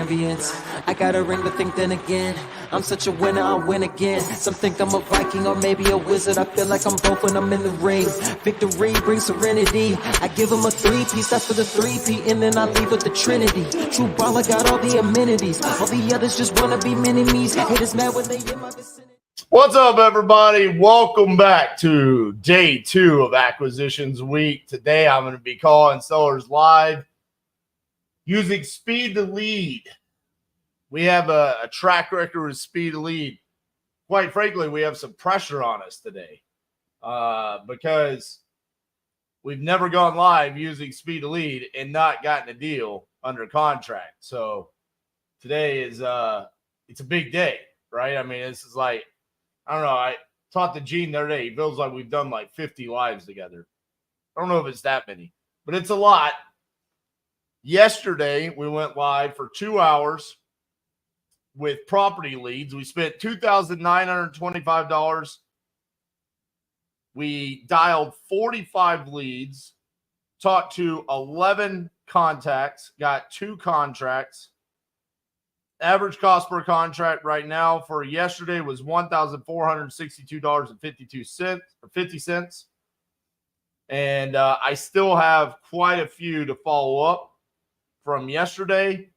ambience. I got a ring, but think then again, I'm such a winner, I'll win again. Some think I'm a Viking or maybe a wizard. I feel like I'm both when I'm in the ring. Victory brings serenity. I give them a three-piece, that's for the three-peat, and then I leave with the Trinity. True baller got all the amenities. All the others just wanna be mini-me's. Haters mad when they in my vicinity. What's up, everybody? Welcome back to day 2 of Acquisitions Week. Today, I'm going to be calling sellers live using speed to lead. We have a track record with speed to lead. Quite frankly, we have some pressure on us today because we've never gone live using speed to lead and not gotten a deal under contract. So today is it's a big day, right? I mean, this is like, I don't know. I talked to Gene the other day. He feels like we've done like 50 lives together. I don't know if it's that many, but it's a lot. Yesterday, we went live for 2 hours with property leads. We spent $2,925. We dialed 45 leads, talked to 11 contacts, got 2 contracts. Average cost per contract right now for yesterday was $1,462.50. And I still have quite a few to follow up from yesterday.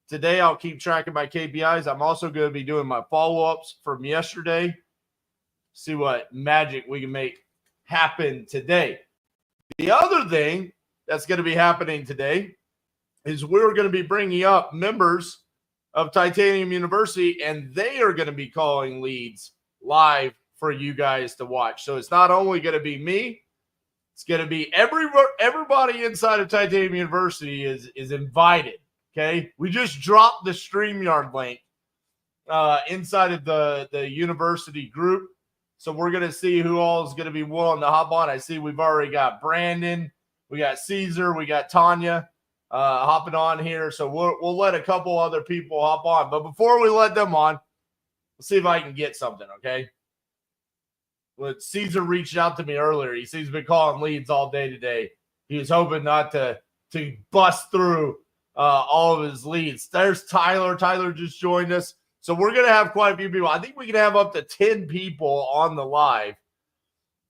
Today, I'll keep track of my KPIs. I'm also going to be doing my follow-ups from yesterday. See what magic we can make happen today. The other thing that's going to be happening today is we're going to be bringing up members of Titanium University, and they are going to be calling leads live for you guys to watch. So it's not only going to be me, it's going to be everybody inside of Titanium University is invited, okay? We just dropped the StreamYard link inside of the university group. So we're going to see who all is going to be willing to hop on. I see we've already got Brandon, we got Caesar, we got Tanya hopping on here. So we'll let a couple other people hop on. But before we let them on, let's see if I can get something, okay? Well, Caesar reached out to me earlier. He says he's been calling leads all day today. He was hoping not to bust through all of his leads. There's Tyler. Tyler just joined us. So we're going to have quite a few people. I think we can have up to 10 people on the live.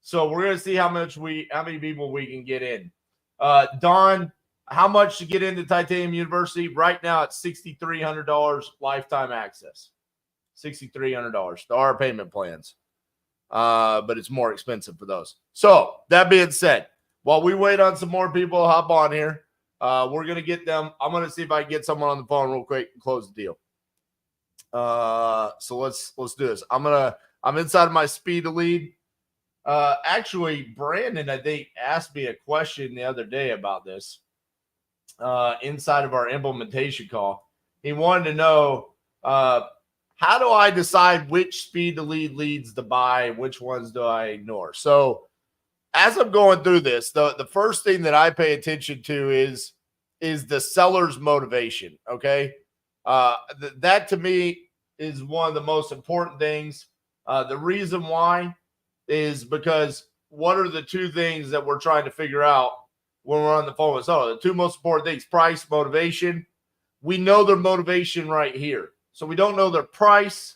So we're going to see how many people we can get in. Don, how much to get into Titanium University? Right now, it's $6,300 lifetime access. $6,300. There are payment plans, but it's more expensive for those. So that being said, while we wait on some more people to hop on here, we're going to get them. I'm going to see if I can get someone on the phone real quick and close the deal. So let's do this. I'm inside of my speed to lead. Actually, Brandon, I think, asked me a question the other day about this. Inside of our implementation call, he wanted to know how do I decide which speed to lead leads to buy, which ones do I ignore? So as I'm going through this, the first thing that I pay attention to is the seller's motivation. Okay, that to me is one of the most important things. The reason why is because what are the 2 things that we're trying to figure out when we're on the phone with seller? The 2 most important things: price, motivation. We know their motivation right here. So we don't know their price,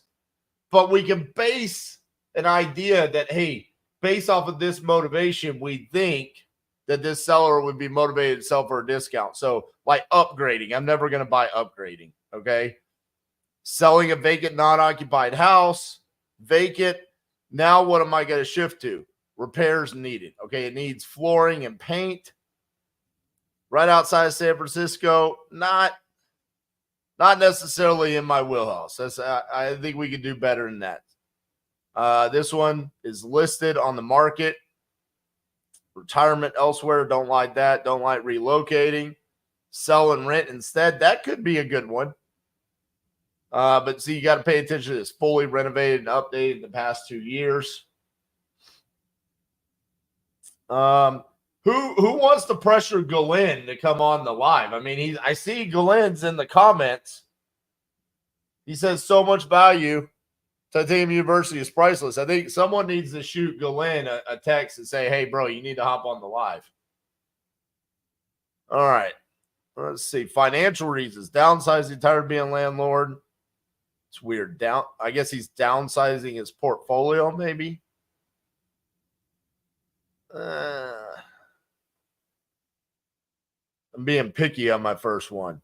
but we can base an idea that, hey, based off of this motivation, we think that this seller would be motivated to sell for a discount. So like upgrading, I'm never going to buy upgrading, okay? Selling a vacant, non-occupied house, vacant. Now what am I going to shift to? Repairs needed, okay? It needs flooring and paint. Right outside of San Francisco, not necessarily in my wheelhouse. I think we could do better than that. This one is listed on the market. Retirement elsewhere, don't like that. Don't like relocating. Sell and rent instead. That could be a good one. But see, you got to pay attention to this. Fully renovated and updated in the past 2 years. Who wants to pressure Glenn to come on the live? I mean, I see Glenn's in the comments. He says so much value. Titanium University is priceless. I think someone needs to shoot Glenn a text and say, hey, bro, you need to hop on the live. All right. Let's see. Financial reasons. Downsizing, tired of being landlord. It's weird. I guess he's downsizing his portfolio, maybe. I'm being picky on my first one.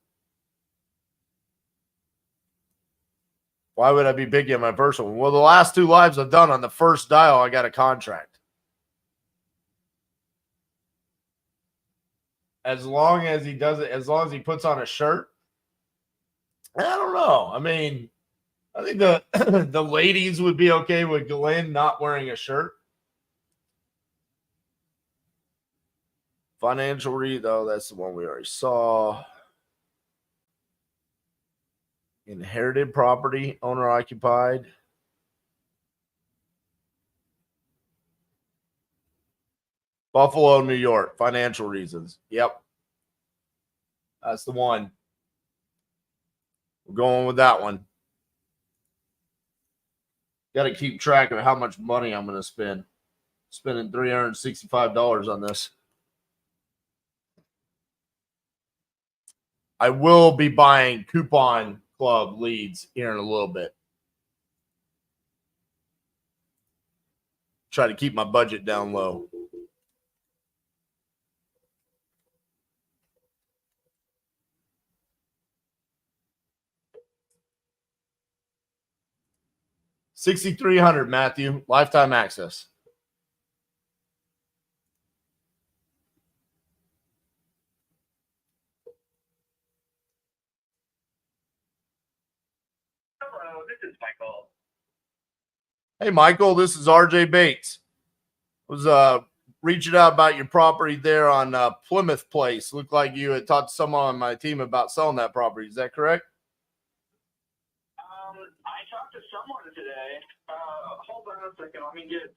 Why would I be picky on my first one? Well, the last 2 lives I've done on the first dial, I got a contract. As long as he does it, as long as he puts on a shirt. I don't know. I mean, I think the the ladies would be okay with Glenn not wearing a shirt. Financial read, though, that's the one we already saw. Inherited property, owner occupied. Buffalo, New York, financial reasons. Yep. That's the one. We're going with that one. Got to keep track of how much money I'm going to spend. Spending $365 on this. I will be buying coupon club leads here in a little bit. Try to keep my budget down low. $6,300, Matthew. Lifetime access. Hello, this is Michael. Hey, Michael, this is RJ Bates. Was reaching out about your property there on Plymouth Place. Looked like you had talked to someone on my team about selling that property. Is that correct? I talked to someone today. Hold on a second. Let me get.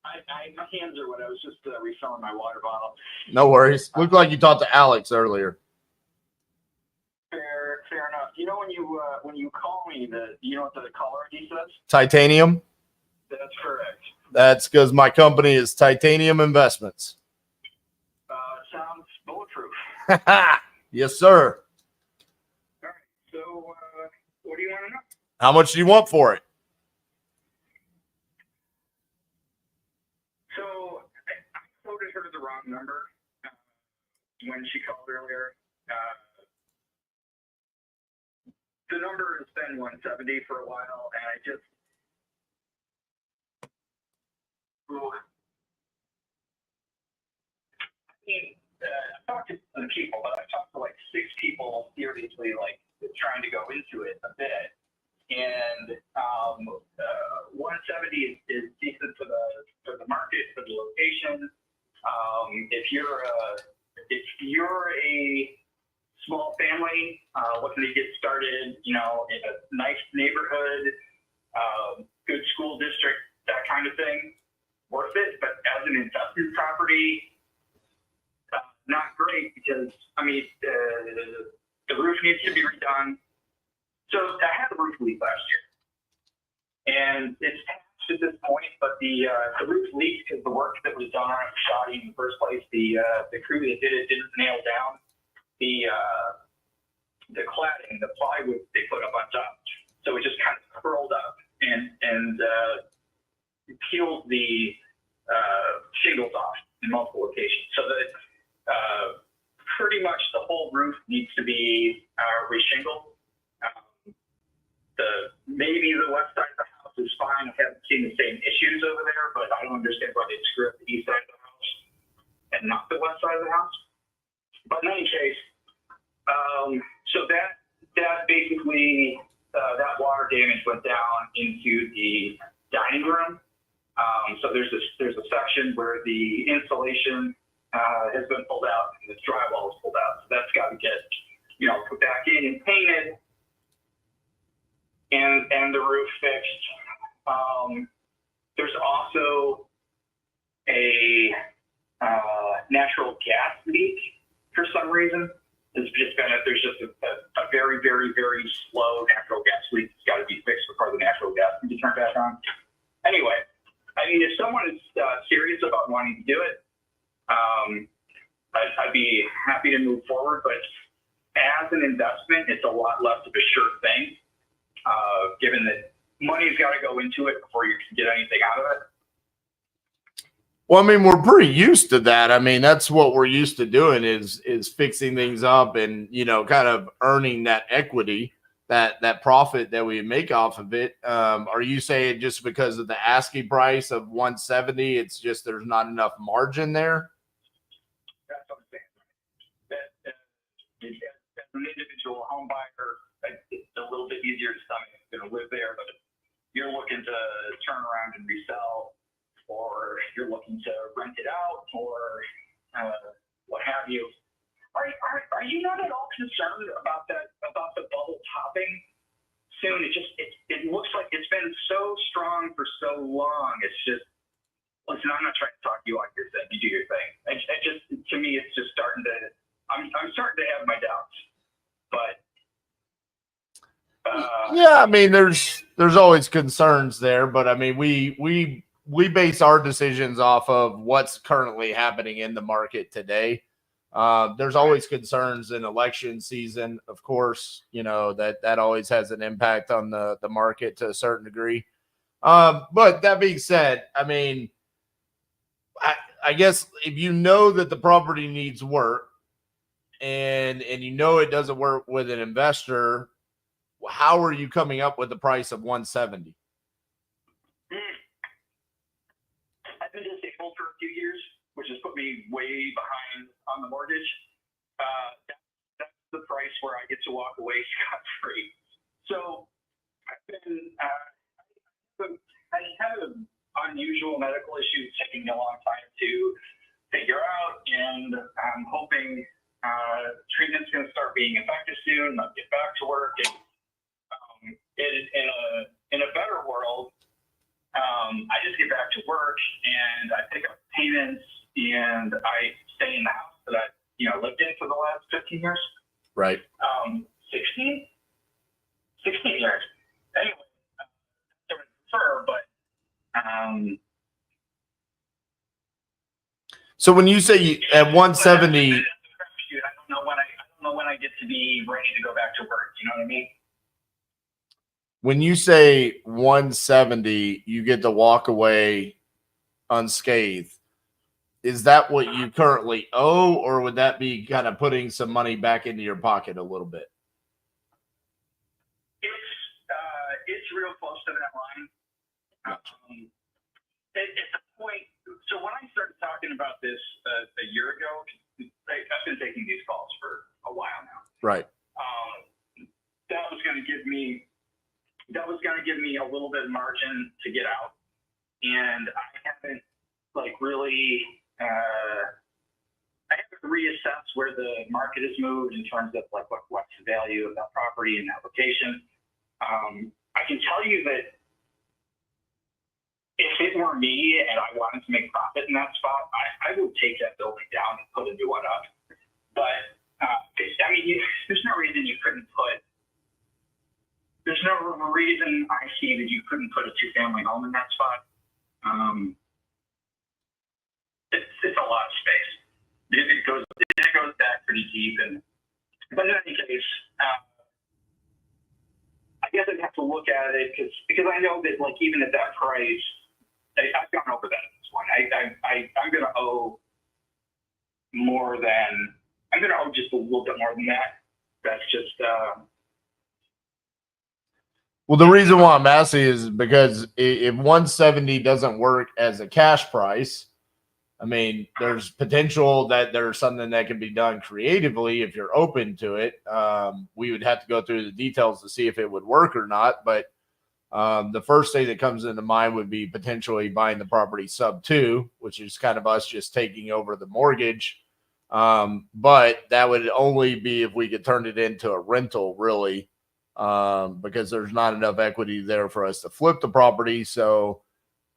My hands are wet. I was just refilling my water bottle. No worries. Looked like you talked to Alex earlier. Fair enough. You know when you call me, you know what the caller ID says? Titanium? That's correct. That's because my company is Titanium Investments. Sounds bulletproof. Yes, sir. All right. So, what do you want to know? How much do you want for it? So, I quoted her the wrong number when she called earlier. The number has been 170 for a while, and I just. I've talked to some people, but I've talked to like 6 people seriously, like trying to go into it a bit. And 170 is decent for the market, for the location. If you're a small family looking to get started, in a nice neighborhood, good school district, that kind of thing, worth it. But as an investment property, not great because the roof needs to be redone. So I had the roof leak last year, and it's patched at this point. But the roof leaked because the work that was done on it was shoddy in the first place. The crew that did it didn't nail down the cladding, the plywood they put up on top. So it just kind of curled up and peeled the shingles off in multiple locations. So that pretty much the whole roof needs to be reshingled. Maybe the west side of the house is fine. I haven't seen the same issues over there, but I don't understand why they screw up the east side of the house and not the west side of the house. But in any case, so that basically that water damage went down into the dining room. So there's a section where the insulation has been pulled out and the drywall is pulled out. So that's got to get put back in and painted. And the roof fixed. There's also a natural gas leak for some reason. There's just a very, very, very slow natural gas leak. It's got to be fixed before the natural gas can be turned back on. Anyway, if someone is serious about wanting to do it, I'd be happy to move forward, but as an investment, it's a lot less of a sure thing, given that money's got to go into it before you can get anything out of it. Well, I mean, we're pretty used to that. I mean, that's what we're used to doing is fixing things up and, you know, kind of earning that equity, that profit that we make off of it. Are you saying just because of the asking price of 170, it's just there's not enough margin there? That's what I'm saying. That as an individual home buyer, it's a little bit easier to stomach. You're going to live there, but if you're looking to turn around and resell, or you're looking to rent it out, or what have you. Are you not at all concerned about that, about the bubble topping soon? It looks like it's been so strong for so long. It's just, listen, I'm not trying to talk you on your thing. You do your thing. To me, it's just starting to. I'm starting to have my doubts, but. Yeah, I mean, there's always concerns there, but I mean, we base our decisions off of what's currently happening in the market today. There's always concerns in election season, of course, you know, that always has an impact on the market to a certain degree. But that being said, I mean, I guess if you know that the property needs work and you know it doesn't work with an investor, how are you coming up with the price of 170? I've been disabled for a few years, which has put me way behind on the mortgage. That's the price where I get to walk away scot-free. So I've been, I have an unusual medical issue taking a long time to figure out, and I'm hoping treatment's going to start being effective soon. I'll get back to work, and in a better world, I just get back to work and I pick up payments and I stay in the house that I, lived in for the last 15 years. Right. 16 years. Anyway, I would prefer, but so when you say at 170, I don't know when I get to be ready to go back to work. You know what I mean? when you say 170, you get to walk away unscathed. Is that what you currently owe, or would that be kind of putting some money back into your pocket a little bit? It's real close to that line. It's a point. So when I started talking about this a year ago, I've been taking these calls for a while now. Right. That was going to give me a little bit of margin to get out, and I haven't really. I haven't reassessed where the market has moved in terms of what's the value of that property and that location. I can tell you that if it were me and I wanted to make profit in that spot, I would take that building down and put a new one up. But there's no reason you couldn't put. There's no reason I see that you couldn't put a two-family home in that spot. It's a lot of space. It goes back pretty deep, but in any case, I guess I'd have to look at it because I know that even at that price, I've gone over that at this one. I'm going to owe more than I'm going to owe just a little bit more than that. That's just. Well, the reason why I'm asking is because if 170 doesn't work as a cash price, I mean, there's potential that there's something that can be done creatively if you're open to it. We would have to go through the details to see if it would work or not. But the first thing that comes into mind would be potentially buying the property sub 2, which is kind of us just taking over the mortgage. But that would only be if we could turn it into a rental, really. Because there's not enough equity there for us to flip the property. So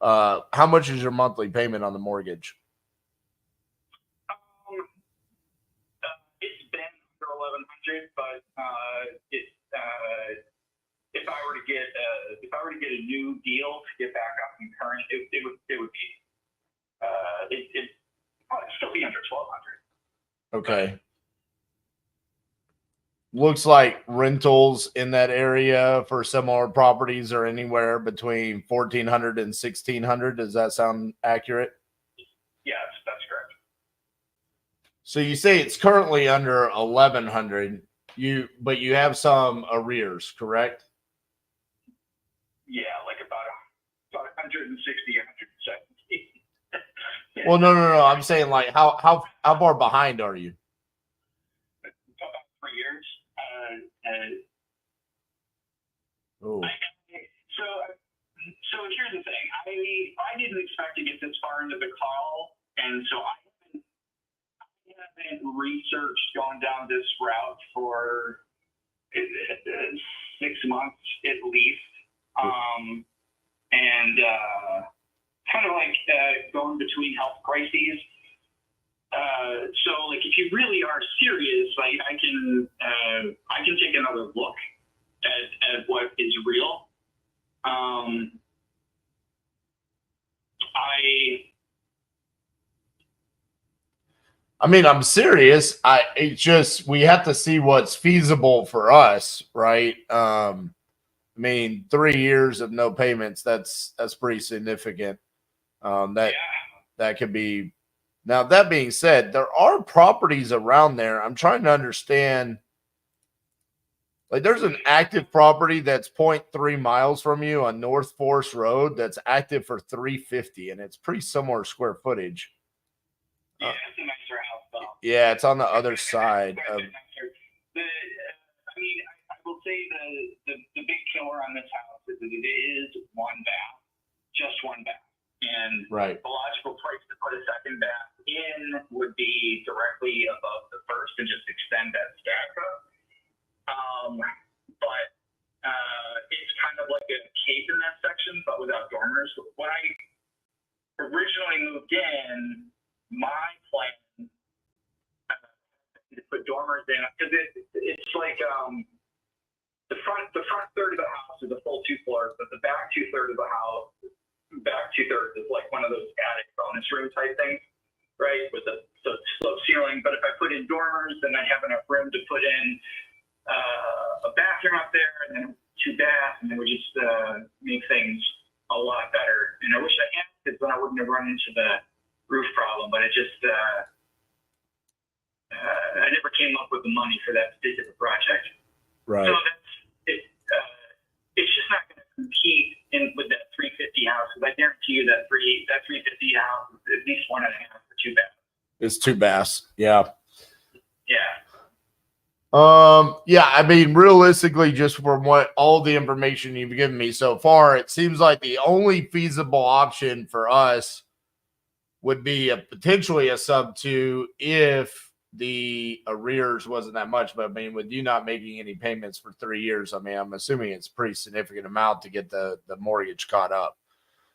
how much is your monthly payment on the mortgage? It's been under 1,100, but if I were to get a new deal to get back up and current, it would be it'd still be under 1,200. Okay. looks like rentals in that area for similar properties are anywhere between 1,400 and 1,600. Does that sound accurate? Yes, that's correct. So you say it's currently under 1,100. But you have some arrears, correct? Yeah, like about 160, 170. Well, no. I'm saying like how far behind are you? About 3 years. Oh, So here's the thing. I didn't expect to get this far into the call, and so I haven't researched going down this route for 6 months at least. And kind of like going between health crises. So like if you really are serious, like I can take another look at what is real. I mean, I'm serious. It's just we have to see what's feasible for us, right? I mean, 3 years of no payments, that's pretty significant. That could be. Now, that being said, there are properties around there. I'm trying to understand. Like, there's an active property that's 0.3 miles from you on North Forest Road that's active for $350, and it's pretty similar square footage. Yeah, it's a nicer house, though. Yeah, it's on the other side of. I will say the big killer on this house is that it is one bath, just one bath, and Right. the logical place to put a second bath in would be directly above the first and just extend that stack up. But it's kind of like a cave in that section, but without dormers. When I originally moved in, my plan to put dormers in because it's like the front third of the house is a full 2 floors, but the back 2/3 of the house, is like one of those attic bonus room type things, right? With the slope ceiling. But if I put in dormers, then I have enough room to put in a bathroom up there and then 2 baths, and it would just make things a lot better. And I wish I had, because then I wouldn't have run into the roof problem. But it just I never came up with the money for that particular project. Right. So it's just not going to compete with that 350 house, because I guarantee you that 350 house is at least 1.5 or 2 baths. It's 2 baths. Yeah. Yeah. Yeah, I mean, realistically, just from what all the information you've given me so far, it seems like the only feasible option for us would be potentially a sub 2 if the arrears wasn't that much. But I mean, with you not making any payments for 3 years, I mean, I'm assuming it's a pretty significant amount to get the mortgage caught up.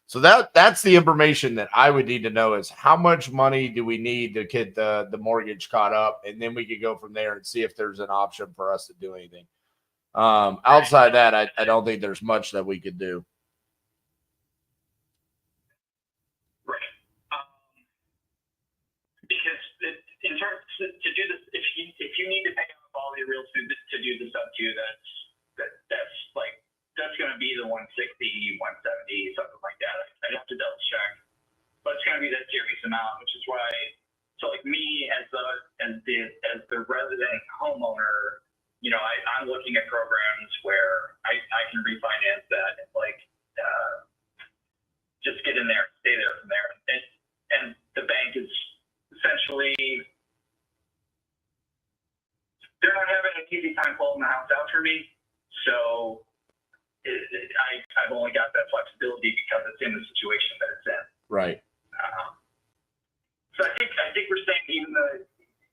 So that's the information that I would need to know is how much money do we need to get the mortgage caught up, and then we could go from there and see if there's an option for us to do anything. Outside that, I don't think there's much that we could do. Right. Because in terms to do this, if you need to pay off all the real estate to do the sub 2, that's going to be the 160, 170, something like that. I'd have to double check, but it's going to be that serious amount, which is why. So like me as the resident homeowner, you know, I'm looking at programs where I can refinance that and just get in there, stay there from there, and the bank is essentially, they're not having an easy time pulling the house out for me. So I've only got that flexibility because it's in the situation that it's in. Right. So I think we're saying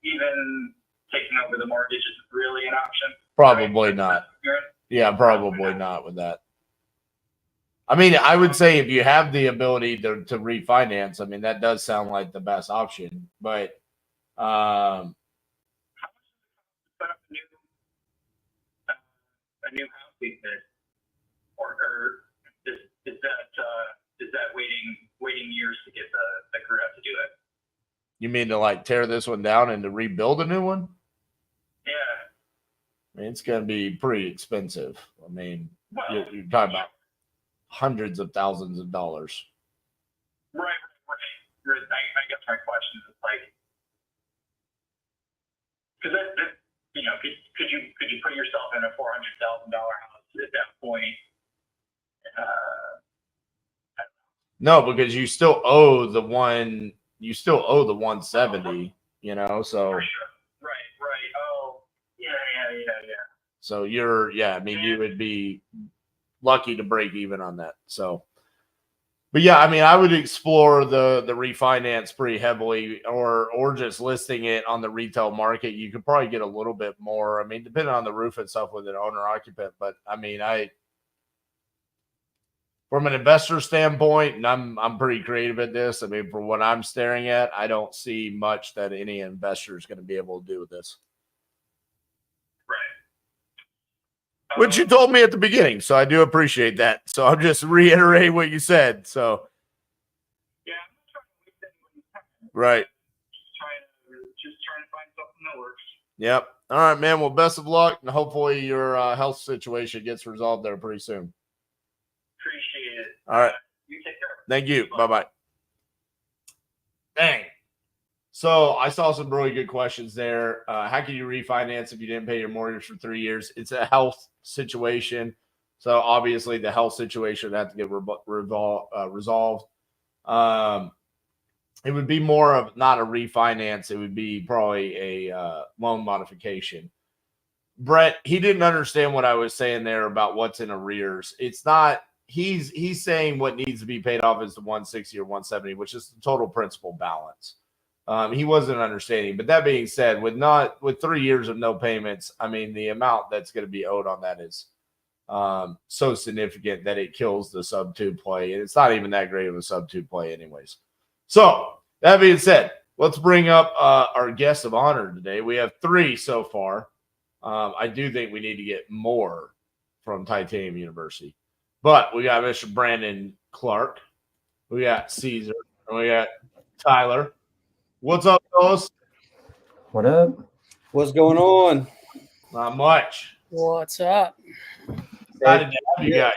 even taking over the mortgage isn't really an option. Probably not. Yeah, probably not with that. I mean, I would say if you have the ability to refinance, I mean, that does sound like the best option. But How much does it cost to set up a new house these days? Or is that waiting years to get the crew out to do it? you mean to like tear this one down and to rebuild a new one? I mean, it's going to be pretty expensive. I mean, Well, you're talking about hundreds of thousands of dollars. Right. I guess my question is like, because could you put yourself in a $400,000 house at that point? No, because you still owe the 170, you know, so. For sure. Right. Oh, yeah. So I mean, you would be lucky to break even on that. So, but yeah, I mean, I would explore the refinance pretty heavily, or just listing it on the retail market. You could probably get a little bit more. I mean, depending on the roof and stuff with an owner occupant. But I mean, from an investor standpoint, and I'm pretty creative at this. I mean, from what I'm staring at, I don't see much that any investor is going to be able to do with this. Right. Which you told me at the beginning, so I do appreciate that. So I'm just reiterating what you said. So Yeah, I'm not trying to waste anybody's time. right. Just trying to find something that works. Yep. All right, man. Well, best of luck, and hopefully your health situation gets resolved there pretty soon. Appreciate it. All right. You take care. Thank you. Bye-bye. Dang. So I saw some really good questions there. How can you refinance if you didn't pay your mortgage for 3 years? It's a health situation. So obviously the health situation would have to get resolved. It would be more of not a refinance. It would be probably a loan modification. Brett, he didn't understand what I was saying there about what's in arrears. It's not, he's saying what needs to be paid off is the 160 or 170, which is the total principal balance. He wasn't understanding. But that being said, with 3 years of no payments, I mean, the amount that's going to be owed on that is so significant that it kills the sub 2 play. And it's not even that great of a sub 2 play anyways. So that being said, let's bring up our guests of honor today. We have 3 so far. I do think we need to get more from Titanium University. But we got Mr. Brandon Clark. We got Caesar. And we got Tyler. What's up, fellas? What up? What's going on? Not much. What's up? Excited to have you guys.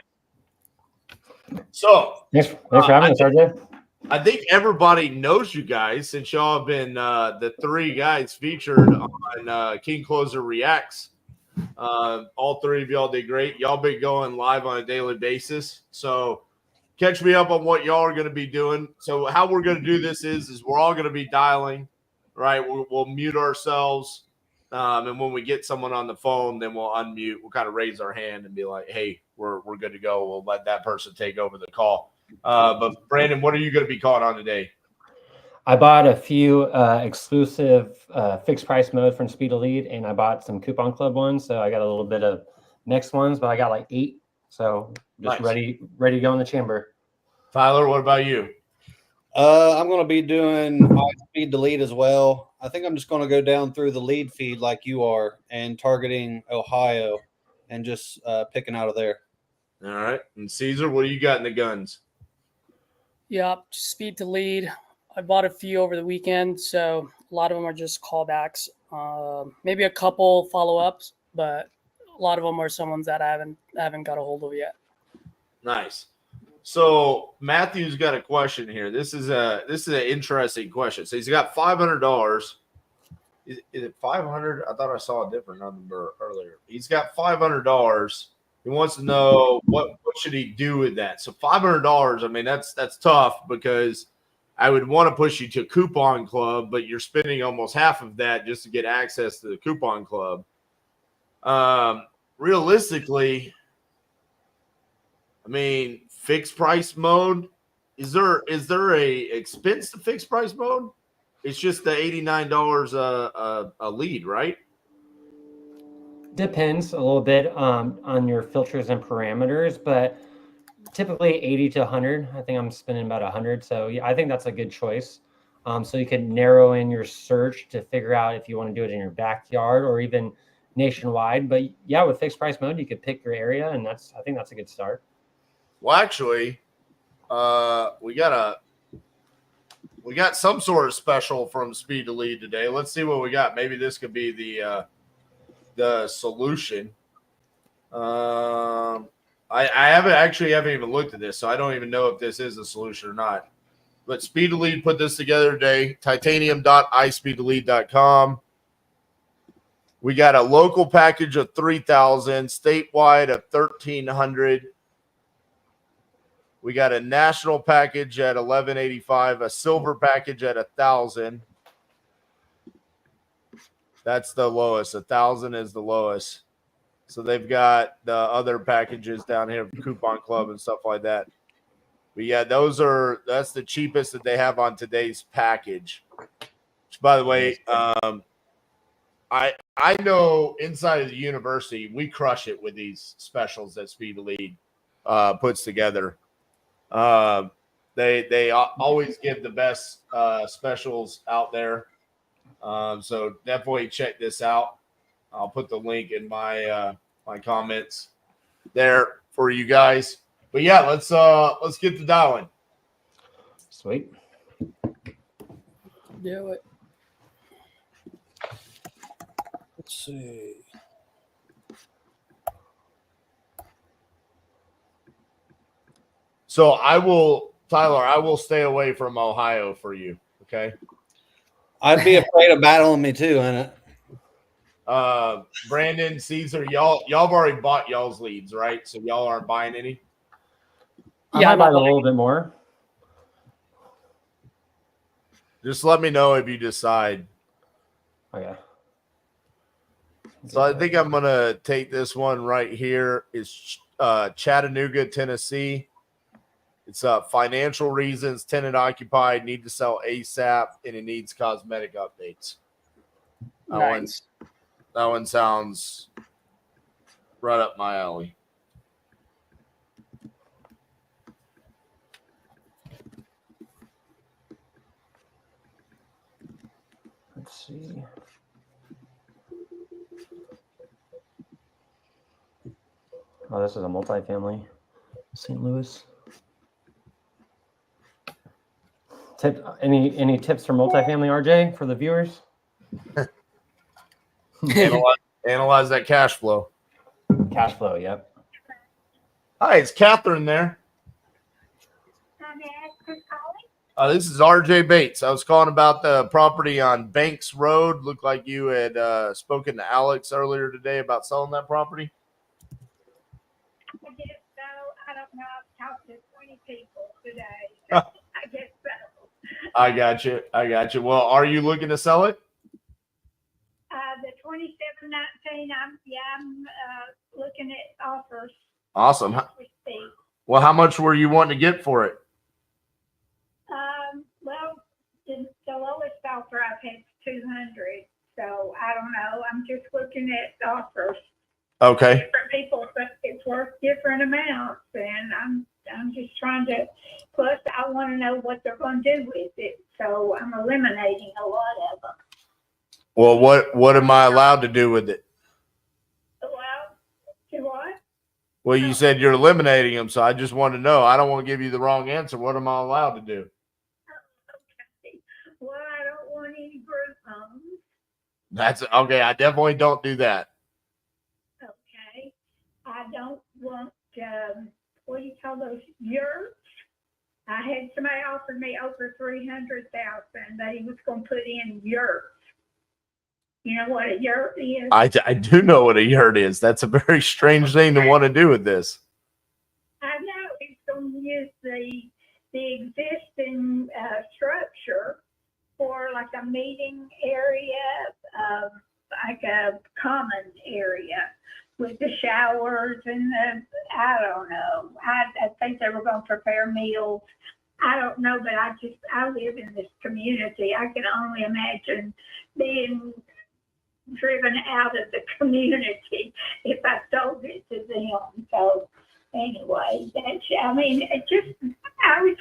So, Thanks for having us, RJ. I think everybody knows you guys since y'all have been the 3 guys featured on King Closer Reacts. All 3 of y'all did great. Y'all been going live on a daily basis. So, catch me up on what y'all are going to be doing. So how we're going to do this is we're all going to be dialing, right? We'll mute ourselves. And when we get someone on the phone, then we'll unmute. We'll kind of raise our hand and be like, hey, we're good to go. We'll let that person take over the call. But Brandon, what are you going to be calling on today? I bought a few exclusive fixed price mode from Speed Elite, and I bought some Coupon Club ones. So I got a little bit of mixed ones, but I got like 8. So just Nice. ready to go in the chamber. Tyler, what about you? I'm going to be doing high speed delete as well. I think I'm just going to go down through the lead feed like you are and targeting Ohio and just picking out of there. All right. And Caesar, what do you got in the guns? Yep, speed to lead. I bought a few over the weekend, so a lot of them are just callbacks. Maybe a couple follow-ups, but a lot of them are someones that I haven't got a hold of yet. Nice. So Matthew's got a question here. This is an interesting question. So he's got $500. Is it 500? I thought I saw a different number earlier. He's got $500. He wants to know what should he do with that. So $500. I mean, that's tough because I would want to push you to Coupon Club, but you're spending almost half of that just to get access to the Coupon Club. Realistically, I mean, fixed price mode. Is there a expense to fixed price mode? It's just the $89 a lead, right? Depends a little bit on your filters and parameters, but typically 80 to 100. I think I'm spending about 100. So yeah, I think that's a good choice. So you can narrow in your search to figure out if you want to do it in your backyard or even nationwide. But yeah, with fixed price mode, you could pick your area, and I think that's a good start. Well, actually, we got some sort of special from Speed to Lead today. Let's see what we got. Maybe this could be the the solution. I haven't even looked at this, so I don't even know if this is a solution or not. But Speed to Lead put this together today. Titanium.ispeedtolead.com. We got a local package of 3,000, statewide of 1,300. We got a national package at 1,185, a silver package at 1,000. That's the lowest. 1,000 is the lowest. So they've got the other packages down here, Coupon Club and stuff like that. But yeah, that's the cheapest that they have on today's package. Which, by the way, I know inside of the university we crush it with these specials that Speed to Lead puts together. They always give the best specials out there. So definitely check this out. I'll put the link in my my comments there for you guys. But yeah, let's get to dialing. Sweet. Do it. Let's see. So Tyler, I will stay away from Ohio for you. Okay. I'd be afraid of battling me too, innit? Brandon, Caesar, y'all have already bought y'all's leads, right? So y'all aren't buying any. I Yeah, might I'm buy not a little bit more. Just let me know if you decide. Okay. So I think I'm gonna take this one right here. It's Chattanooga, Tennessee. It's financial reasons, tenant occupied, need to sell ASAP, and it needs cosmetic updates. Nice. That one sounds right up my alley. Let's see. Oh, this is a multifamily, St. Louis. Any tips for multifamily, RJ, for the viewers? Analyze that cash flow. Cash flow, yep. Hi, it's Catherine there. This is RJ Bates. I was calling about the property on Banks Road. Looked like you had spoken to Alex earlier today about selling that property. I guess so. I don't know. I've talked to 20 people today. I guess so. I got you. Well, are you looking to sell it? The 2719. I'm looking at offers. Awesome. as we speak. Well, how much were you wanting to get for it? Well, the lowest offer I've had is 200. So I don't know. I'm just looking at offers. Okay. Different people think it's worth different amounts, and I'm just trying to. Plus, I want to know what they're going to do with it, so I'm eliminating a lot of them. Well, what am I allowed to do with it? Well, do what? Well, you said you're eliminating them, so I just want to know. I don't want to give you the wrong answer. What am I allowed to do? Okay. Well, I don't want any group homes. That's okay. I definitely don't do that. Okay. I don't want what do you call those, yurts? I had somebody offered me over $300,000, but he was going to put in yurts. You know what a yurt is? I do know what a yurt is. That's a very strange thing to want to do with this. I know he's going to use the existing structure for like a meeting area, like a common area with the showers and I don't know. I think they were going to prepare meals. I don't know, but I live in this community. I can only imagine being driven out of the community if I sold it to them. So anyway, I just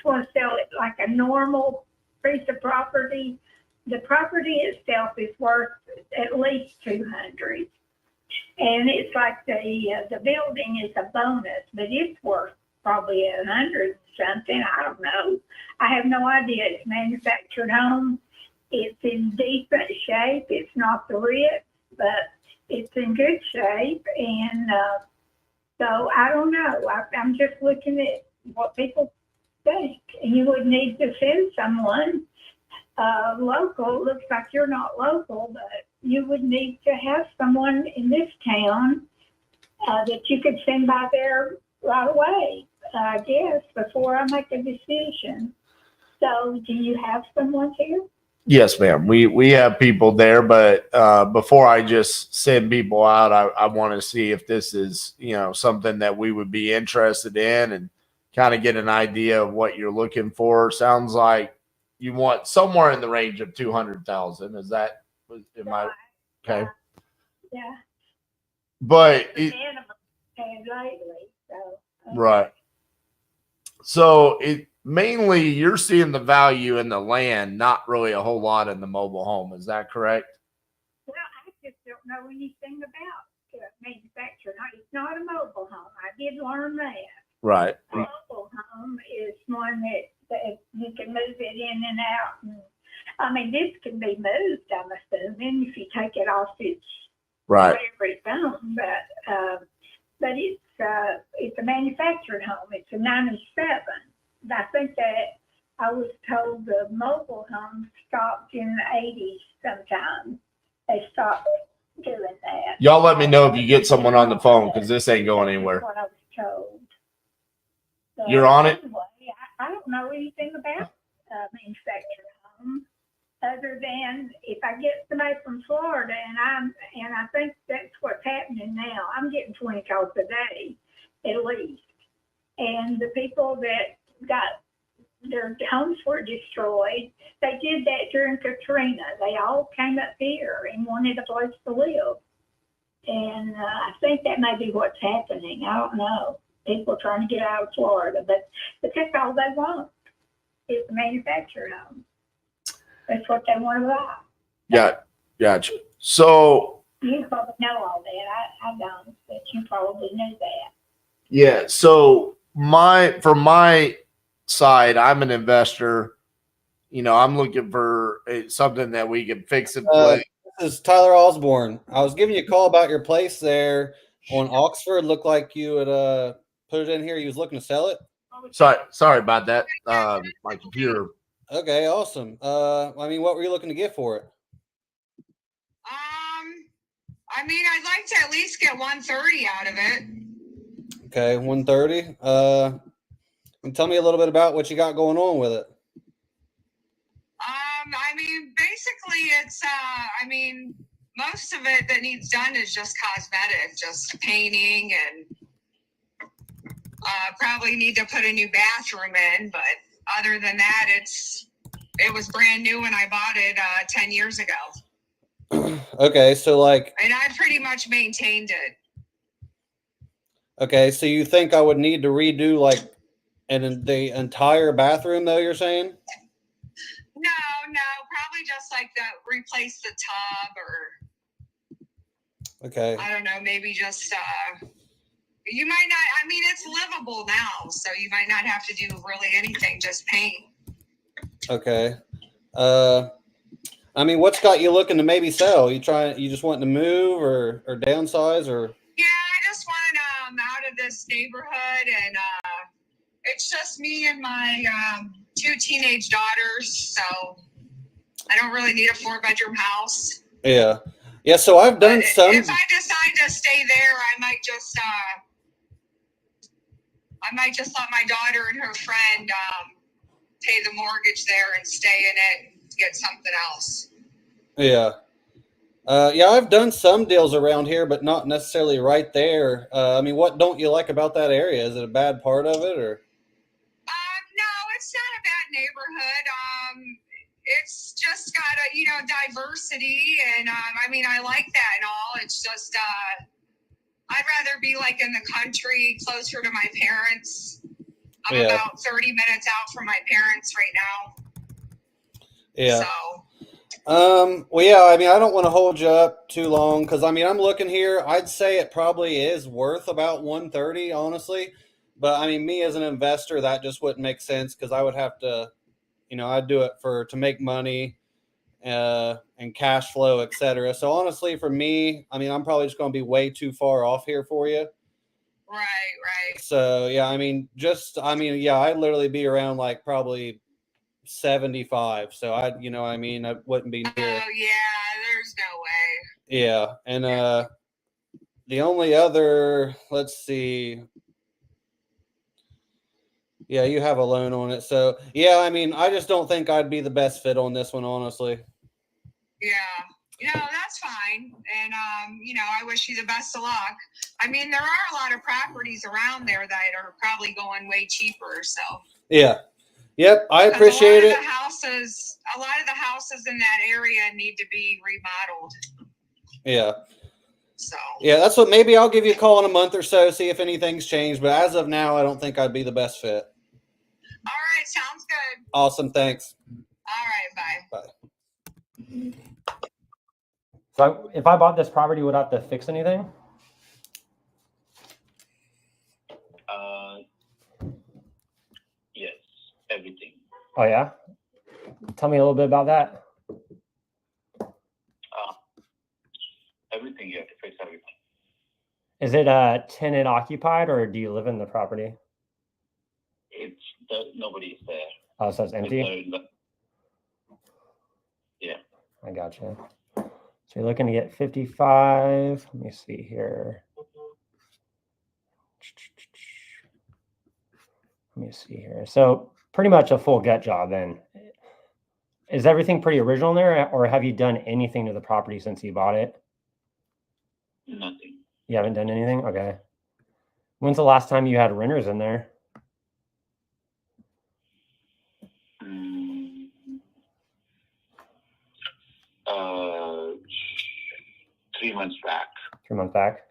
want to sell it like a normal piece of property. The property itself is worth at least 200, and it's like the building is a bonus, but it's worth probably 100 something. I don't know. I have no idea. It's manufactured home. It's in decent shape. It's not the Ritz, but it's in good shape, and so I don't know. I'm just looking at what people think. And you would need to send someone local. Looks like you're not local, but you would need to have someone in this town that you could send by there right away, I guess, before I make a decision. So do you have someone here? Yes, ma'am. We have people there, but before I just send people out, I want to see if this is, you know, something that we would be interested in and kind of get an idea of what you're looking for. Sounds like you want somewhere in the range of 200,000. Is that, am I okay? Yeah. But The minimum paid lately, so. right. So it mainly you're seeing the value in the land, not really a whole lot in the mobile home. Is that correct? Well, I just don't know anything about manufacturing. It's not a mobile home. I did learn that. Right. A mobile home is one that you can move it in and out. And, I mean, this can be moved, I'm assuming, if you take it off its Right. whatever it's on. But it's a manufactured home. It's a 97. I think that I was told the mobile homes stopped in the 80s sometime. They stopped doing that. Y'all let me know if you get someone on the phone because this ain't going anywhere. That's what I was told. So You're on it? anyway, I don't know anything about manufactured homes other than if I get somebody from Florida, and I think that's what's happening now. I'm getting 20 calls a day at least, and the people that got their homes were destroyed, they did that during Katrina. They all came up here and wanted a place to live, and I think that may be what's happening. I don't know. People trying to get out of Florida, but that's all they want is a manufactured home. That's what they want to buy. Gotcha. So You probably know all that. I don't, but you probably knew that. yeah. So from my side, I'm an investor. You know, I'm looking for something that we can fix and play. This is Tyler Osborne. I was giving you a call about your place there on Oxford. Looked like you had put it in here. You was looking to sell it. Sorry about that. My computer. Okay, awesome. I mean, what were you looking to get for it? I mean, I'd like to at least get 130 out of it. Okay, 130. And tell me a little bit about what you got going on with it. I mean, basically it's, I mean, most of it that needs done is just cosmetic, just painting, and probably need to put a new bathroom in, but other than that, it was brand new when I bought it 10 years ago. Okay, so like, and I pretty much maintained it. Okay, so you think I would need to redo like the entire bathroom though, you're saying? No, probably just like replace the tub, or okay. I don't know, maybe just you might not, I mean, it's livable now, so you might not have to do really anything, just paint. Okay. I mean, what's got you looking to maybe sell? You just wanting to move or downsize or? Yeah, I just want out of this neighborhood, and it's just me and my 2 teenage daughters, so I don't really need a 4-bedroom house. Yeah. Yeah, so I've done some. If I decide to stay there, I might just let my daughter and her friend pay the mortgage there and stay in it and get something else. Yeah. Yeah, I've done some deals around here, but not necessarily right there. I mean, what don't you like about that area? Is it a bad part of it, or? No, it's not a bad neighborhood. It's just got a, diversity, and I mean, I like that and all. It's just, I'd rather be like in the country, closer to my parents. I'm about 30 minutes out from my parents right now. Yeah. So. Well, yeah, I mean, I don't want to hold you up too long because, I mean, I'm looking here. I'd say it probably is worth about 130, honestly. But, I mean, me as an investor, that just wouldn't make sense because I would have to, I'd do it to make money. and cash flow, etc. So honestly, for me, I mean, I'm probably just going to be way too far off here for you. Right. So yeah, I mean, I'd literally be around like probably 75. So I wouldn't be near. Oh yeah, there's no way. Yeah, and the only other, let's see. Yeah, you have a loan on it. So yeah, I mean, I just don't think I'd be the best fit on this one, honestly. Yeah. That's fine. And, I wish you the best of luck. I mean, there are a lot of properties around there that are probably going way cheaper. So, yeah. Yep. I appreciate it. A lot of the houses in that area need to be remodeled. Yeah. So, yeah, that's what, maybe I'll give you a call in a month or so, see if anything's changed. But as of now, I don't think I'd be the best fit. All right. Sounds good. Awesome. Thanks. All right. Bye. Bye. So if I bought this property, would I have to fix anything? Yes, everything. Oh yeah. Tell me a little bit about that. Everything, you have to fix everything. Is it tenant occupied, or do you live in the property? Nobody's there. Oh, so it's empty? Yeah. I gotcha. So you're looking to get 55. Let me see here. Let me see here. So pretty much a full gut job then. Is everything pretty original there, or have you done anything to the property since you bought it? Nothing. You haven't done anything? Okay. When's the last time you had renters in there? 3 months back. 3 months back.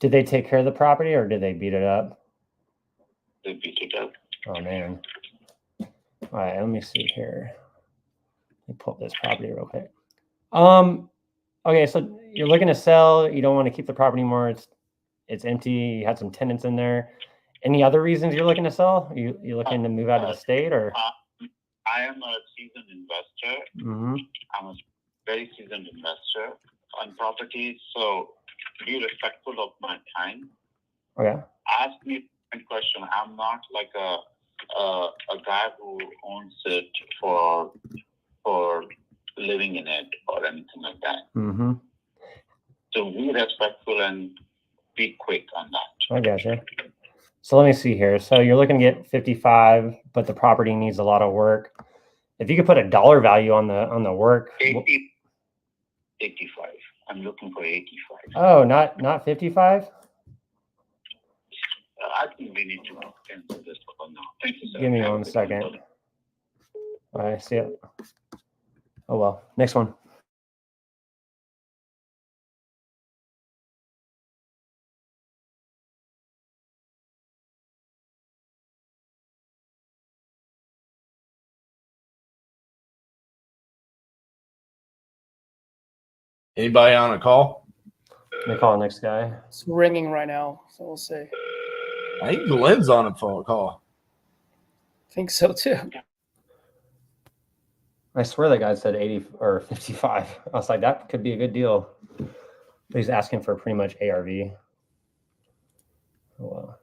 Did they take care of the property, or did they beat it up? They beat it up. Oh man. All right, let me see here. Let me pull up this property real quick. Okay, so you're looking to sell. You don't want to keep the property anymore. It's empty. You had some tenants in there. Any other reasons you're looking to sell? You looking to move out of the state, or? I am a seasoned investor. Mm-hmm. I'm a very seasoned investor on properties, so be respectful of my time. Okay. Ask me a question. I'm not like a guy who owns it for living in it or anything like that. Mm-hmm. So be respectful and be quick on that. I gotcha. So let me see here. So you're looking to get 55, but the property needs a lot of work. If you could put a dollar value on the work. 85. I'm looking for 85. Oh, not 55? I think we need to cancel this one now. Thank you, sir. Give me 1 second. I see it. Oh well. Next one. Anybody on a call? Let me call the next guy. It's ringing right now, so we'll see. I think Glenn's on a phone call. I think so too. I swear that guy said 80 or 55. I was like, that could be a good deal. But he's asking for pretty much ARV. Oh, wow.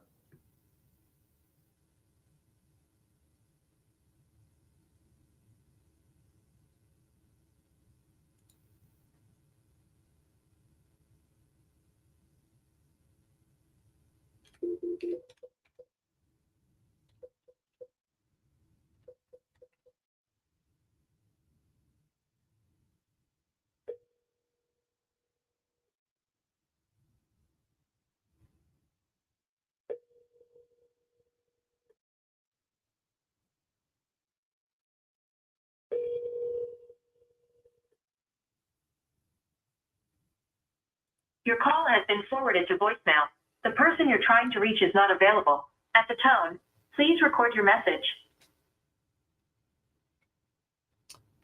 Your call has been forwarded to voicemail. The person you're trying to reach is not available. At the tone, please record your message.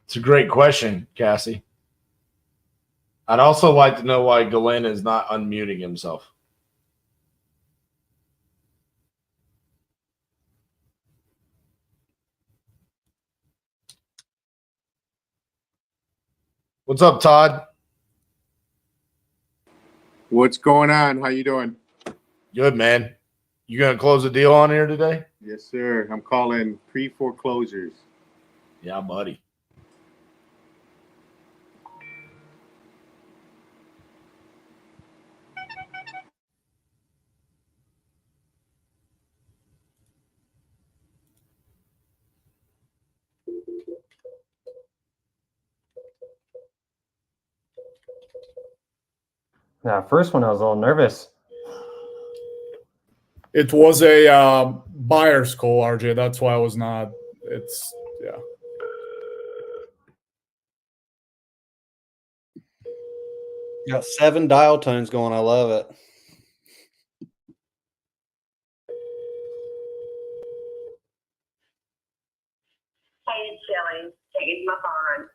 It's a great question, Cassie. I'd also like to know why Glenn is not unmuting himself. What's up, Todd? What's going on? How you doing? Good, man. You gonna close a deal on here today? Yes, sir. I'm calling pre-foreclosures. Yeah, buddy. Yeah, first one I was a little nervous. It was a buyer's call, RJ. That's why I was not. It's yeah. Got 7 dial tones going. I love it. Hey, it's Shelly. Taking my bond.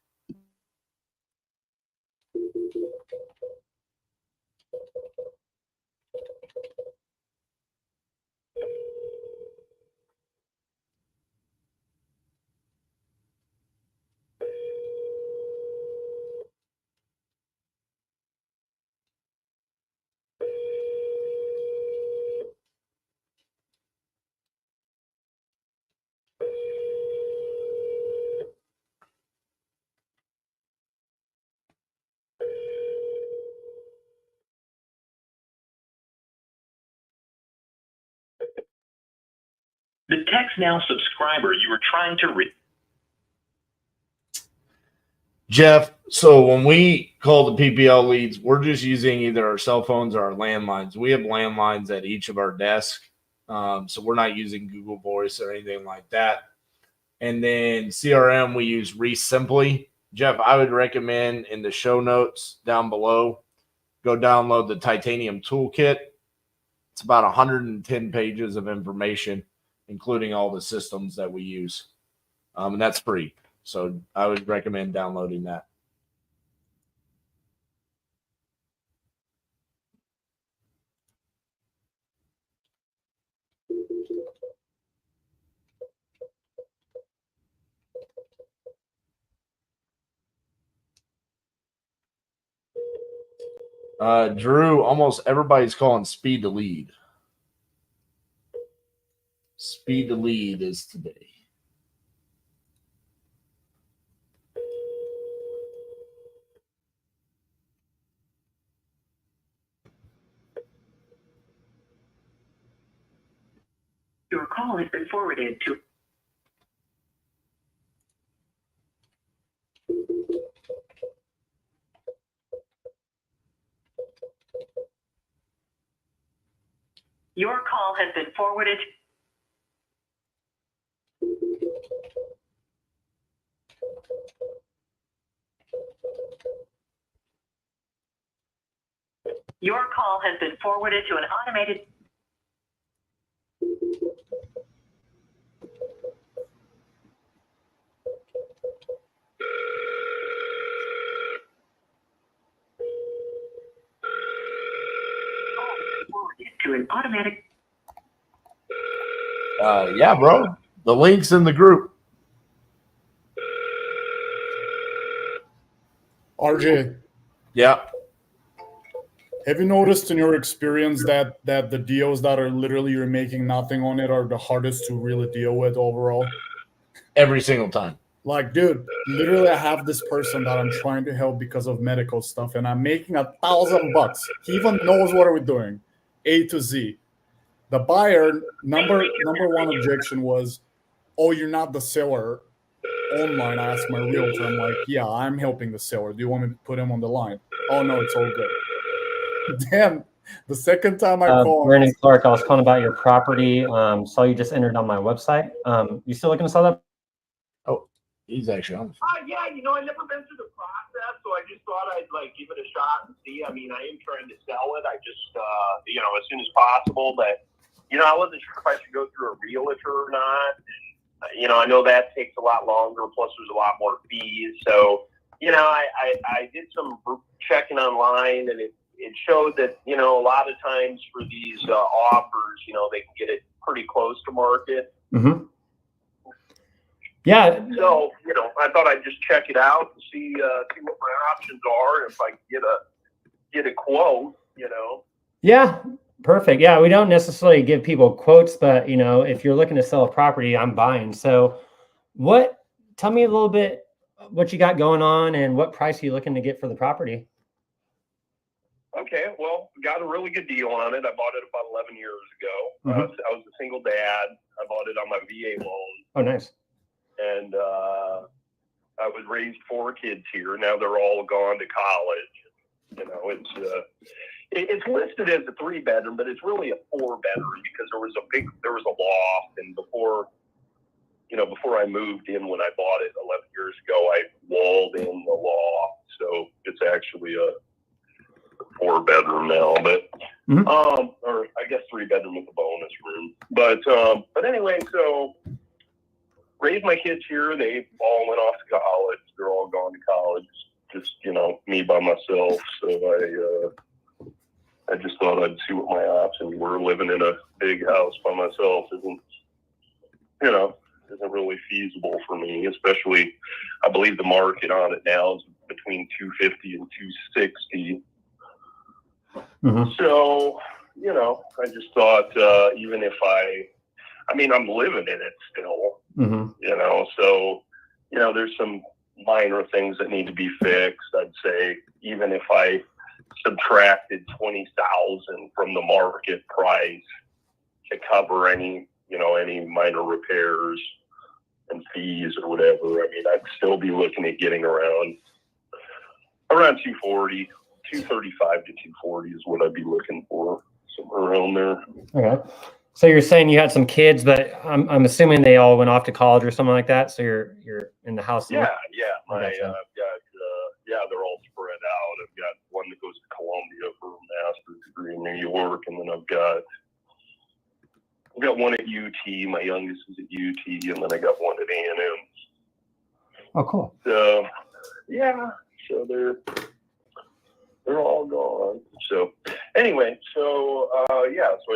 The Text Now subscriber you were trying to reach. Jeff, so when we call the PPL leads, we're just using either our cell phones or our landlines. We have landlines at each of our desks, so we're not using Google Voice or anything like that. And then CRM, we use Simply. Jeff, I would recommend in the show notes down below, go download the Titanium Toolkit. It's about 110 pages of information, including all the systems that we use. And that's free. So I would recommend downloading that. Drew, almost everybody's calling speed to lead. Speed to lead is today. Your call has been forwarded to. Your call has been forwarded. Your call has been forwarded to an automated. To an automatic. Yeah, bro. The link's in the group. RJ, Yeah. have you noticed in your experience that the deals that are literally you're making nothing on it are the hardest to really deal with overall? Every single time. Like, dude, literally I have this person that I'm trying to help because of medical stuff, and I'm making $1,000. He even knows what we're doing, A to Z. The buyer, number one objection was, oh, you're not the seller. Online, I asked my realtor, I'm like, yeah, I'm helping the seller. Do you want me to put him on the line? Oh, no, it's all good. Damn, the second time I called. Brandon Clark, I was calling about your property. Saw you just entered on my website. You still looking to sell that? Oh, he's actually on. Yeah, I've never been through the process, so I just thought I'd give it a shot and see. I mean, I am trying to sell it. I just, as soon as possible, but I wasn't sure if I should go through a realtor or not. And, I know that takes a lot longer. Plus, there's a lot more fees. So, I did some checking online, and it showed that a lot of times for these offers, they can get it pretty close to market. Mm-hmm. Yeah. So, you know, I thought I'd just check it out and see what my options are. If I can get a quote, you know. Yeah. Perfect. Yeah. We don't necessarily give people quotes, but you know, if you're looking to sell a property, I'm buying. So tell me a little bit what you got going on and what price are you looking to get for the property? Okay, well, got a really good deal on it. I bought it about 11 years ago. Mhm. I was a single dad. I bought it on my VA loan. Oh, nice. And I was raised 4 kids here. Now they're all gone to college. You know, it's listed as a 3-bedroom, but it's really a 4-bedroom because there was a loft, and before I moved in when I bought it 11 years ago, I walled in the loft, so it's actually a 4-bedroom now, but or I guess 3-bedroom with a bonus room. But anyway, so raised my kids here. They all went off to college. They're all gone to college. Just, you know, me by myself. So I just thought I'd see what my options were. Living in a big house by myself isn't really feasible for me, especially I believe the market on it now is between 250 and 260. Mm-hmm. So, you know, I just thought even if I'm living in it still, Mm-hmm. you know, so, you know, there's some minor things that need to be fixed. I'd say even if I subtracted $20,000 from the market price to cover any minor repairs and fees or whatever, I mean, I'd still be looking at getting around 240, 235 to 240 is what I'd be looking for, somewhere around there. Okay. So you're saying you had some kids, but I'm assuming they all went off to college or something like that. So you're in the house. Yeah. They're all spread out. I've got one that goes to Columbia for a master's degree in New York, and then I've got one at UT. My youngest is at UT, and then I got one at A&M. Oh, cool. So yeah, so they're all gone. So anyway, so I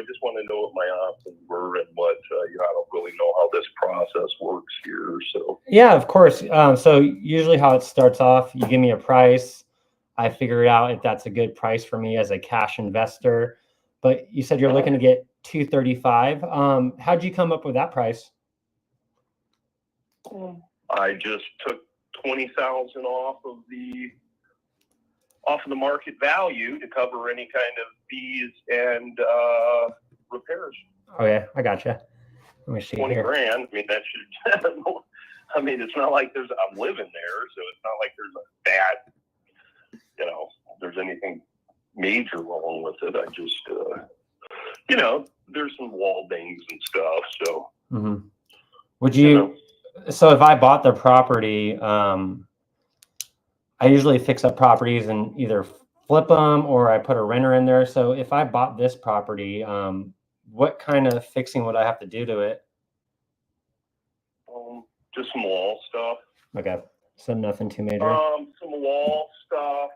just want to know what my options were and what I don't really know how this process works here. So yeah, of course. So usually how it starts off, you give me a price. I figure it out if that's a good price for me as a cash investor. But you said you're looking to get 235. How'd you come up with that price? I just took $20,000 off of the market value to cover any kind of fees and repairs. Oh yeah, I gotcha. Let me see 20 here. grand. I mean, that should. I mean, it's not like I'm living there, so it's not like there's a bad, there's anything major wrong with it. I just, there's some wall dings and stuff. So. Mm-hmm. Would you? So if I bought the property, I usually fix up properties and either flip them or I put a renter in there. So if I bought this property, what kind of fixing would I have to do to it? Just some wall stuff. Okay. So nothing too major. Some wall stuff.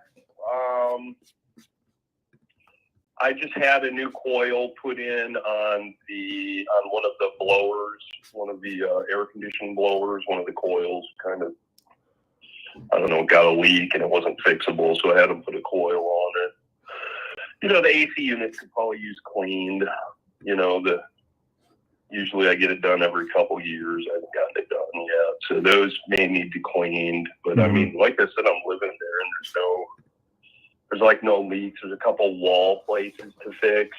I just had a new coil put in on one of the blowers, one of the air conditioning blowers. One of the coils kind of, I don't know, got a leak and it wasn't fixable, so I had to put a coil on it. The AC units could probably use cleaned. Usually I get it done every couple years. I haven't gotten it done yet, so those may need to be cleaned. But I mean, like I said, I'm living there, and there's like no leaks. There's a couple wall places to fix,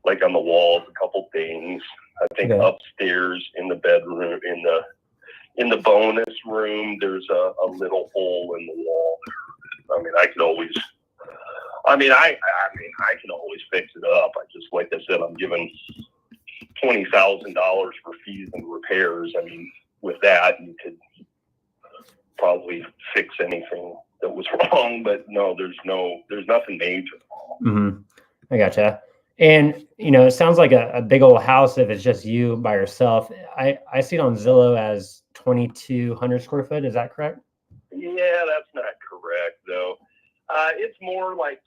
like on the walls, a couple things. I think upstairs in the bedroom, in the bonus room, there's a little hole in the wall there. I mean, I can always fix it up. I just, like I said, I'm giving $20,000 for fees and repairs. I mean, with that, you could probably fix anything that was wrong, but no, there's nothing major. Mm-hmm. I gotcha. And, it sounds like a big old house if it's just you by yourself. I see it on Zillow as 2,200 square foot. Is that correct? Yeah, that's not correct, though. It's more like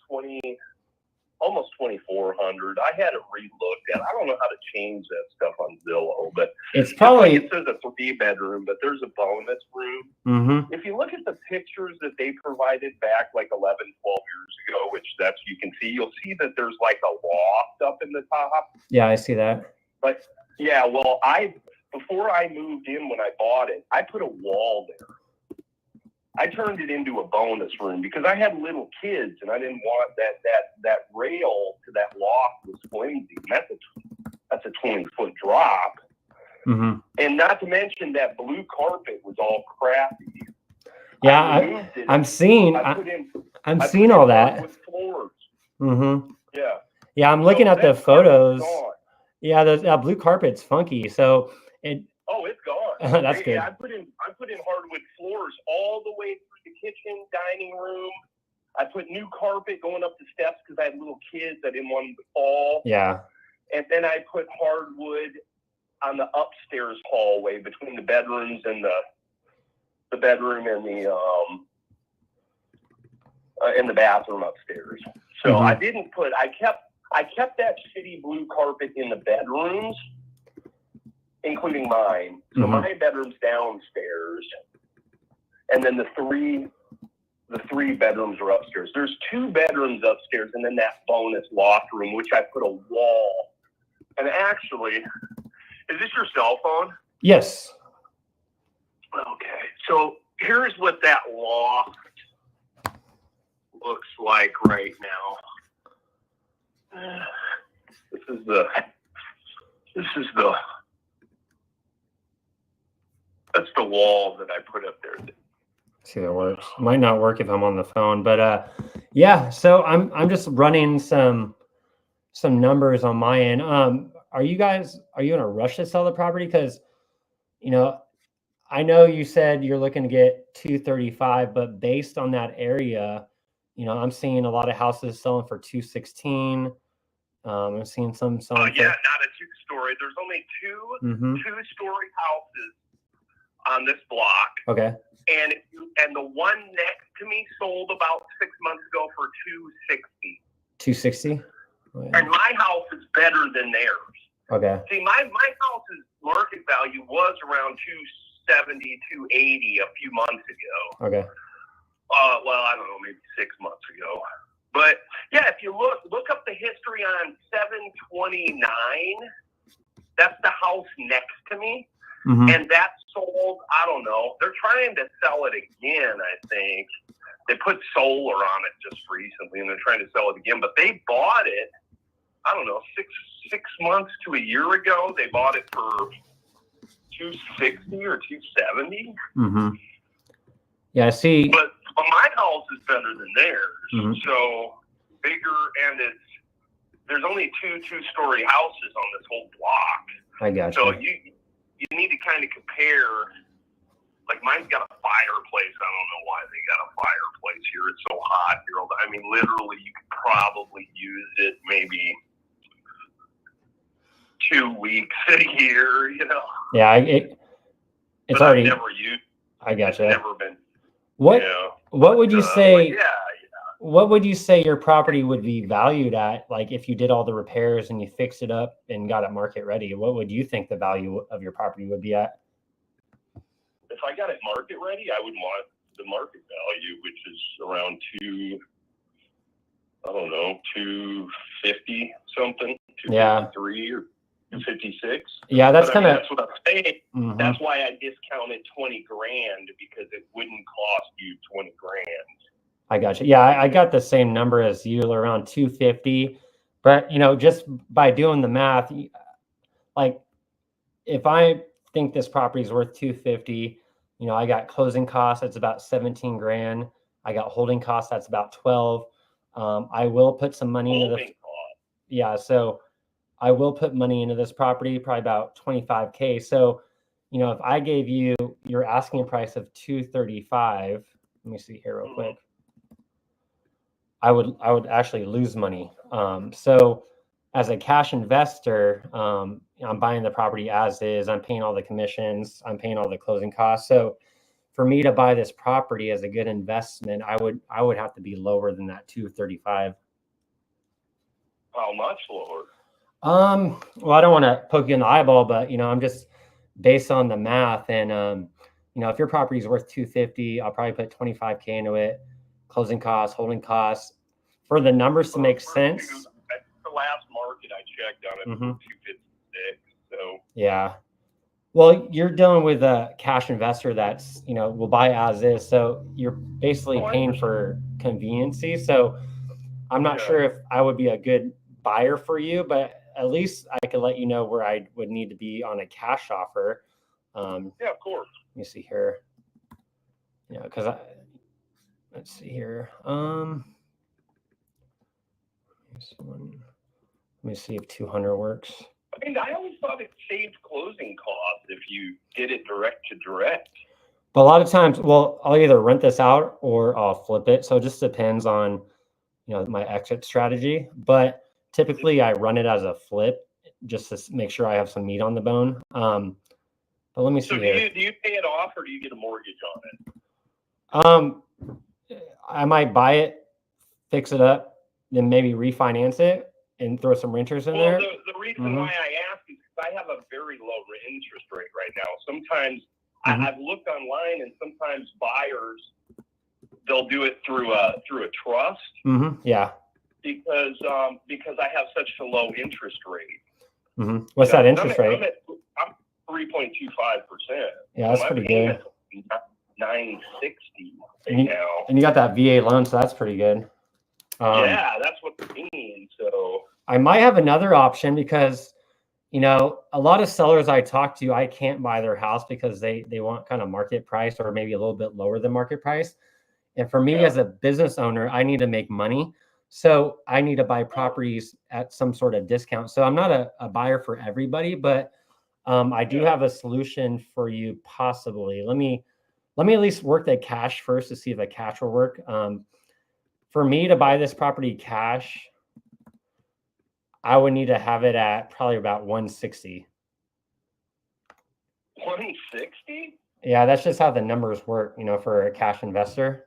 almost 2,400. I had it re-looked at. I don't know how to change that stuff on Zillow, but it's probably, like it says a 3-bedroom, but there's a bonus room. mm-hmm. If you look at the pictures that they provided back like 11, 12 years ago, which that's, you can see, you'll see that there's like a loft up in the top. Yeah, I see that. But yeah, well, before I moved in when I bought it, I put a wall there. I turned it into a bonus room because I had little kids and I didn't want that rail to that loft was flimsy. That's a 20-foot drop. Mm-hmm. And not to mention that blue carpet was all crappy. Yeah, I'm seeing all that. With floors. Mm-hmm. Yeah. Yeah, I'm looking at the photos. Yeah, that blue carpet's funky. So it. Oh, it's gone. That's good. I put in hardwood floors all the way through the kitchen, dining room. I put new carpet going up the steps because I had little kids. I didn't want them to fall. Yeah. And then I put hardwood on the upstairs hallway between the bedrooms and the bedroom and the bathroom upstairs. So mm-hmm. I kept that shitty blue carpet in the bedrooms, including mine. So mm-hmm. my bedroom's downstairs, and then the three bedrooms are upstairs. There's 2 bedrooms upstairs, and then that bonus loft room, which I put a wall. And actually, is this your cell phone? Yes. Okay. So here's what that loft looks like right now. That's the wall that I put up there. See, that works. Might not work if I'm on the phone, but yeah. So I'm just running some numbers on my end. Are you in a rush to sell the property? Because, I know you said you're looking to get 235, but based on that area, I'm seeing a lot of houses selling for 216. I'm seeing some selling. Yeah, not a 2-story. There's only 2 mm-hmm. 2-story houses on this block. Okay. And the one next to me sold about 6 months ago for 260. 260. And my house is better than theirs. Okay. See, my house's market value was around 270, 280 a few months ago. Okay. Well, I don't know, maybe 6 months ago. But yeah, if you look up the history on 729, that's the house next to me. Mm-hmm. And that sold, I don't know, they're trying to sell it again, I think. They put solar on it just recently, and they're trying to sell it again. But they bought it, I don't know, six months to a year ago. They bought it for 260 or 270. Mm-hmm. Yeah, I see. But my house is better than theirs. Mm-hmm. So bigger, and there's only 2 2-story houses on this whole block. I got so you. You need to kind of compare. Like, mine's got a fireplace. I don't know why they got a fireplace here. It's so hot here. I mean, literally, you could probably use it maybe 2 weeks a year, Yeah, it's but already. I've never used. I got you. It's never been. What would you say? Yeah. What would you say your property would be valued at? Like, if you did all the repairs and you fixed it up and got it market ready, what would you think the value of your property would be at? If I got it market ready, I would want the market value, which is around 250 something, 253 or 256. Yeah, that's kind of. That's what I'm saying. Mm-hmm. That's why I discounted $20,000 because it wouldn't cost you $20,000. I got you. Yeah, I got the same number as you, around 250. But just by doing the math, like, if I think this property is worth 250, I got closing costs, that's about 17 grand. I got holding costs, that's about 12. I will put some money into so I will put money into this property, probably about 25K. So, if I gave you your asking price of 235, let me see here real quick. I would actually lose money. So as a cash investor, I'm buying the property as is. I'm paying all the commissions. I'm paying all the closing costs. So for me to buy this property as a good investment, I would have to be lower than that 235. How much lower? Well, I don't want to poke you in the eyeball, but I'm just based on the math, and if your property is worth 250, I'll probably put 25K into it, closing costs, holding costs, for the numbers to make sense. The last market I checked on it was 256. So yeah. Well, you're dealing with a cash investor that's, will buy as is. So you're basically paying for conveniency. So I'm not sure if I would be a good buyer for you, but at least I could let you know where I would need to be on a cash offer. Yeah, of course. Let me see here. Because let's see here. Let me see if 200 works. I mean, I always thought it saved closing costs if you did it direct to direct. But a lot of times, well, I'll either rent this out or I'll flip it. So it just depends on, my exit strategy. But typically I run it as a flip just to make sure I have some meat on the bone. But let me see here. Do you pay it off or do you get a mortgage on it? I might buy it, fix it up, then maybe refinance it and throw some renters in there. The reason why I ask is because I have a very low interest rate right now. Sometimes I've looked online, and sometimes buyers, they'll do it through a trust. Yeah. Because I have such a low interest rate. What's that interest rate? I'm 3.25%. Yeah, that's pretty good. $960 right now. And you got that VA loan, so that's pretty good. Yeah, that's what I mean. So I might have another option because, a lot of sellers I talk to, I can't buy their house because they want kind of market price or maybe a little bit lower than market price. And for me as a business owner, I need to make money. So I need to buy properties at some sort of discount. So I'm not a buyer for everybody, but I do have a solution for you possibly. Let me at least work the cash first to see if a cash will work. For me to buy this property cash, I would need to have it at probably about 160. 160? Yeah, that's just how the numbers work, for a cash investor.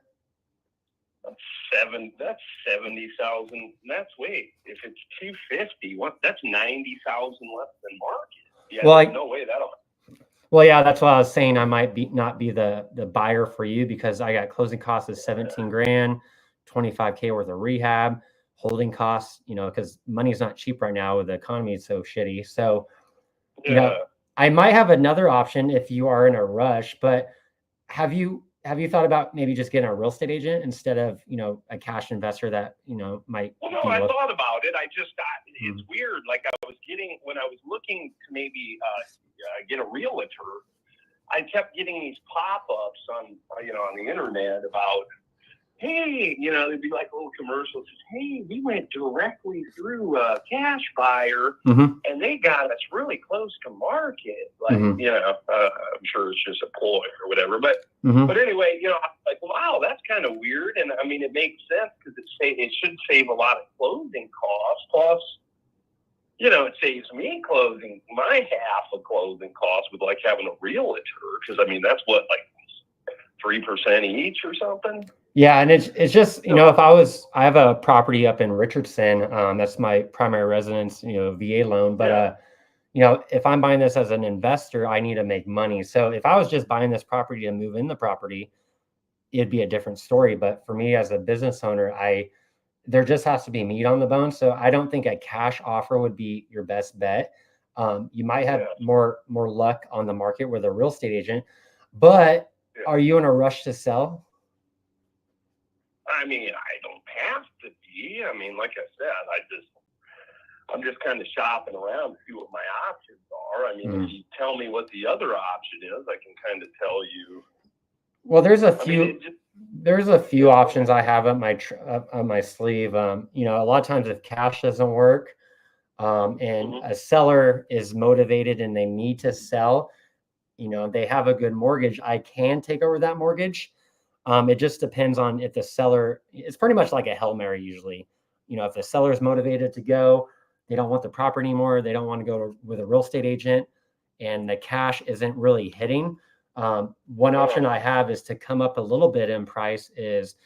That's 70,000. That's if it's 250, that's 90,000 less than market. Yeah, well, no way that'll. Well, yeah, that's why I was saying I might not be the buyer for you because I got closing costs of 17 grand, 25K worth of rehab, holding costs, because money's not cheap right now with the economy is so shitty. So, I might have another option if you are in a rush, but have you thought about maybe just getting a real estate agent instead of, a cash investor that, might. Well, no, I thought about it. I just thought it's weird. Like when I was looking to maybe get a realtor, I kept getting these pop-ups on the internet about, hey, they'd be like little commercials. Hey, we went directly through a cash buyer and they got us really close to market. Like, I'm sure it's just a ploy or whatever. But anyway, I'm like, wow, that's kind of weird. And I mean, it makes sense because it should save a lot of closing costs. Plus, it saves me my half of closing costs with like having a realtor. Because I mean, that's what, like 3% each or something. Yeah, and it's just if I have a property up in Richardson, that's my primary residence, VA loan. But if I'm buying this as an investor, I need to make money. So if I was just buying this property to move in the property, it'd be a different story. But for me as a business owner, there just has to be meat on the bone. So I don't think a cash offer would be your best bet. You might have more luck on the market with a real estate agent, but are you in a rush to sell? I mean, I don't have to be. I mean, like I said, I'm just kind of shopping around to see what my options are. I mean, if you tell me what the other option is, I can kind of tell you. Well, there's a few options I have up my sleeve. A lot of times if cash doesn't work, and a seller is motivated and they need to sell, they have a good mortgage, I can take over that mortgage. It just depends on if the seller, it's pretty much like a Hail Mary usually. If the seller is motivated to go, they don't want the property anymore, they don't want to go with a real estate agent, and the cash isn't really hitting. One option I have is to come up a little bit in price is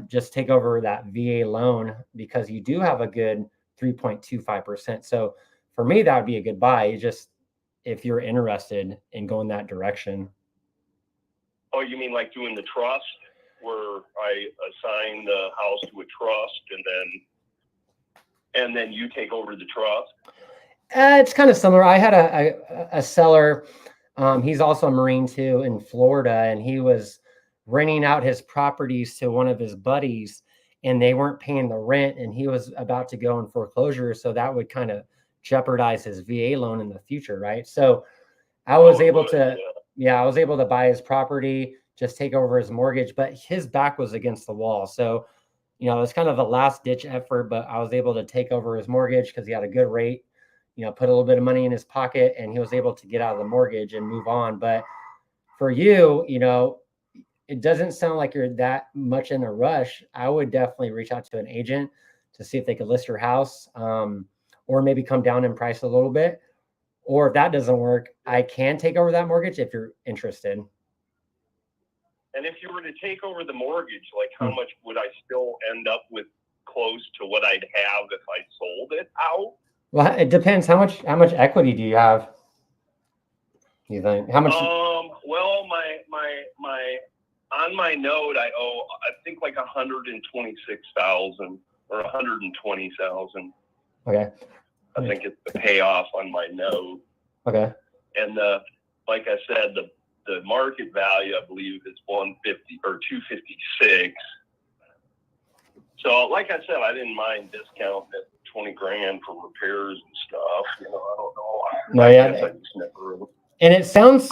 just take over that VA loan because you do have a good 3.25%. So for me, that would be a good buy. Just if you're interested in going that direction. Oh, you mean like doing the trust, where I assign the house to a trust, and then you take over the trust? It's kind of similar. I had a seller. He's also a Marine too in Florida, and he was renting out his properties to one of his buddies, and they weren't paying the rent, and he was about to go in foreclosure. So that would kind of jeopardize his VA loan in the future, right? So I was able to, I was able to buy his property, just take over his mortgage, but his back was against the wall. So, you know, it was kind of a last ditch effort, but I was able to take over his mortgage because he had a good rate, you know, put a little bit of money in his pocket, and he was able to get out of the mortgage and move on. But for you, you know, it doesn't sound like you're that much in a rush. I would definitely reach out to an agent to see if they could list your house, or maybe come down in price a little bit. Or if that doesn't work, I can take over that mortgage if you're interested. And if you were to take over the mortgage, like how much would I still end up with close to what I'd have if I sold it out? Well, it depends. How much equity do you have? You think how much? Well, my on my note, I owe, I think, like 126,000 or 120,000. Okay. I think it's the payoff on my note. Okay. And like I said, the market value, I believe, is 150 or 256. So, like I said, I didn't mind discounting it 20 grand for repairs and stuff. You know, I don't know. No, yeah. And it sounds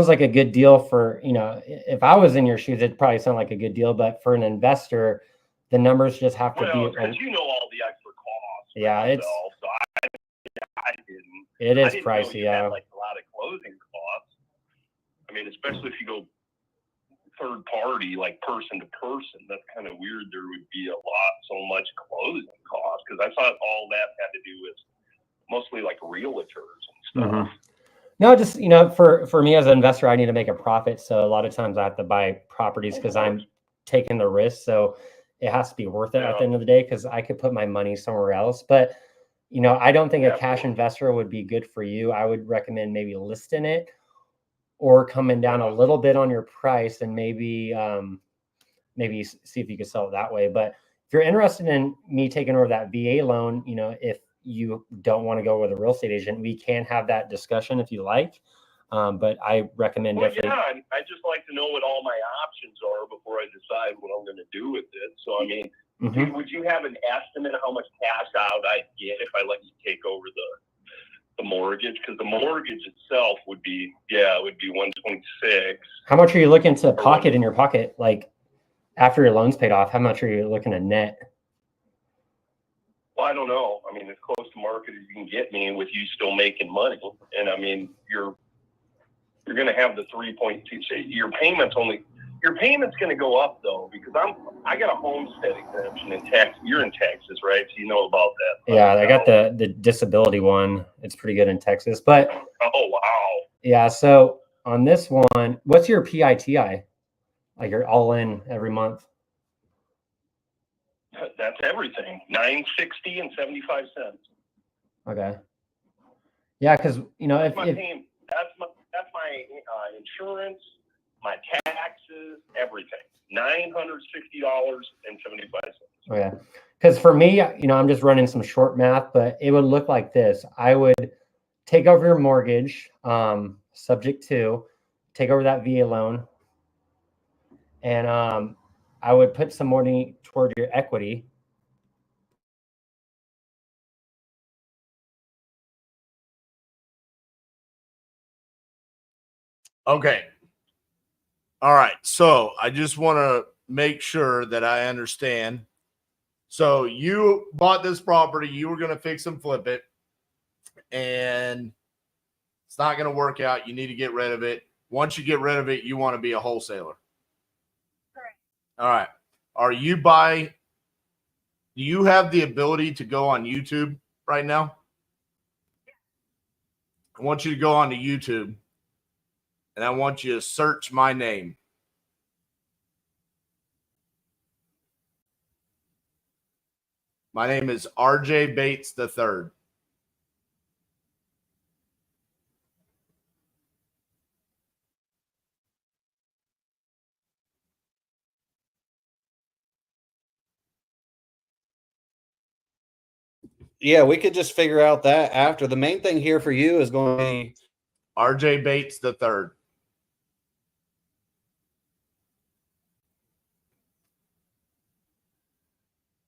like a good deal for, you know, if I was in your shoes, it'd probably sound like a good deal, but for an investor, the numbers just have to be. Because you know all the extra costs. Yeah, it's. So I didn't. It is didn't pricey, know you yeah. had, like, a lot of closing costs. I mean, especially if you go third party, like person to person, that's kind of weird. There would be so much closing costs, because I thought all that had to do with mostly like realtors and stuff. Mm-hmm. No, just, you know, for me as an investor, I need to make a profit. So a lot of times I have to buy properties because I'm taking the risk. So it has to be worth it at the end of the day, because I could put my money somewhere else. But, you know, I don't think a cash investor would be good for you. I would recommend maybe listing it or coming down a little bit on your price, and maybe see if you could sell it that way. But if you're interested in me taking over that VA loan, you know, if you don't want to go with a real estate agent, we can have that discussion if you like. But I recommend definitely. Yeah, I just like to know what all my options are before I decide what I'm going to do with it. So, I mean, would you have an estimate of how much cash out I'd get if I let you take over the mortgage? Because the mortgage itself would be 126. How much are you looking to pocket in your pocket? Like after your loan's paid off, how much are you looking to net? Well, I don't know. I mean, as close to market as you can get me with you still making money. And I mean, you're going to have the 3.2. Your payment's going to go up though, because I got a homestead exemption in Texas. You're in Texas, right? So you know about that. Yeah, I got the disability one. It's pretty good in Texas, but oh wow. Yeah. So on this one, what's your PITI? Like you're all in every month. That's everything. $9.60 and 75 cents. Okay. Yeah, because you know that's my insurance, my taxes, everything. $960 and 75 cents. Okay. Because for me, you know, I'm just running some short math, but it would look like this. I would take over your mortgage, subject to take over that VA loan, and I would put some money toward your equity. Okay. All right. So I just want to make sure that I understand. So you bought this property, you were going to fix and flip it, and it's not going to work out. You need to get rid of it. Once you get rid of it, you want to be a wholesaler. Correct. All right. Do you have the ability to go on YouTube right now? I want you to go onto YouTube, and I want you to search my name. My name is RJ Bates III. Yeah, we could just figure out that after. The main thing here for you is going to be RJ Bates III.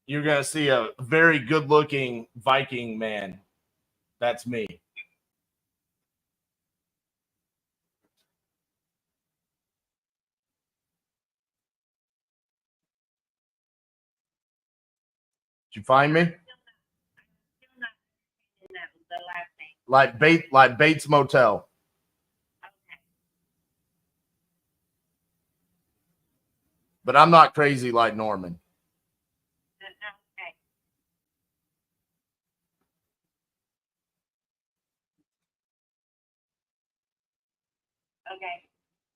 You're going to see a very good-looking Viking man. That's me. Did you find me? Like Bates Motel. But I'm not crazy like Norman. Okay.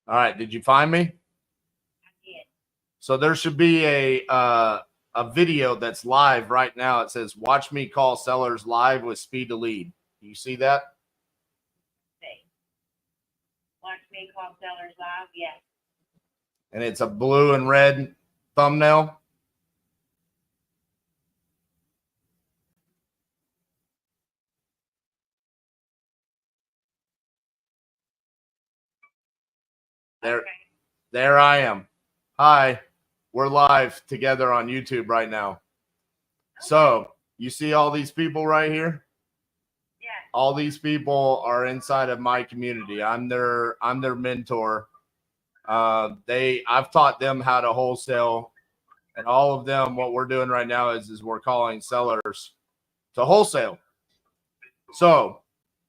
All right. Did you find me? I did. So there should be a video that's live right now. It says, "Watch me call sellers live with speed to lead." You see that? See. Watch me call sellers live. Yes. And it's a blue and red thumbnail. There I am. Hi, we're live together on YouTube right now. So you see all these people right here? Yeah. All these people are inside of my community. I'm their mentor. I've taught them how to wholesale, and all of them, what we're doing right now is we're calling sellers to wholesale. So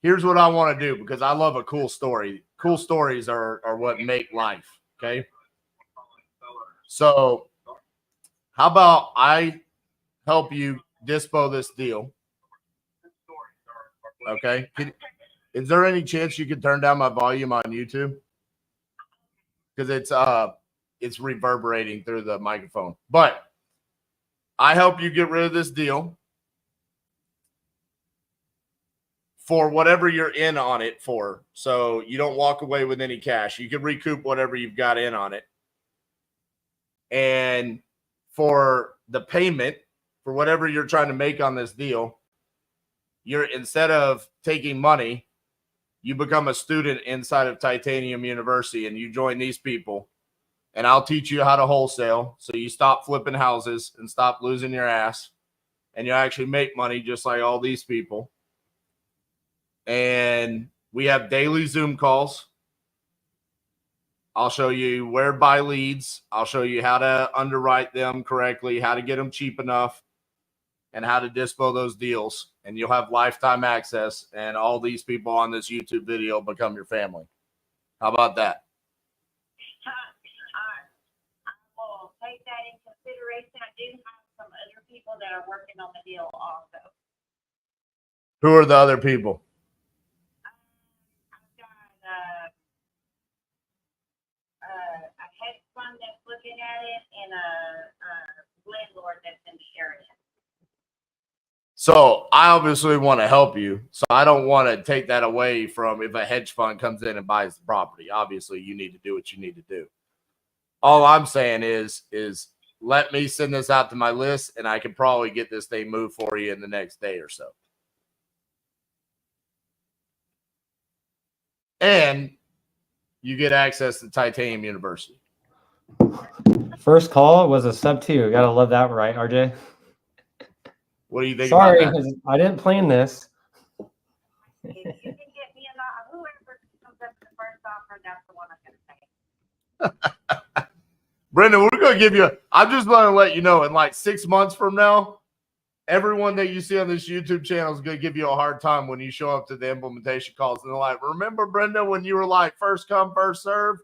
here's what I want to do, because I love a cool story. Cool stories are what make life. Okay. So how about I help you dispo this deal? Okay. Is there any chance you could turn down my volume on YouTube? Because it's reverberating through the microphone. But I help you get rid of this deal for whatever you're in on it for. So you don't walk away with any cash. You can recoup whatever you've got in on it. And for the payment, for whatever you're trying to make on this deal, you're, instead of taking money, you become a student inside of Titanium University, and you join these people, and I'll teach you how to wholesale. So you stop flipping houses and stop losing your ass, and you actually make money just like all these people. And we have daily Zoom calls. I'll show you where to buy leads. I'll show you how to underwrite them correctly, how to get them cheap enough, and how to dispo those deals. And you'll have lifetime access, and all these people on this YouTube video become your family. How about that? I will take that in consideration. I do have some other people that are working on the deal also. Who are the other people? I've got a hedge fund that's looking at it, and a landlord that's in the area. So I obviously want to help you. So I don't want to take that away from if a hedge fund comes in and buys the property. Obviously, you need to do what you need to do. All I'm saying is let me send this out to my list, and I can probably get this thing moved for you in the next day or so. And you get access to Titanium University. First call was a sub 2. You gotta love that, right, RJ? What do you think Sorry, about that? I didn't plan this. If you can get me whoever comes up with the first offer, that's the one I'm going to take. Brendan, we're going to give you, I'm just going to let you know, in like 6 months from now, everyone that you see on this YouTube channel is going to give you a hard time when you show up to the implementation calls. And they're like, remember, Brenda, when you were like first come, first serve?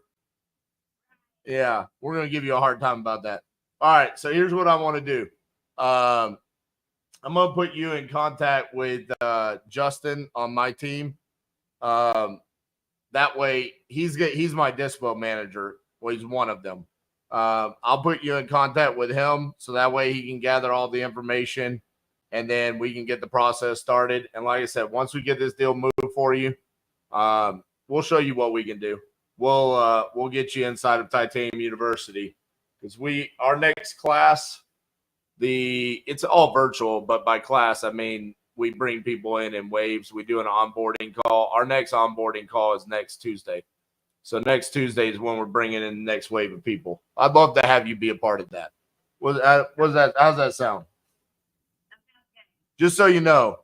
Yeah, we're going to give you a hard time about that. All right, so here's what I want to do. I'm going to put you in contact with Justin on my team. That way, he's my dispo manager. Well, he's one of them. I'll put you in contact with him so that way he can gather all the information. and then we can get the process started. And like I said, once we get this deal moved for you, we'll show you what we can do. We'll get you inside of Titanium University, because our next class, it's all virtual, but by class I mean we bring people in waves. We do an onboarding call. Our next onboarding call is next Tuesday. So next Tuesday is when we're bringing in the next wave of people. I'd love to have you be a part of that. How's that sound? Just so you know,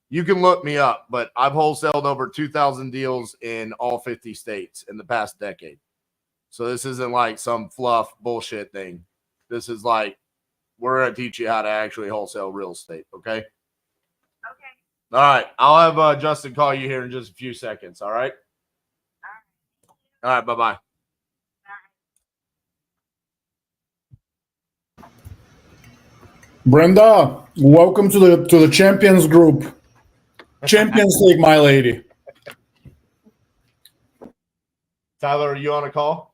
you can look me up, but I've wholesaled over 2,000 deals in all 50 states in the past decade. So this isn't like some fluff bullshit thing. This is like, we're going to teach you how to actually wholesale real estate. Okay. Okay. All right. I'll have Justin call you here in just a few seconds. All right. All right. Bye-bye. Brenda, welcome to the Champions Group. Champions League, my lady. Tyler, are you on a call?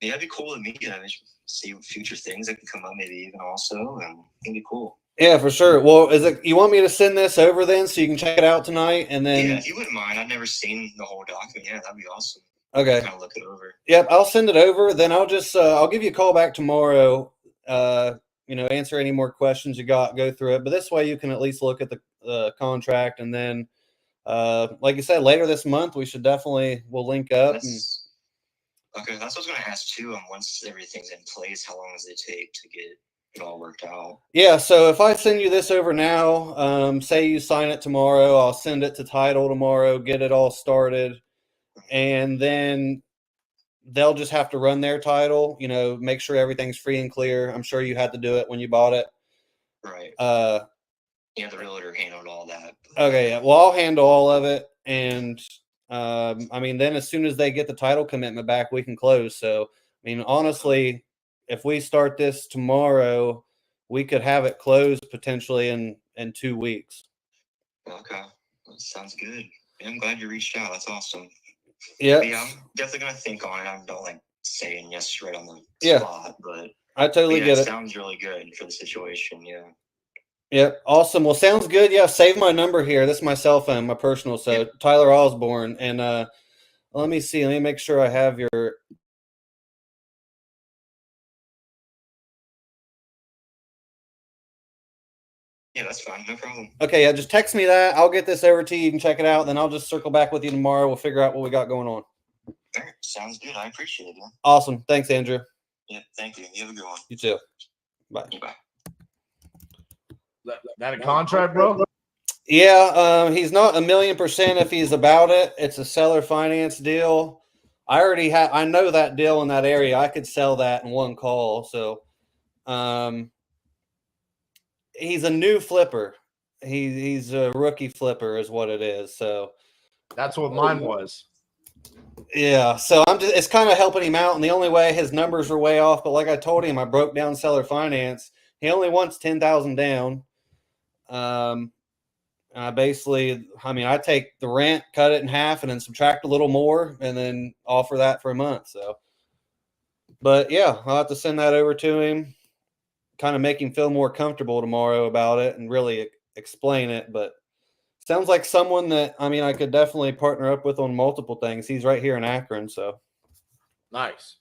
Yeah, it'd be cool with me. See future things that can come up, maybe even also, and it'd be cool. Yeah, for sure. Well, you want me to send this over then so you can check it out tonight, and then? Yeah, if you wouldn't mind. I've never seen the whole document. Yeah, that'd be awesome. Okay. Kind of look it over. Yep, I'll send it over. Then I'll just I'll give you a call back tomorrow. Answer any more questions you got, go through it. But this way you can at least look at the contract, and then, like you said, later this month we'll link up. Okay, that's what I was going to ask too. Once everything's in place, how long does it take to get it all worked out? Yeah, so if I send you this over now, say you sign it tomorrow, I'll send it to title tomorrow, get it all started, and then they'll just have to run their title, make sure everything's free and clear. I'm sure you had to do it when you bought it. Right. The realtor handled all that. Okay, yeah. Well, I'll handle all of it, and then as soon as they get the title commitment back, we can close. So, honestly, if we start this tomorrow, we could have it closed potentially in 2 weeks. Okay, that sounds good. Yeah, I'm glad you reached out. That's awesome. Yeah. Yeah, I'm definitely gonna think on it. I don't like saying yes right on the spot, but I totally get it. Sounds really good for the situation. Yeah. Yep. Awesome. Well, sounds good. Yeah. Save my number here. This is my cell phone, my personal. So Tyler Osborne. And let me see. Let me make sure I have your. Yeah, that's fine. No problem. Okay. Yeah. Just text me that. I'll get this over to you. You can check it out. Then I'll just circle back with you tomorrow. We'll figure out what we got going on. All right. Sounds good. I appreciate it, man. Awesome. Thanks, Andrew. Yeah. Thank you. You have a good one. You too. Bye. Bye. That a contract, bro? Yeah, he's not 1,000,000% if he's about it. It's a seller finance deal. I know that deal in that area. I could sell that in one call. So, he's a new flipper. He's a rookie flipper is what it is. So that's what mine was. Yeah. So it's kind of helping him out. And the only way his numbers are way off. But like I told him, I broke down seller finance. He only wants 10,000 down. I take the rent, cut it in half, and then subtract a little more, and then offer that for a month. So, but yeah, I'll have to send that over to him, kind of make him feel more comfortable tomorrow about it and really explain it. But sounds like someone that, I could definitely partner up with on multiple things. He's right here in Akron. So nice.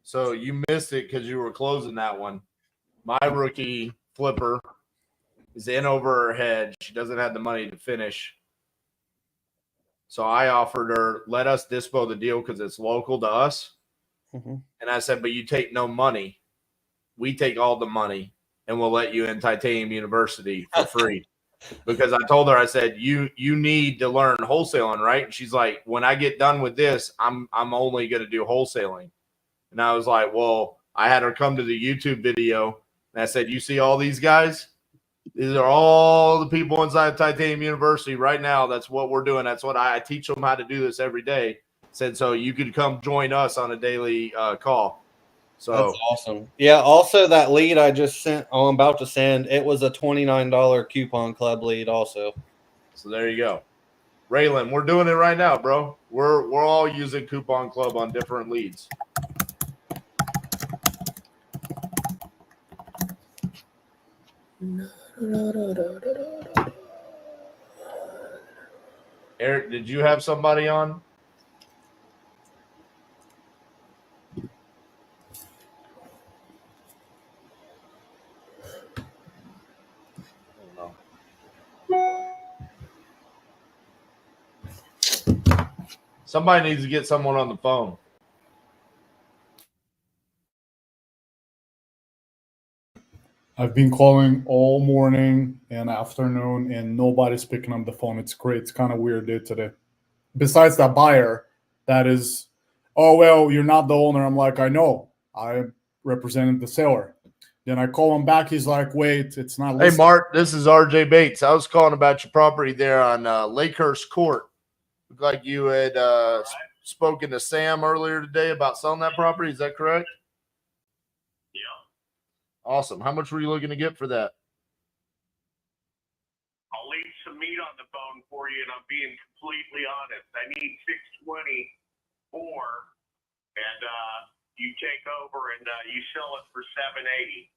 So you missed it because you were closing that one. My rookie flipper is in over her head. She doesn't have the money to finish. So I offered her, let us dispo the deal because it's local to us. Mm-hmm. And I said, but you take no money. We take all the money and we'll let you in Titanium University for free. Because I told her, I said, you need to learn wholesaling, right? And she's like, when I get done with this, I'm only going to do wholesaling. And I was like, well, I had her come to the YouTube video. And I said, you see all these guys? These are all the people inside Titanium University right now. That's what we're doing. That's what I teach them how to do this every day. Said, so you could come join us on a daily call. So that's awesome. Yeah. Also, that lead I just sent, I'm about to send, it was a $29 coupon club lead also. So there you go. Raylan, we're doing it right now, bro. We're all using Coupon Club on different leads. Eric, did you have somebody on? Somebody needs to get someone on the phone. I've been calling all morning and afternoon, and nobody's picking up the phone. It's great. It's kind of weird day today. Besides that buyer, that is, oh, well, you're not the owner. I'm like, I know. I represented the seller. Then I call him back. He's like, wait, it's not listed. Hey, Mark, this is RJ Bates. I was calling about your property there on Lakehurst Court. Looked like you had spoken to Sam earlier today about selling that property. Is that correct? Yeah. Awesome. How much were you looking to get for that? I'll leave some meat on the bone for you, and I'm being completely honest. I need 624, and you take over and you sell it for 780.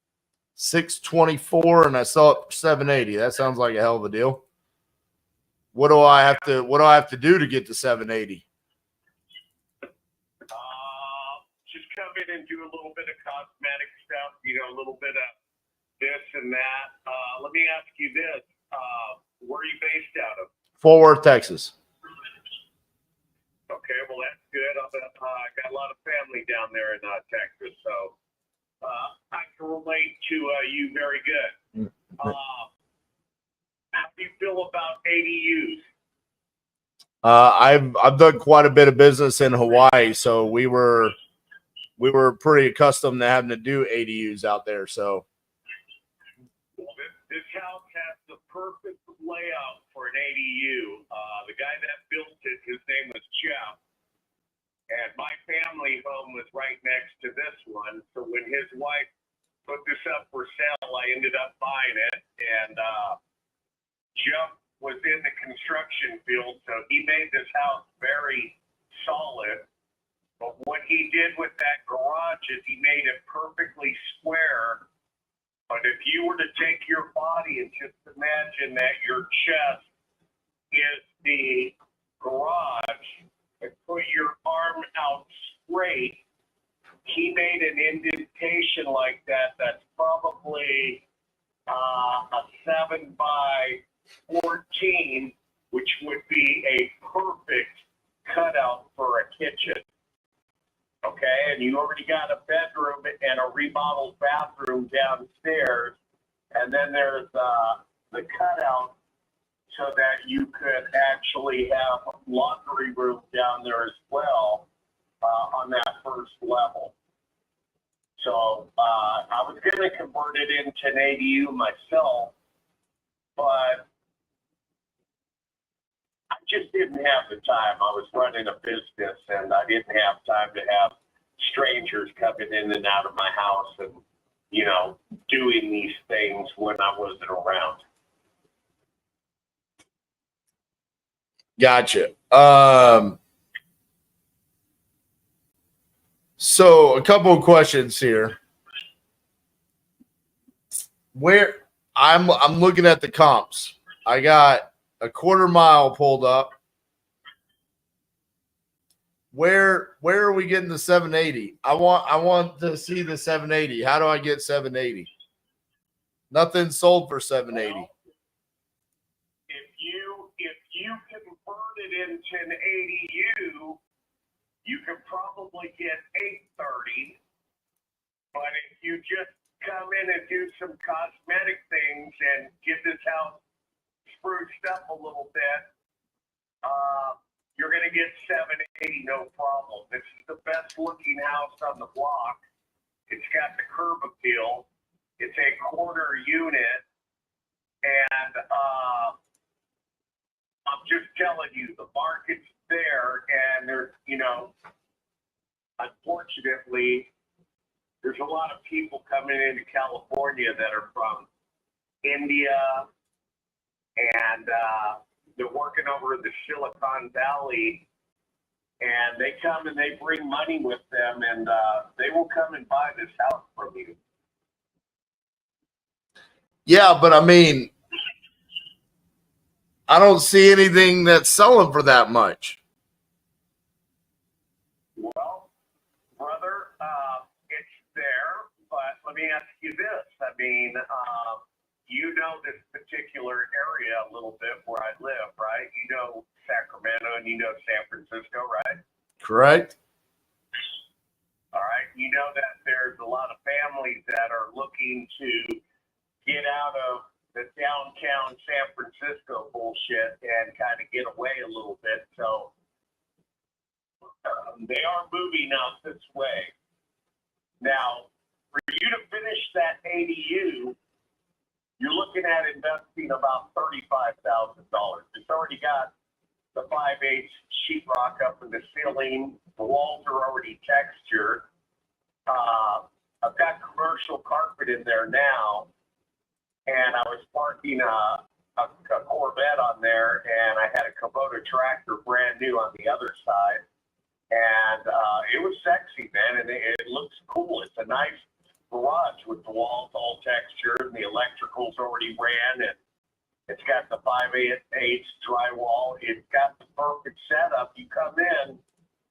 624, and I sell it for 780. That sounds like a hell of a deal. What do I have to do to get to 780? Just come in and do a little bit of cosmetic stuff, a little bit of this and that. Let me ask you this. Where are you based out of? Fort Worth, Texas. Okay, well, that's good. I got a lot of family down there in Texas, so I can relate to you very good. How do you feel about ADUs? I've done quite a bit of business in Hawaii, so we were pretty accustomed to having to do ADUs out there. So, well, this house has the perfect layout for an ADU. The guy that built it, his name was Jeff, and my family home was right next to this one. So when his wife put this up for sale, I ended up buying it, and Jeff was in the construction field, so he made this house very solid. But what he did with that garage is he made it perfectly square. But if you were to take your body and just imagine that your chest is the garage and put your arm out straight, he made an indentation like that that's probably a 7 by 14, which would be a perfect cutout for a kitchen. Okay, and you already got a bedroom and a remodeled bathroom downstairs, and then there's the cutout so that you could actually have laundry room down there as well on that first level. So I was going to convert it into an ADU myself, but I just didn't have the time. I was running a business, and I didn't have time to have strangers coming in and out of my house and, doing these things when I wasn't around. gotcha. So a couple of questions here. Where I'm looking at the comps. I got a quarter mile pulled up. Where are we getting the 780? I want to see the 780. How do I get 780? Nothing sold for 780. Well, if you convert it into an ADU, you could probably get 830. But if you just come in and do some cosmetic things and get this house spruced up a little bit, you're going to get 780, no problem. This is the best looking house on the block. It's got the curb appeal. It's a corner unit. And I'm just telling you, the market's there. And there's, unfortunately, there's a lot of people coming into California that are from India and they're working over in the Silicon Valley, and they come and they bring money with them, and they will come and buy this house from you. Yeah, but I mean, I don't see anything that's selling for that much. Well, brother, it's there, but let me ask you this. I mean, you know this particular area a little bit where I live, right? You know Sacramento and you know San Francisco, right? Correct? All right. You know that there's a lot of families that are looking to get out of the downtown San Francisco bullshit and kind of get away a little bit. So they are moving out this way. Now, for you to finish that ADU, you're looking at investing about $35,000. It's already got the 5/8 sheetrock up in the ceiling. The walls are already textured. I've got commercial carpet in there now, and I was parking a Corvette on there, and I had a Kubota tractor brand new on the other side, and it was sexy, man, and it looks cool. It's a nice garage with the walls all textured, and the electrical's already ran, and it's got the 5/8 drywall. It's got the perfect setup. You come in,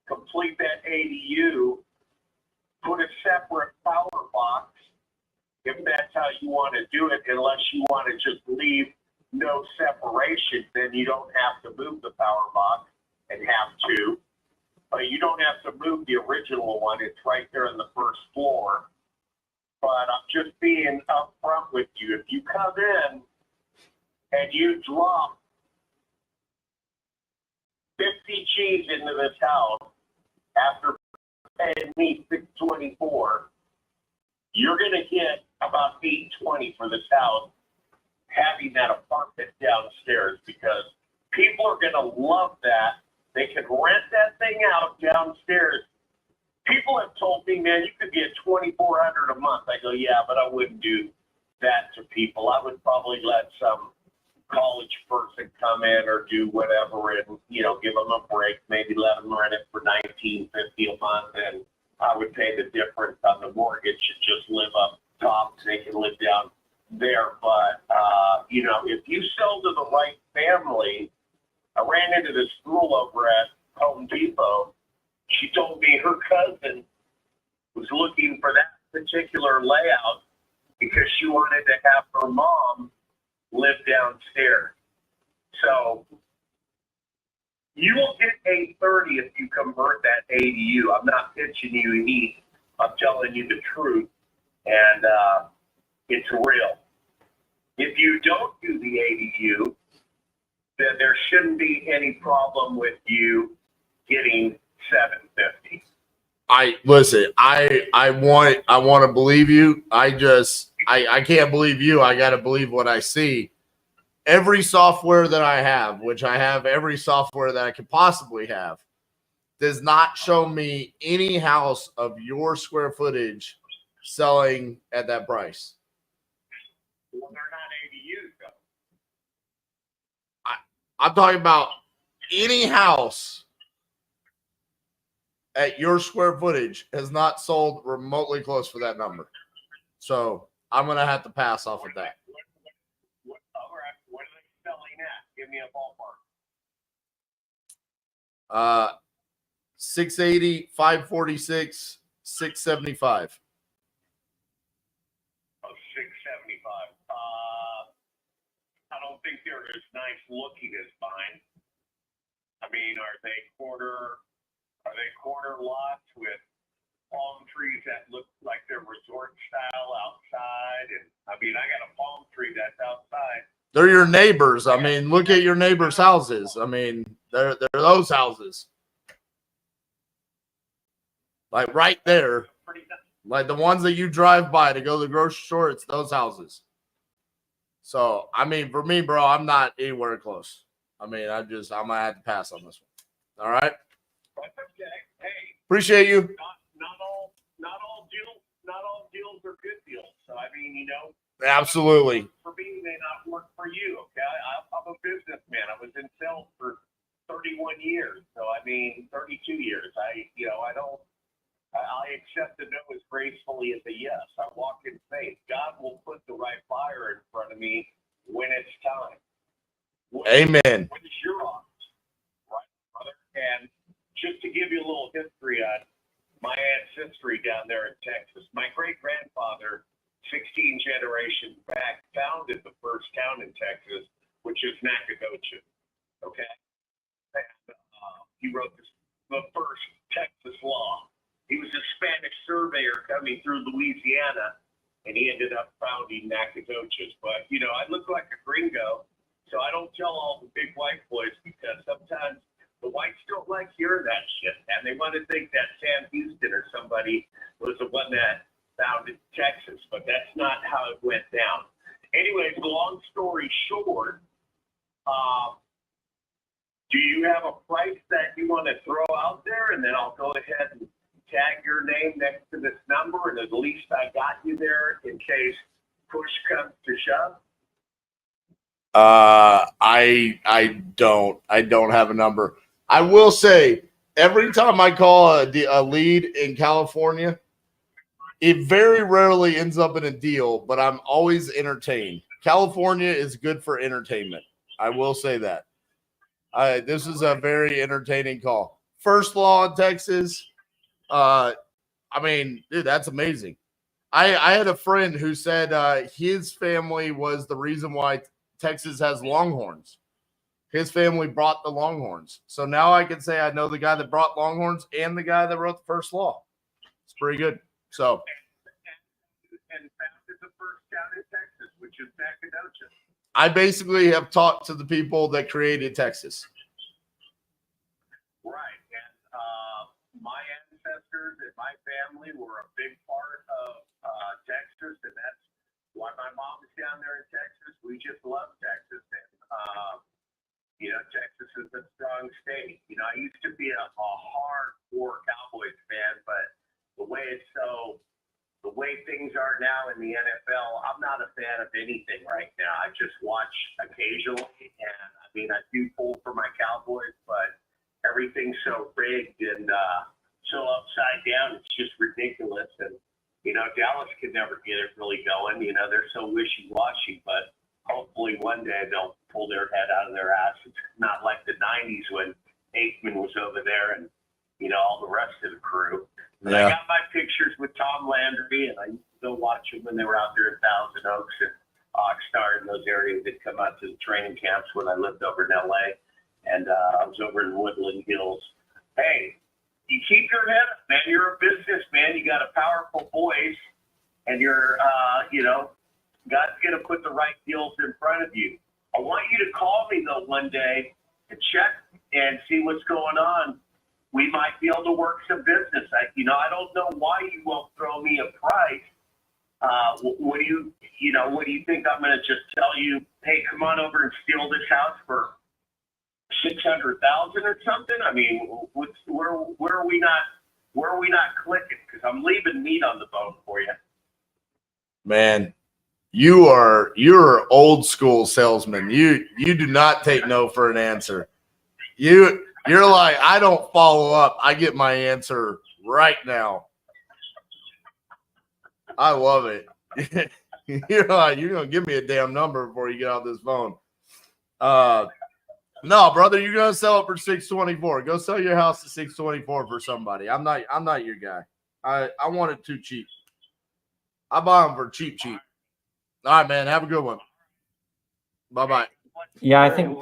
complete that ADU, put a separate power box, if that's how you want to do it, unless you want to just leave no separation, then you don't have to move the power box and have to. But you don't have to move the original one. It's right there on the first floor. But I'm just being upfront with you. If you come in and you drop 50 G's into this house after paying me $624, you're going to get about $820 for this house, having that apartment downstairs, because people are going to love that. They can rent that thing out downstairs. People have told me, man, you could get $2,400 a month. I go, yeah, but I wouldn't do that to people. I would probably let some college person come in or do whatever, and give them a break. Maybe let them rent it for $1,950 a month, and I would pay the difference on the mortgage and just live up top. They can live down there. But if you sell to the right family, I ran into this girl over at Home Depot. She told me her cousin was looking for that particular layout because she wanted to have her mom live downstairs. So you will get $830 if you convert that ADU. I'm not pitching you heat. I'm telling you the truth, and it's real. If you don't do the ADU, then there shouldn't be any problem with you getting $750. I want to believe you. I can't believe you. I got to believe what I see. Every software that I have, which I have every software that I could possibly have, does not show me any house of your square footage selling at that price. Well, they're not ADUs, though. I'm talking about any house at your square footage has not sold remotely close for that number. So I'm going to have to pass off of that. All right. What are they selling at? Give me a ballpark. 680, 546, 675. Oh, 675. I don't think they're as nice looking as mine. I mean, are they corner lots with palm trees that look like they're resort style outside? And I mean, I got a palm tree that's outside. They're your neighbors. I mean, look at your neighbors' houses. I mean, they're those houses. Like right there. Like the ones that you drive by to go to the grocery store, it's those houses. So, I mean, for me, bro, I'm not anywhere close. I mean, I'm going to have to pass on this one. All right? That's okay. Hey. Appreciate you. Not all deals are good deals. So, I mean, Absolutely. For me, may not work for you, okay? I'm a businessman. I was in I mean, 32 years. I accept the no as gracefully as a yes. I walk in faith. God will put the right buyer in front of me when it's time. Amen. When it's your office, right, brother? And just to give you a little history on my ancestry down there in Texas, my great-grandfather, 16 generations back, founded the first town in Texas, which is Nacogdoches. Okay? And he wrote the first Texas law. He was a Spanish surveyor coming through Louisiana, and he ended up founding Nacogdoches. But, I look like a gringo, so I don't tell all the big white boys because sometimes the whites don't like hearing that shit, and they want to think that Sam Houston or somebody was the one that founded Texas, but that's not how it went down. Anyways, long story short, do you have a price that you want to throw out there, and then I'll go ahead and tag your name next to this number, and at least I got you there in case push comes to shove? I don't have a number. I will say every time I call a lead in California, it very rarely ends up in a deal, but I'm always entertained. California is good for entertainment. I will say that. This is a very entertaining call. First law in Texas. Dude, that's amazing. I had a friend who said his family was the reason why Texas has Longhorns. His family brought the Longhorns. So now I can say I know the guy that brought Longhorns and the guy that wrote the first law. It's pretty good. So. And founded the first town in Texas, which is Nacogdoches. I basically have talked to the people that created Texas. Right. And my ancestors and my family were a big part of Texas, and that's why my mom is down there in Texas. We just love Texas. And, Texas is a strong state. I used to be a hardcore Cowboys fan, but the way things are now in the NFL, I'm not a fan of anything right now. I just watch occasionally, and I do pull for my Cowboys, but everything's so rigged and so upside down. It's just ridiculous. And, Dallas could never get it really going. They're so wishy-washy, but hopefully one day they'll pull their head out of their ass. It's not like the 90s when Aikman was over there and, all the rest of the crew. But I got my pictures with Tom Landry, and I used to go watch them when they were out there in Thousand Oaks and Oxnard and those areas. They'd come out to the training camps when I lived over in L.A., and I was over in Woodland Hills. Hey, you keep your head up, man. You're a businessman. You got a powerful voice, and you're, God's going to put the right deals in front of you. I want you to call me, though, one day and check and see what's going on. We might be able to work some business. I don't know why you won't throw me a price. What do you think? I'm going to just tell you, hey, come on over and steal this house for $600,000 or something? I mean, where are we not clicking? Because I'm leaving meat on the bone for you. Man, you're an old school salesman. You do not take no for an answer. You're like, I don't follow up. I get my answer right now. I love it. You're like, you're going to give me a damn number before you get off this phone. No, brother, you're going to sell it for $624. Go sell your house at $624 for somebody. I'm not your guy. I want it too cheap. I buy them for cheap. All right, man. Have a good one. Bye-bye. Yeah, I think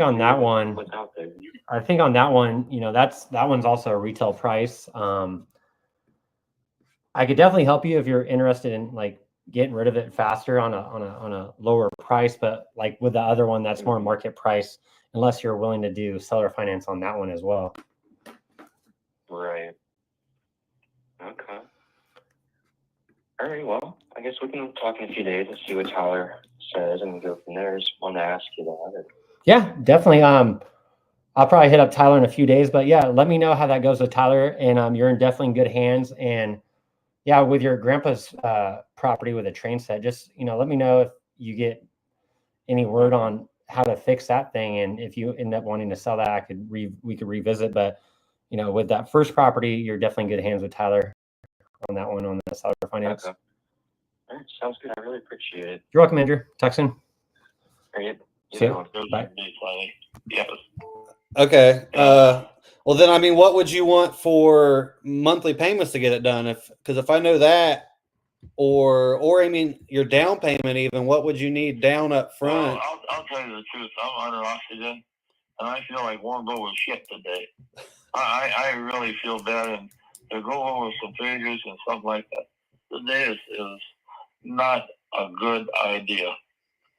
on that one, that one's also a retail price. I could definitely help you if you're interested in like getting rid of it faster on a lower price, but like with the other one, that's more market price, unless you're willing to do seller finance on that one as well. Right. Okay. All right. Well, I guess we can talk in a few days and see what Tyler says and go from there. Just want to ask you that. Yeah, definitely. I'll probably hit up Tyler in a few days, but yeah, let me know how that goes with Tyler, and you're definitely in good hands. And yeah, with your grandpa's property with a train set, just let me know if you get any word on how to fix that thing. And if you end up wanting to sell that, we could revisit. But with that first property, you're definitely in good hands with Tyler on that one, on the seller finance. Okay. All right, sounds good. I really appreciate it. You're welcome, Andrew. Talk soon. All right. See ya. Bye. Yes. Okay. Well, then, I mean, what would you want for monthly payments to get it done? Because if I know that, or I mean, your down payment, even, what would you need down up front? Well, I'll tell you the truth. I'm under oxygen, and I feel like one go with shit today. I really feel bad, and to go over some figures and stuff like that today is not a good idea.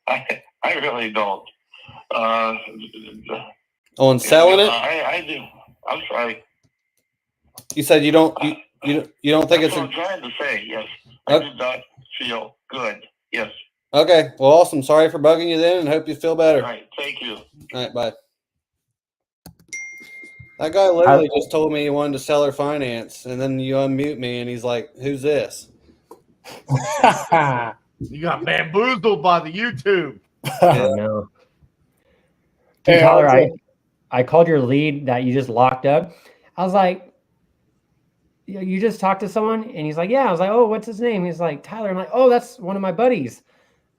I really don't. On selling it? I do. I'm sorry. You said you don't think That's it's what I'm trying to say. Yes, I do not feel good. Yes. Okay. Well, awesome. Sorry for bugging you then, and hope you feel better. All right. Thank you. All right. Bye. That guy literally just told me he wanted to seller finance, and then you unmute me, and he's like, "Who's this?" You got bamboozled by the YouTube. I know. Dude, Hey, Tyler, I called your lead that you just locked up. I was like, you just talked to someone? And he's like, yeah. I was like, oh, what's his name? He's like, Tyler. I'm like, oh, that's one of my buddies.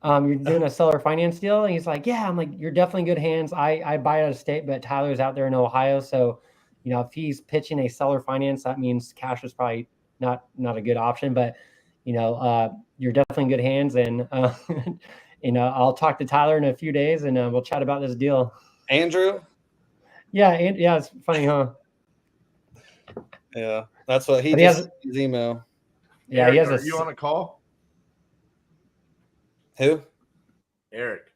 You're doing a seller finance deal? And he's like, yeah. I'm like, you're definitely in good hands. I buy out of state, but Tyler's out there in Ohio. So, if he's pitching a seller finance, that means cash is probably not a good option. But, you're definitely in good hands. And, I'll talk to Tyler in a few days, and we'll chat about this deal. Andrew? Yeah, it's funny, huh? Yeah, that's what he has his email. Yeah, Eric, he has are you on a call? Who? Eric.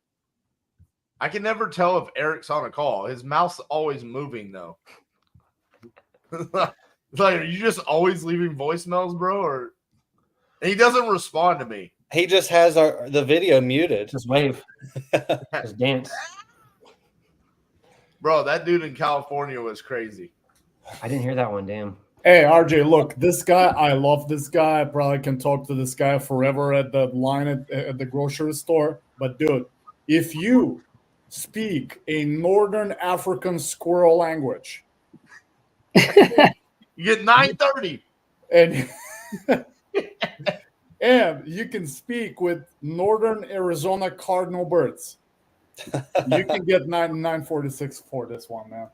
I can never tell if Eric's on a call. His mouth's always moving, though. Like, are you just always leaving voicemails, bro? Or he doesn't respond to me. He just has the video muted. Just wave. Just dance. Bro, that dude in California was crazy. I didn't hear that one, damn. Hey, RJ, look, this guy, I love this guy. I probably can talk to this guy forever at the line at the grocery store. But, dude, if you speak a Northern African squirrel language, you get 930. And you can speak with Northern Arizona cardinal birds. You can get 946 for this one, man.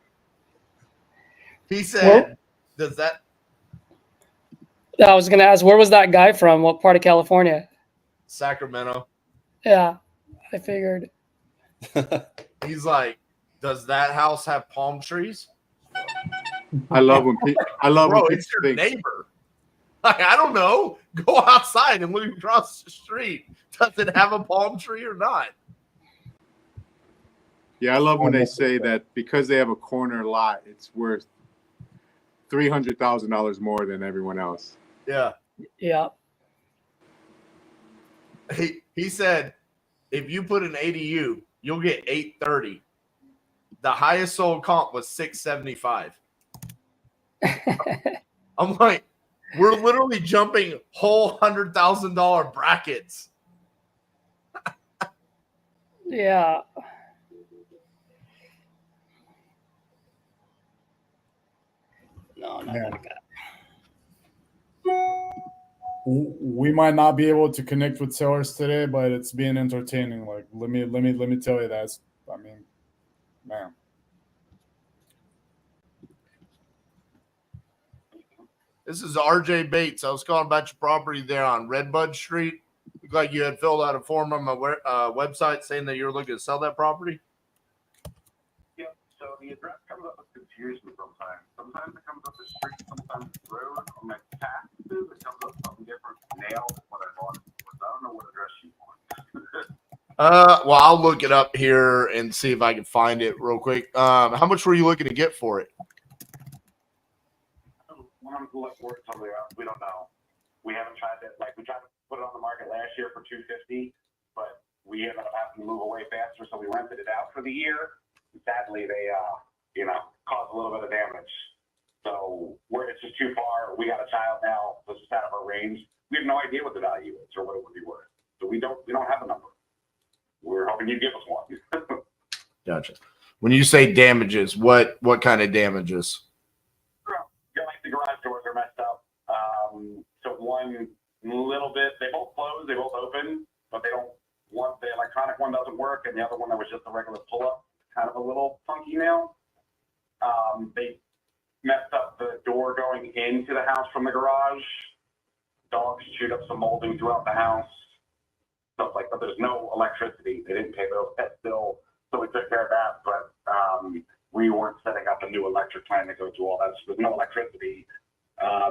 He said, does that? I was going to ask, where was that guy from? What part of California? Sacramento. Yeah, I figured. He's like, does that house have palm trees? I love when Bro, it's your neighbor. Like, I don't know. Go outside and look across the street. Does it have a palm tree or not? Yeah, I love when they say that because they have a corner lot, it's worth $300,000 more than everyone else. Yeah. Yeah. He said, if you put an ADU, you'll get 830. The highest sold comp was 675. I'm like, we're literally jumping whole $100,000 brackets. Yeah. No, not like that. We might not be able to connect with sellers today, but it's been entertaining. Like, let me tell you that. I mean, man. This is RJ Bates. I was calling about your property there on Redbud Street. Looked like you had filled out a form on my website saying that you're looking to sell that property. Yep. So the address comes up with confusion sometimes. Sometimes it comes up as street, sometimes it's road. On my taxes, it comes up something different. Nail what I bought it for. So I don't know what address you want. Well, I'll look it up here and see if I can find it real quick. How much were you looking to get for it? We don't know. We haven't tried to, we tried to put it on the market last year for $250, but we ended up having to move away faster, so we rented it out for the year. Sadly, they, caused a little bit of damage. So it's just too far. We got a child now. This is out of our range. We have no idea what the value is or what it would be worth. So we don't have a number. We're hoping you give us one. When you say damages, what kind of damages? Like the garage doors are messed up. So one little bit, they both close, they both open, but they don't. The electronic one doesn't work, and the other one that was just a regular pull-up, kind of a little funky now. They messed up the door going into the house from the garage. Dogs chewed up some molding throughout the house. Stuff like that. There's no electricity. They didn't pay their pet bill, so we took care of that. But we weren't setting up a new electric plan to go through all that. So there's no electricity.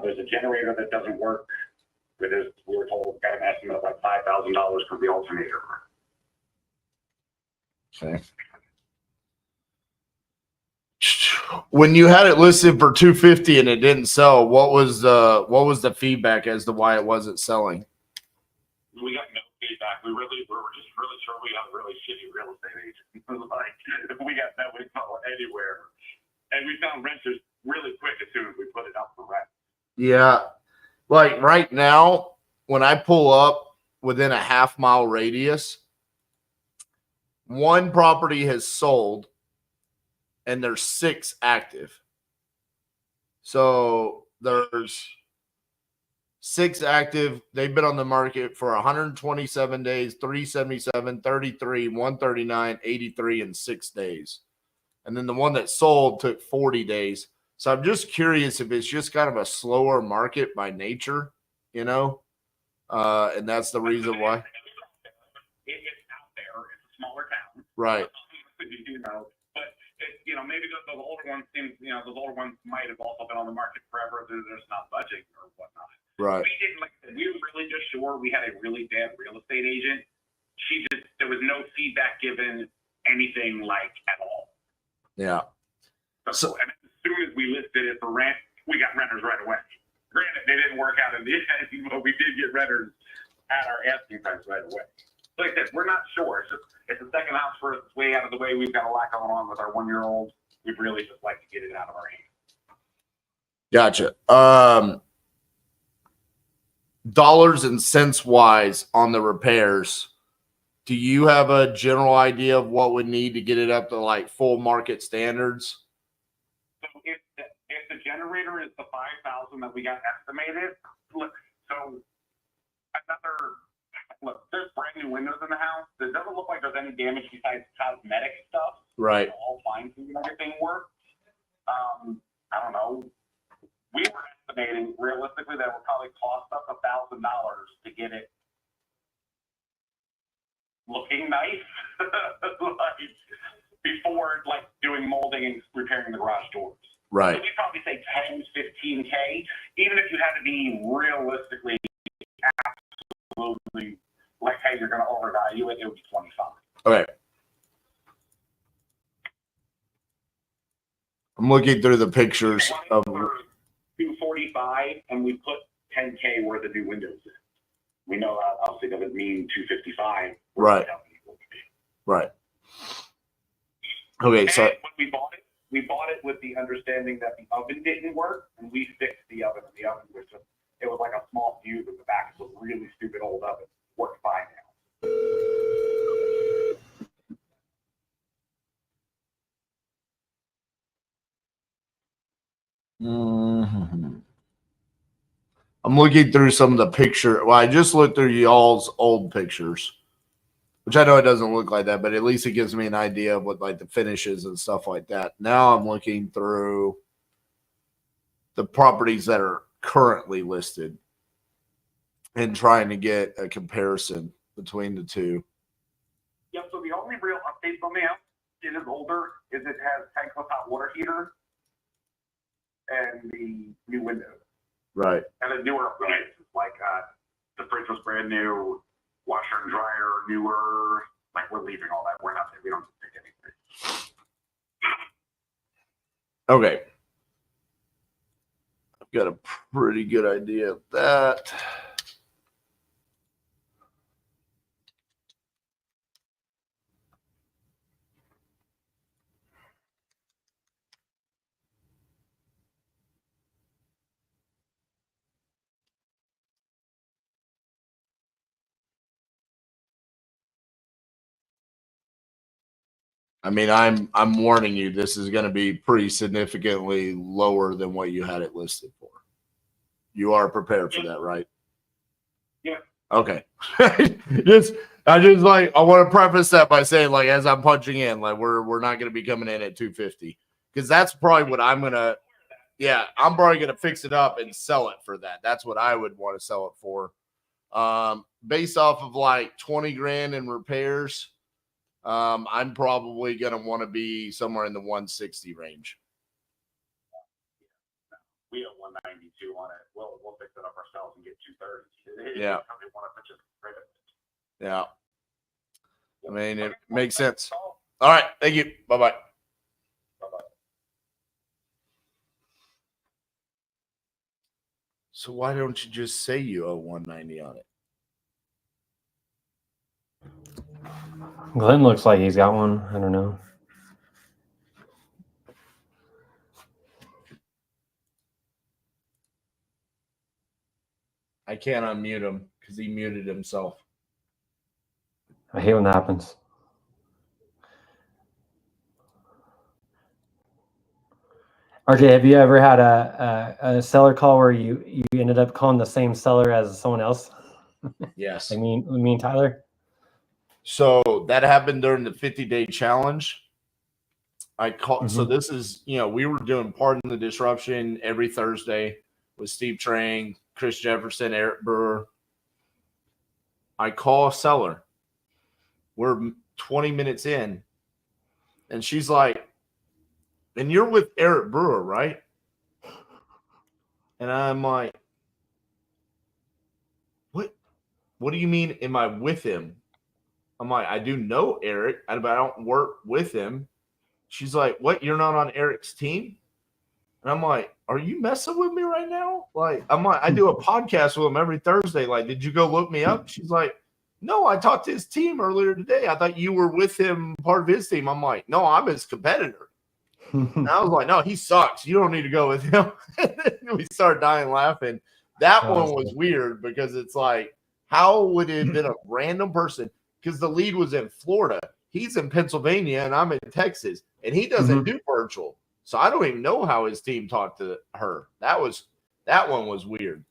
There's a generator that doesn't work. We were told we got an estimate of like $5,000 for the alternator. Okay. When you had it listed for $250 and it didn't sell, what was the feedback as to why it wasn't selling? We got no feedback. We were just really sure we got a really shitty real estate agent. Like we got no info anywhere, and we found renters really quick as soon as we put it up for rent. Yeah, like right now, when I pull up within a half-mile radius, one property has sold, and there's 6 active. So there's 6 active. They've been on the market for 127 days, 377, 33, 139, 83, and 6 days. And then the one that sold took 40 days. So I'm just curious if it's just kind of a slower market by nature, you know? And that's the reason why. It's out there. It's a smaller town. Right. You know, but maybe those older ones those older ones might have also been on the market forever. They're just not budging or whatnot. Right. We were really just sure we had a really bad real estate agent. There was no feedback given, anything like at all. Yeah. So and as soon as we listed it for rent, we got renters right away. Granted, they didn't work out in the end, but we did get renters at our asking price right away. Like I said, we're not sure. It's the second house for us. It's way out of the way. We've got a lot going on with our 1-year-old. We'd really just like to get it out of our hands. Gotcha. Dollars and cents wise on the repairs, do you have a general idea of what would need to get it up to like full market standards? So if the generator is the 5,000 that we got estimated, look, there's brand new windows in the house. It doesn't look like there's any damage besides cosmetic stuff. Right. All fine and everything works. I don't know. We were estimating realistically that it would probably cost us $1,000 to get it looking nice, before doing molding and repairing the garage doors. Right. So we'd probably say 10, 15K. Even if you had to be realistically, absolutely like, hey, you're going to overvalue it, it would be 25. Okay. I'm looking through the pictures of 245, and we put 10K worth of new windows in. We know that obviously doesn't mean 255. Right. Right. Okay, so when we bought it with the understanding that the oven didn't work, and we fixed the oven. And the oven was it was like a small fuse in the back of a really stupid old oven. Worked fine now. I'm looking through some of the picture. Well, I just looked through y'all's old pictures, which I know it doesn't look like that, but at least it gives me an idea of what like the finishes and stuff like that. Now I'm looking through the properties that are currently listed and trying to get a comparison between the two. Yeah, so the only real update on the house, it is older, is it has tankless hot water heater and the new windows. Right. And the newer upgrades, like the fridge was brand new, washer and dryer newer. Like we're leaving all that. We don't take anything. Okay. I've got a pretty good idea of that. I mean, I'm warning you, this is going to be pretty significantly lower than what you had it listed for. You are prepared for that, right? Yeah. Okay. I just like, I want to preface that by saying, like, as I'm punching in, like, we're not going to be coming in at 250, because that's probably what I'm gonna. Yeah, I'm probably gonna fix it up and sell it for that. That's what I would want to sell it for. Based off of like 20 grand in repairs, I'm probably gonna want to be somewhere in the 160 range. We have 192 on it. We'll fix it up ourselves and get 230. Yeah. Yeah. I mean, it makes sense. All right. Thank you. Bye-bye. So why don't you just say you owe 190 on it? Glenn looks like he's got one. I don't know. I can't unmute him because he muted himself. I hate when that happens. RJ, have you ever had a seller call where you ended up calling the same seller as someone else? Yes. I mean Tyler. So that happened during the 50-day challenge. I called. So Mhm. this is, we were doing Pardon the Disruption every Thursday with Steve Trang, Chris Jefferson, Eric Brewer. I call a seller. We're 20 minutes in, and she's like, "And you're with Eric Brewer, right?" And I'm like, "What? What do you mean? Am I with him?" I'm like, "I do know Eric, but I don't work with him." She's like, "What? You're not on Eric's team?" And I'm like, "Are you messing with me right now?" Like, I'm like, I do a podcast with him every Thursday. Like, did you go look me up? She's like, "No, I talked to his team earlier today. I thought you were with him, part of his team." I'm like, "No, I'm his competitor." And I was like, "No, he sucks. You don't need to go with him." We started dying laughing. That one was weird because it's like, how would it have been a random person? Because the lead was in Florida. He's in Pennsylvania and I'm in Texas, and he doesn't do virtual. So I don't even know how his team talked to her. That one was weird.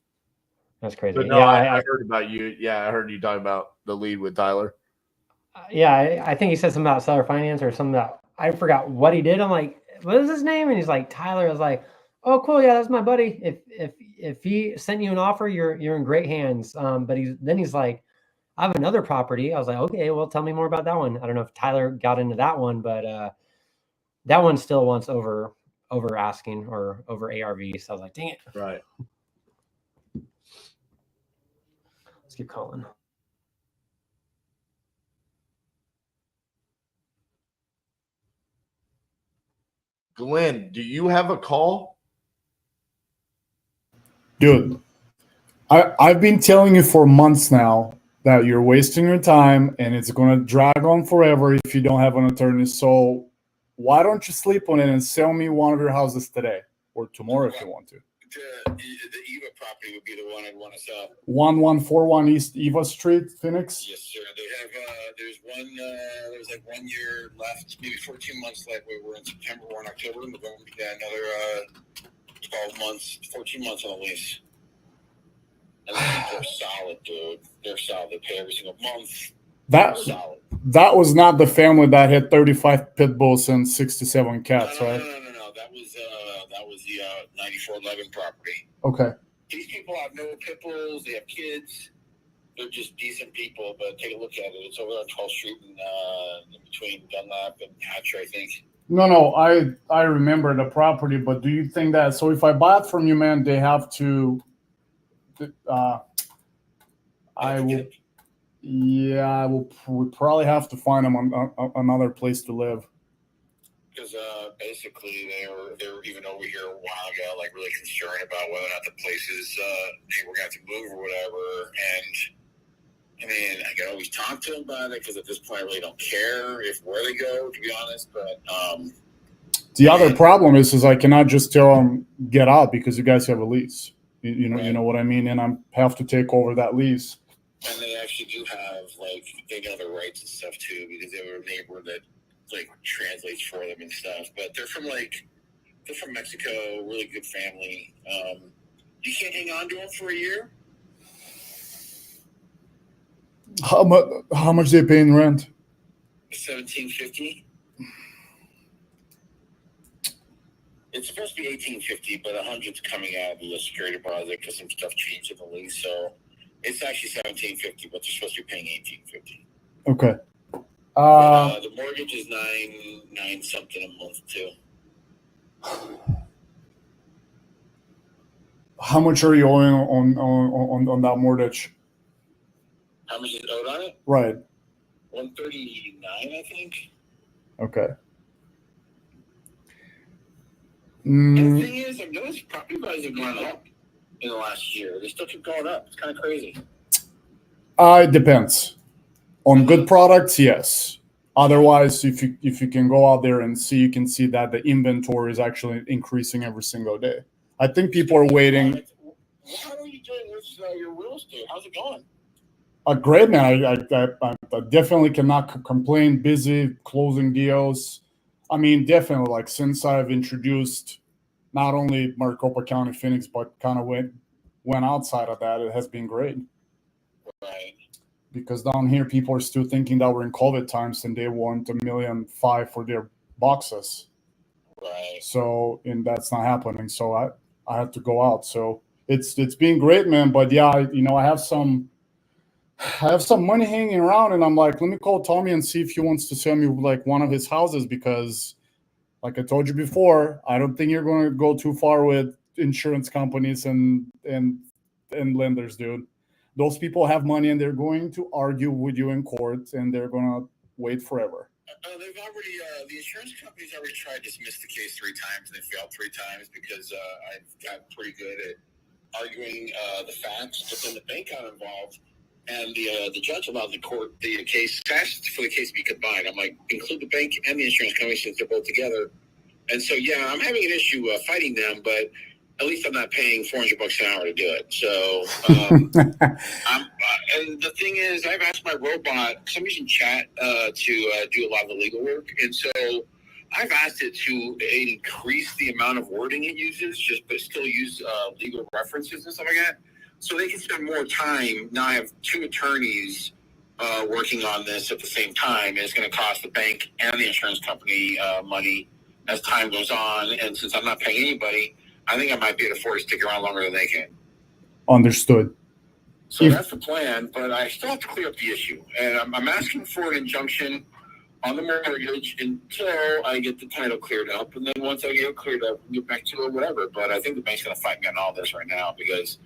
That's crazy. But no, Yeah, I heard about you. Yeah, I heard you talking about the lead with Tyler. Yeah, I think he said something about seller finance or something that I forgot what he did. I'm like, what is his name? And he's like, Tyler. I was like, oh, cool. Yeah, that's my buddy. If he sent you an offer, you're in great hands. But he's like, I have another property. I was like, okay, well, tell me more about that one. I don't know if Tyler got into that one, but that one still wants over asking or over ARV. So I was like, dang it. Right. Let's keep calling. Glenn, do you have a call? Dude, I've been telling you for months now that you're wasting your time and it's going to drag on forever if you don't have an attorney. So why don't you sleep on it and sell me one of your houses today or tomorrow if you want to? The Eva property would be the one I'd want to sell. 1141 East Eva Street, Phoenix? Yes, sir. They have, there's like 1 year left, maybe 14 months left. We're in September, we're in October, and we're going to get another 12 months, 14 months on a lease. And they're solid, dude. They're solid. They pay every single month. That was not the family that had 35 pit bulls and 67 cats, right? No. That was the 9411 property. Okay. These people have no pit bulls. They have kids. They're just decent people. But take a look at it. It's over on 12th Street in between Dunlap and Hatcher, I think. No, I remember the property, but do you think that, so if I buy it from you, man, they have to, we probably have to find them another place to live. Because basically they were even over here a while ago, like really concerned about whether or not the places they were going to have to move or whatever. And I mean, I can always talk to them about it because at this point I really don't care where they go, to be honest. But the other problem is I cannot just tell them get out because you guys have a lease. You know what I mean, and I have to take over that lease. And they actually do have they got other rights and stuff too because they were a neighbor that like translates for them and stuff. But they're from Mexico, really good family. You can't hang on to them for a year. How much they pay in rent? $17.50. It's supposed to be $18.50, but $100's coming out of the security deposit because some stuff changed in the lease. So it's actually $17.50, but they're supposed to be paying $18.50. Okay. The mortgage is nine something a month too. How much are you owing on that mortgage? How much is owed on it? Right. $139, I think. Okay. And the thing is, I've noticed property values have gone up in the last year. They still keep going up. It's kind of crazy. It depends. On good products, yes. Otherwise, if you can go out there and see, you can see that the inventory is actually increasing every single day. I think people are waiting. How are you doing with your real estate? How's it going? Great, man. I definitely cannot complain. Busy closing deals. I mean, definitely, like, since I've introduced not only Maricopa County, Phoenix, but kind of went outside of that, it has been great. Right. Because down here, people are still thinking that we're in COVID times and they want $1.5 million for their boxes. Right. So, and that's not happening. So I have to go out. So it's been great, man. But yeah, I have some money hanging around, and I'm like, let me call Tommy and see if he wants to sell me like one of his houses, because like I told you before, I don't think you're going to go too far with insurance companies and lenders, dude. Those people have money and they're going to argue with you in court, and they're going to wait forever. They've already, the insurance company's already tried to dismiss the case 3 times, and they failed 3 times because I've gotten pretty good at arguing the facts, but then the bank got involved, and the judge allowed the case, asked for the case to be combined. I'm like, include the bank and the insurance company since they're both together. And so, yeah, I'm having an issue fighting them, but at least I'm not paying $400 an hour to do it. So, and the thing is, I've asked my robot, I'm using chat to do a lot of the legal work. And so I've asked it to increase the amount of wording it uses, but still use legal references and stuff like that, so they can spend more time. Now I have 2 attorneys working on this at the same time, and it's going to cost the bank and the insurance company money as time goes on. And since I'm not paying anybody, I think I might be able to afford to stick around longer than they can. Understood. So that's the plan, but I still have to clear up the issue. And I'm asking for an injunction on the mortgage until I get the title cleared up. And then once I get it cleared up, we'll get back to it, whatever. But I think the bank's going to fight me on all this right now because,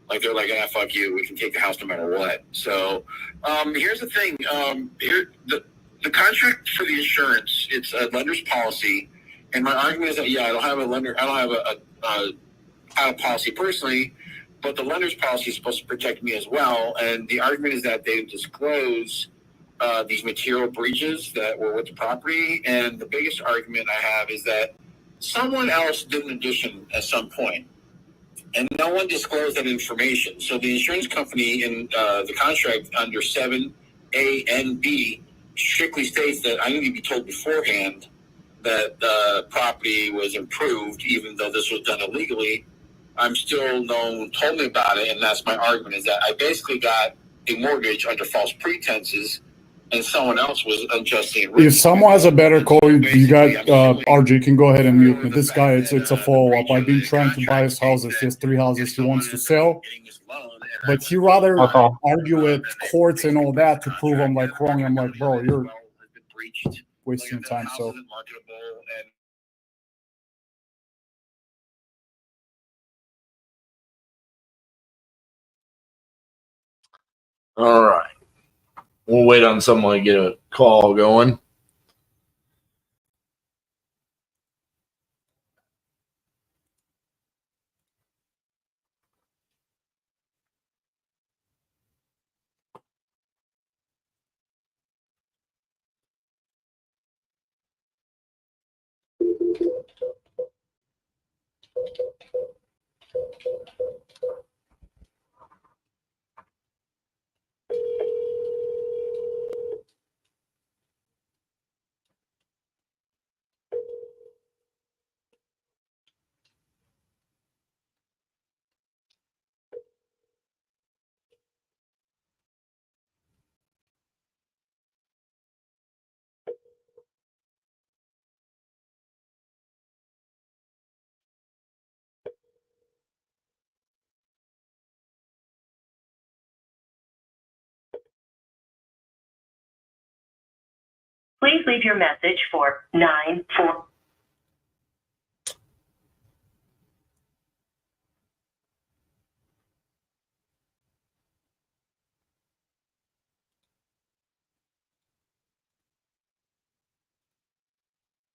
like, they're like, ah, fuck you. We can take the house no matter what. So here's the thing. The contract for the insurance, it's a lender's policy. And my argument is that, yeah, I don't have a title policy personally, but the lender's policy is supposed to protect me as well. And the argument is that they disclose these material breaches that were with the property. And the biggest argument I have is that someone else did an addition at some point, and no one disclosed that information. So the insurance company in the contract under 7A and B strictly states that I need to be told beforehand that the property was improved, even though this was done illegally. I'm still no one told me about it, and that's my argument, is that I basically got a mortgage under false pretenses, and someone else was unjustly enriched. If someone has a better call, you got RJ. You can go ahead and mute me. This guy, it's a follow-up. I've been trying to buy his houses. He has 3 houses he wants to sell, but he rather argue with courts and all that to prove I'm like wrong. I'm like, bro, you're wasting your time. So. All right. We'll wait on someone to get a call going. Please leave your message for 94.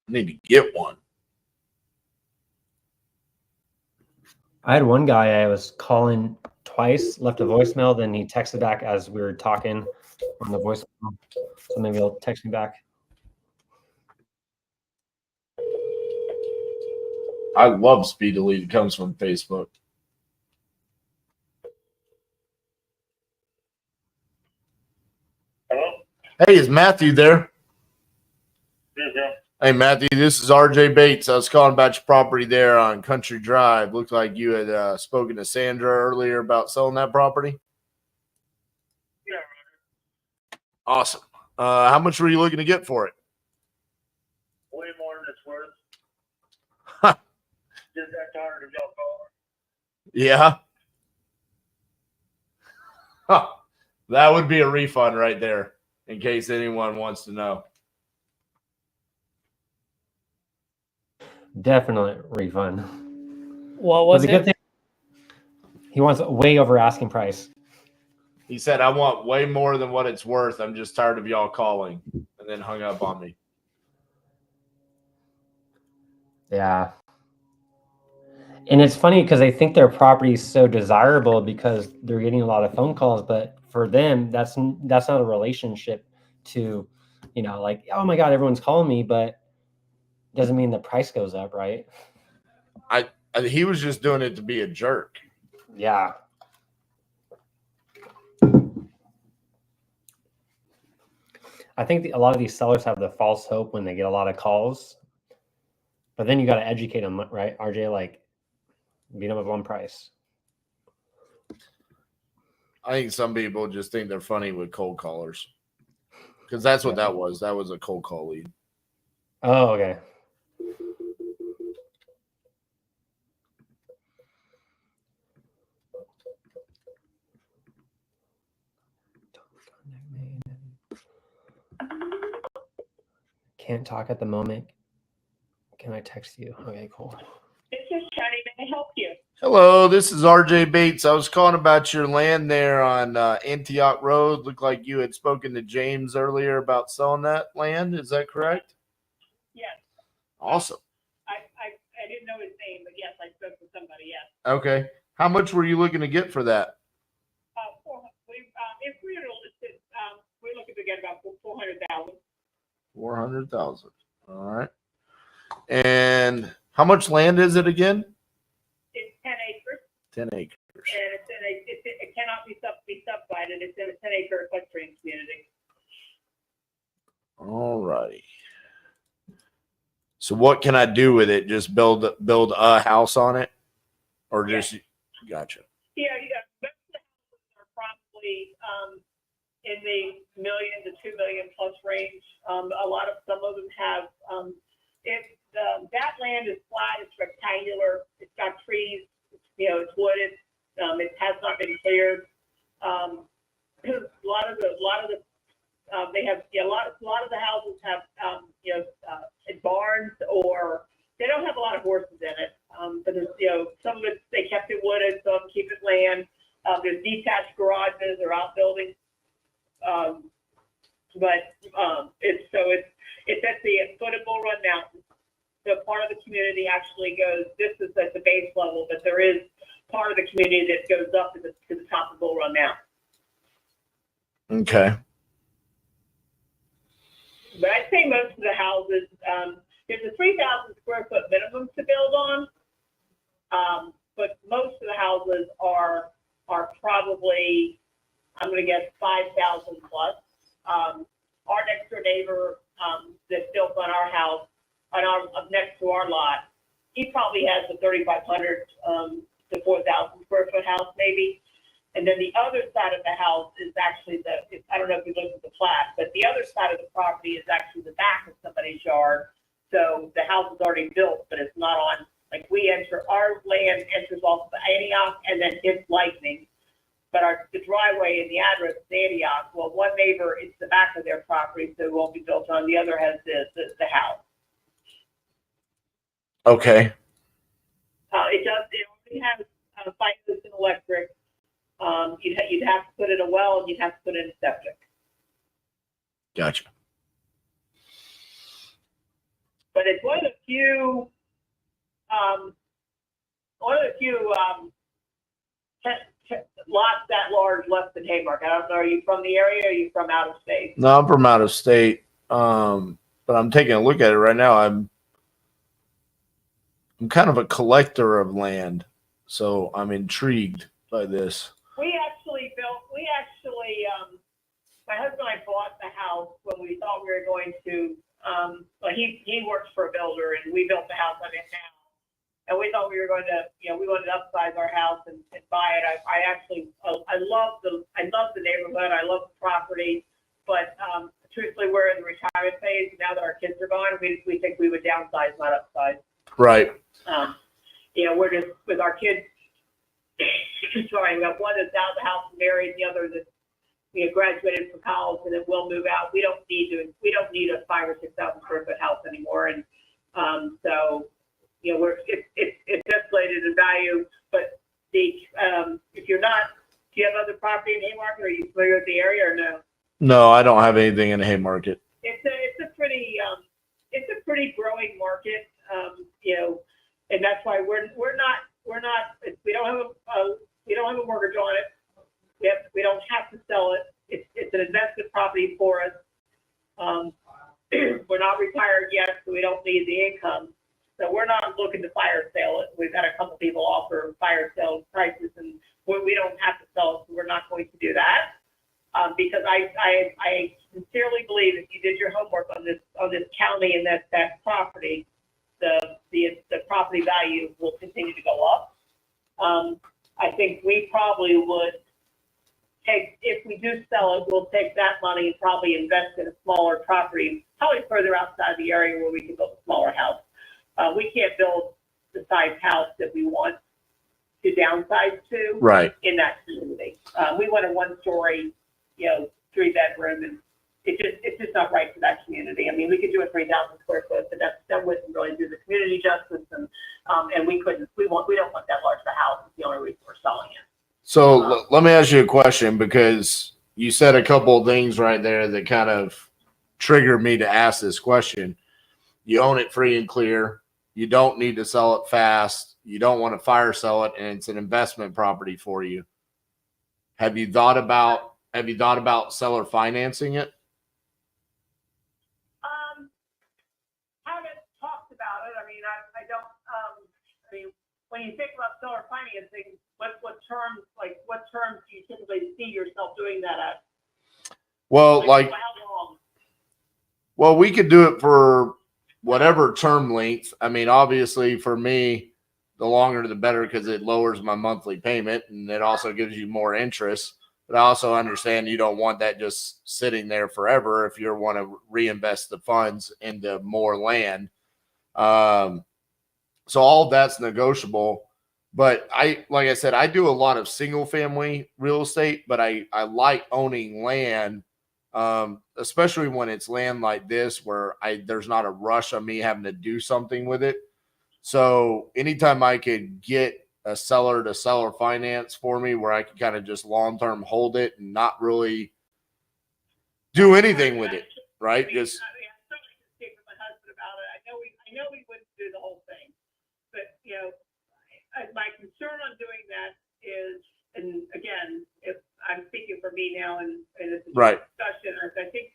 Need to get one. I had one guy I was calling twice, left a voicemail, then he texted back as we were talking on the voicemail. So maybe he'll text me back. I love speed delete. It comes from Facebook. Hello? Hey, is Matthew there? Yeah. Hey, Matthew, this is RJ Bates. I was calling about your property there on Country Drive. Looked like you had spoken to Sandra earlier about selling that property. Yeah. Awesome. How much were you looking to get for it? Way more than it's worth. Huh. Just that tired of y'all calling. Yeah. Huh. That would be a refund right there, in case anyone wants to know. Definitely refund. What was But the good it? thing, he wants way over asking price. He said, I want way more than what it's worth. I'm just tired of y'all calling. And then hung up on me. Yeah. And it's funny because they think their property is so desirable because they're getting a lot of phone calls, but for them, that's not a relationship to, you know, like, oh my God, everyone's calling me, but doesn't mean the price goes up, right? He was just doing it to be a jerk. Yeah. I think a lot of these sellers have the false hope when they get a lot of calls, but then you got to educate them, right? RJ, like, beat them with one price. I think some people just think they're funny with cold callers. Because that's what that was. That was a cold call lead. Oh, okay. Can't talk at the moment. Can I text you? Okay, cool. This is Shani. May I help you? Hello, this is RJ Bates. I was calling about your land there on Antioch Road. Looked like you had spoken to James earlier about selling that land. Is that correct? Yes. Awesome. I didn't know his name, but yes, I spoke with somebody. Yes. Okay. How much were you looking to get for that? If we were listed, we're looking to get about 400,000. 400,000. All right. And how much land is it again? It's 10 acres. 10 acres. And it cannot be subdivided. It's in a 10-acre equestrian community. All righty. So what can I do with it? Just build a house on it? Or just gotcha. Yeah. Most of the houses are probably in the $1 million to $2 million plus range. Some of them have that land is flat, it's rectangular, it's got trees, it's wooded, it has not been cleared. A lot of the houses have barns, or they don't have a lot of horses in it. But some of it they kept it wooded, some keep it land. There's detached garages or outbuildings. It's at the foot of Bull Run Mountain. So part of the community actually goes. This is at the base level, but there is part of the community that goes up to the top of Bull Run Mountain. Okay. But I'd say most of the houses, there's a 3,000 square foot minimum to build on. But most of the houses are probably, I'm going to guess, 5,000 plus. Our next door neighbor that built on our house, next to our lot, he probably has a 3,500 to 4,000 square foot house maybe. And then the other side of the house is actually I don't know if you looked at the plat, but the other side of the property is actually the back of somebody's yard. So the house is already built, but it's not on, like our land enters off of Antioch and then hits Lightning. but the driveway and the address is Antioch. Well, one neighbor, it's the back of their property, so it won't be built on. The other has the house. Okay. It only has pipes and electric. You'd have to put in a well, and you'd have to put in septic. Gotcha. But it's one of the few lots that large left in Haymarket. I don't know. Are you from the area? Or are you from out of state? No, I'm from out of state. But I'm taking a look at it right now. I'm kind of a collector of land, so I'm intrigued by this. My husband and I bought the house when we thought we were going to, he works for a builder, and we built the house I'm in now. And we thought we were going to, we wanted to upsize our house and buy it. I love the neighborhood. I love the property, but truthfully, we're in the retirement phase. Now that our kids are gone, we think we would downsize, not upsize. Right. We're just with our kids. Sorry, we got one that's out of the house and married, the other that's graduated from college, and then we'll move out. We don't need a 5,000 or 6,000 square foot house anymore, and so it's escalated in value. But if you're not, do you have other property in Haymarket? Are you familiar with the area or no? No, I don't have anything in the Haymarket. It's a pretty growing market, and that's why we don't have a mortgage on it. We don't have to sell it. It's an investment property for us. We're not retired yet, so we don't need the income. So we're not looking to fire sale it. We've had a couple people offer fire sale prices, and we don't have to sell it, so we're not going to do that. Because I sincerely believe if you did your homework on this county and that property, the property value will continue to go up. I think we probably would if we do sell it, we'll take that money and probably invest in a smaller property, probably further outside the area where we can build a smaller house. We can't build the size house that we want to downsize to in that community. We want a 1-story, 3-bedroom, and it's just not right for that community. I mean, we could do a 3,000 square foot, but that wouldn't really do the community justice, and we don't want that large of a house. It's the only reason we're selling it. So let me ask you a question, because you said a couple of things right there that kind of triggered me to ask this question. You own it free and clear. You don't need to sell it fast. You don't want to fire sell it, and it's an investment property for you. Have you thought about seller financing it? Haven't talked about it. I mean, I don't. When you think about seller financing, what terms do you typically see yourself doing that at? Well, how long? Well, we could do it for whatever term length. I mean, obviously for me, the longer the better, because it lowers my monthly payment and it also gives you more interest. But I also understand you don't want that just sitting there forever if you want to reinvest the funds into more land. So all of that's negotiable. But like I said, I do a lot of single family real estate, but I like owning land, especially when it's land like this where there's not a rush on me having to do something with it. So anytime I could get a seller to seller finance for me where I can kind of just long-term hold it and not really do anything with it, right? Just I certainly can speak with my husband about it. I know we wouldn't do the whole thing, but my concern on doing that is, and again, if I'm speaking for me now, and it's a discussion, I think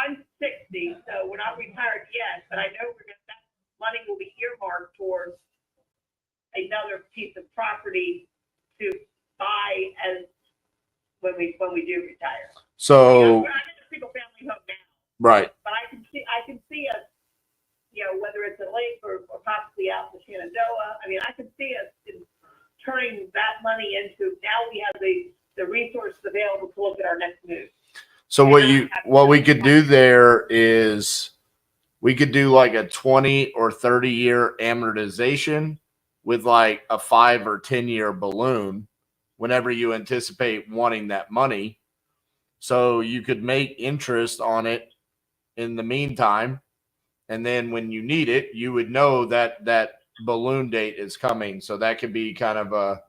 I'm 60, so we're not retired yet, but I know that money will be earmarked towards another piece of property to buy as when we do retire. So we're not in a single family home now. Right. But I can see us, whether it's a lake or possibly out in the Shenandoah. I mean, I can see us turning that money into, now we have the resources available to look at our next move. So what we could do there is we could do like a 20 or 30 year amortization with like a 5 or 10 year balloon whenever you anticipate wanting that money. So you could make interest on it in the meantime. And then when you need it, you would know that that balloon date is coming. So that could be kind of a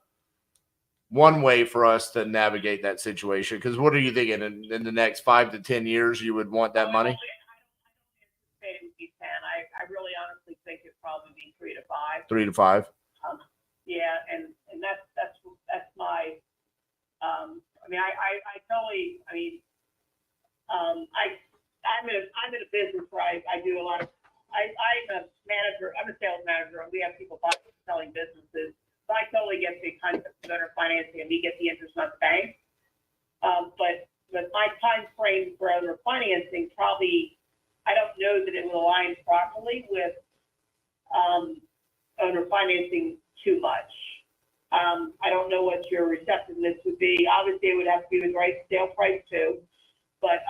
one way for us to navigate that situation. Because what are you thinking in the next 5 to 10 years you would want that money? It would be 10. I really honestly think it'd probably be 3 to 5. 3 to 5. Yeah, and that's my. I mean, I totally. I mean, I'm in a business where I do a lot of. I'm a manager. I'm a sales manager, and we have people buying and selling businesses. So I totally get the concept of owner financing, and we get the interest on the bank. But my time frame for owner financing probably, I don't know that it will align properly with owner financing too much. I don't know what your receptiveness would be. Obviously, it would have to be with the right sale price too. But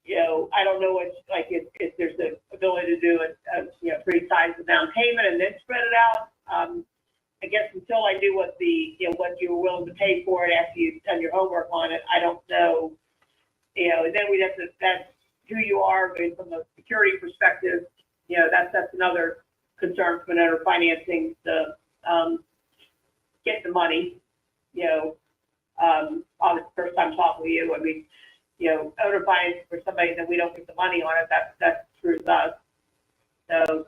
you know, I don't know what if there's the ability to do a pretty sizable down payment and then spread it out. I guess until I do what what you were willing to pay for it after you've done your homework on it, I don't know. You know, and then we'd have to, that's who you are, but from a security perspective, you know, that's another concern for owner financing to get the money. You know, obviously first time talking to you, I mean, you know, owner financing for somebody that we don't get the money on it, that screws us. So,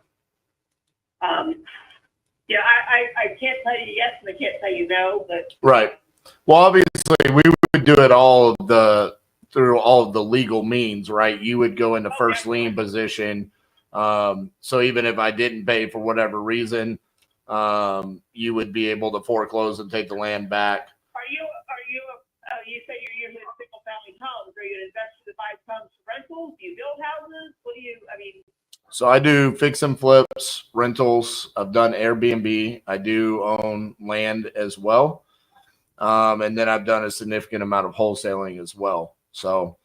yeah, I can't tell you yes and I can't tell you no, but Right. Well, obviously, we would do it through all of the legal means, right? You would go into first lien position. So even if I didn't pay for whatever reason, you would be able to foreclose and take the land back. You say you're using single family homes. Are you an investor that buys homes for rentals? Do you build houses? What do you, I mean? So I do fix and flips, rentals. I've done Airbnb. I do own land as well. And then I've done a significant amount of wholesaling as well. So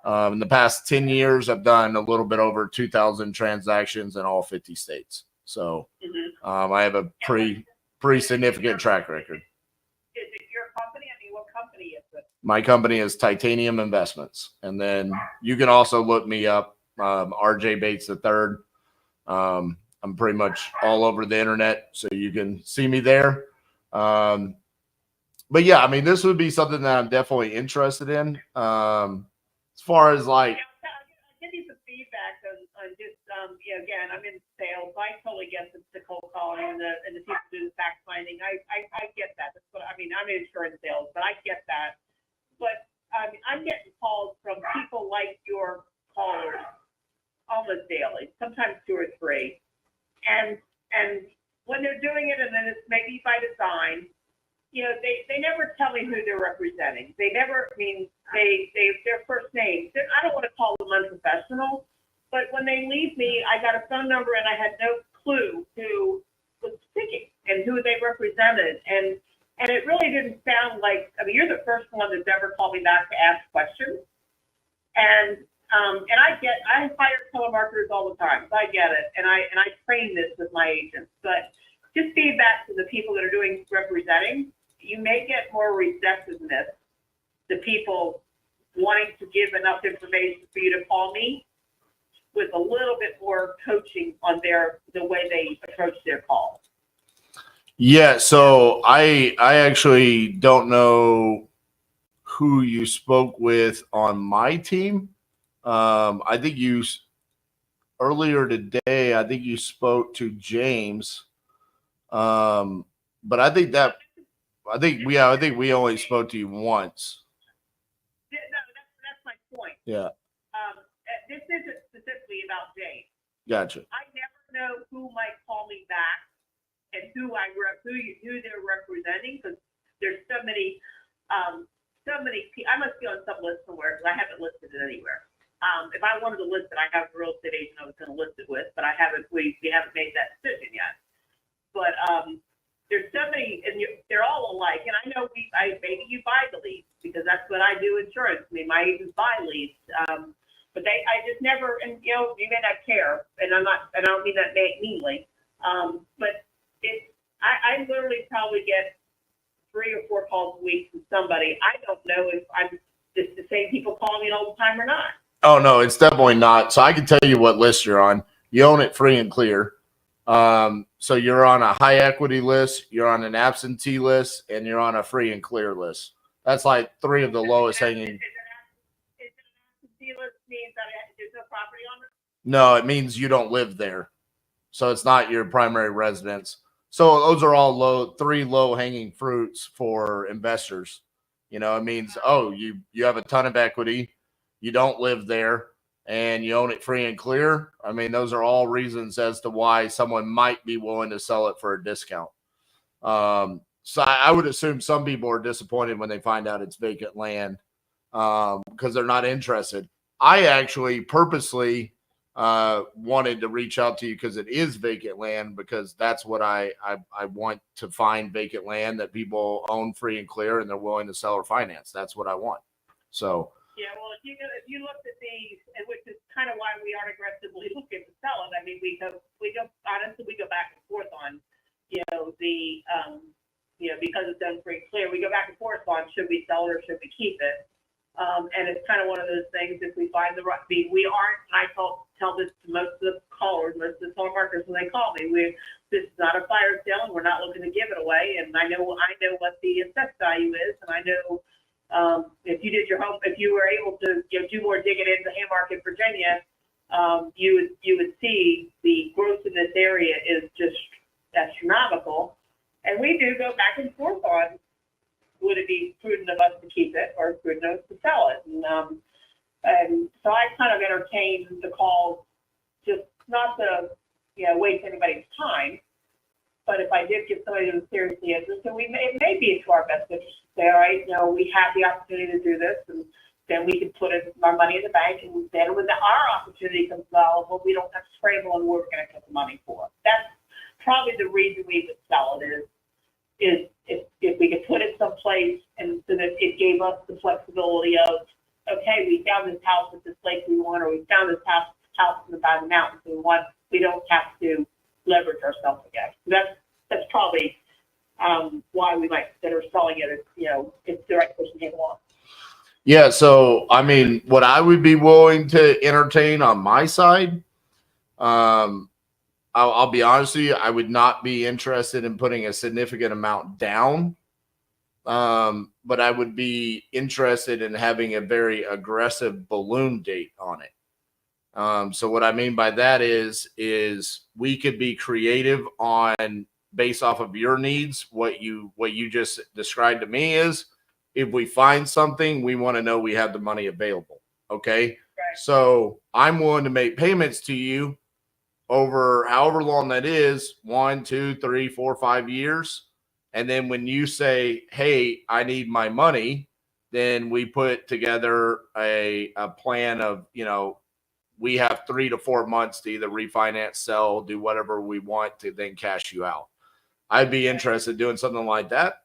in the past 10 years, I've done a little bit over 2,000 transactions in all 50 states. So I have a pretty significant track record. Is it your company? I mean, what company is it? My company is Titanium Investments. And then you can also look me up, RJ Bates III. I'm pretty much all over the internet, so you can see me there. But yeah, I mean, this would be something that I'm definitely interested in. As far as like, I'll give you some feedback on just, you know, again, I'm in sales. I totally get the cold calling and the people do the fact finding. I get that. That's what I mean. I'm in insurance sales, but I get that. But I'm getting calls from people like your callers almost daily, sometimes 2 or 3. And when they're doing it, and then it's maybe by design, you know, they never tell me who they're representing. They never, I mean, their first names. I don't want to call them unprofessional, but when they leave me, I got a phone number and I had no clue who was speaking and who they represented. And it really didn't sound like, I mean, you're the first one that's ever called me back to ask questions. And I hire telemarketers all the time, so I get it. And I train this with my agents, but just feedback to the people that are doing representing, you may get more receptiveness to people wanting to give enough information for you to call me with a little bit more coaching on the way they approach their calls. yeah, so I actually don't know who you spoke with on my team. I think earlier today, I think you spoke to James. But I think we only spoke to you once. No, that's my point. Yeah. This isn't specifically about James. Gotcha. I never know who might call me back and who they're representing, because there's so many people. I must be on some list somewhere because I haven't listed it anywhere. If I wanted to list it, I have a real estate agent I was going to list it with, but I haven't. We haven't made that decision yet. But there's so many, and they're all alike. And I know maybe you buy the leads because that's what I do insurance. I mean, my agents buy leads, but I just never. And you know, you may not care, and I don't mean that meanly. But I literally probably get 3 or 4 calls a week from somebody. I don't know if I'm just the same people calling me all the time or not. Oh no, it's definitely not. So I can tell you what list you're on. You own it free and clear. So you're on a high equity list, you're on an absentee list, and you're on a free and clear list. That's like 3 of the lowest hanging. Is an absentee list means that there's no property on it? No, it means you don't live there. So it's not your primary residence. So those are all 3 low hanging fruits for investors. You know, it means, oh, you have a ton of equity, you don't live there, and you own it free and clear. I mean, those are all reasons as to why someone might be willing to sell it for a discount. So I would assume some people are disappointed when they find out it's vacant land because they're not interested. I actually purposely wanted to reach out to you because it is vacant land, because that's what I want to find, vacant land that people own free and clear and they're willing to sell or finance. That's what I want. So Yeah, well, if you looked at these, and which is kind of why we aren't aggressively looking to sell it. I mean, we go honestly, we go back and forth on, because it's done free and clear, we go back and forth on should we sell it or should we keep it. And it's kind of one of those things, if we find the right, we aren't, and I tell this to most of the callers, most of the telemarketers when they call me, this is not a fire sale and we're not looking to give it away. And I know what the assessed value is, and I know if you did your home, if you were able to do more digging into Haymarket, Virginia, you would see the growth in this area is just astronomical. And we do go back and forth on, would it be prudent of us to keep it or prudent of us to sell it? And so I kind of entertained the calls, just not to waste anybody's time. But if I did get somebody who was seriously interested, it may be to our best interest to say, all right, we have the opportunity to do this, and then we can put our money in the bank, and then when our opportunity comes available, we don't have to scramble and we're going to get the money for it. That's probably the reason we would sell it is if we could put it someplace and so that it gave us the flexibility of, okay, we found this house at this lake we want, or we found this house in the back of the mountains we want. We don't have to leverage ourselves again. That's probably why we might consider selling it if the right person came along. yeah, so I mean, what I would be willing to entertain on my side, I'll be honest with you, I would not be interested in putting a significant amount down, but I would be interested in having a very aggressive balloon date on it. So what I mean by that is we could be creative on, based off of your needs. What you just described to me is, if we find something, we want to know we have the money available. Okay. Right. So I'm willing to make payments to you over however long that is, 1, 2, 3, 4, 5 years. And then when you say, hey, I need my money, then we put together a plan of, we have 3 to 4 months to either refinance, sell, do whatever we want to then cash you out. I'd be interested in doing something like that.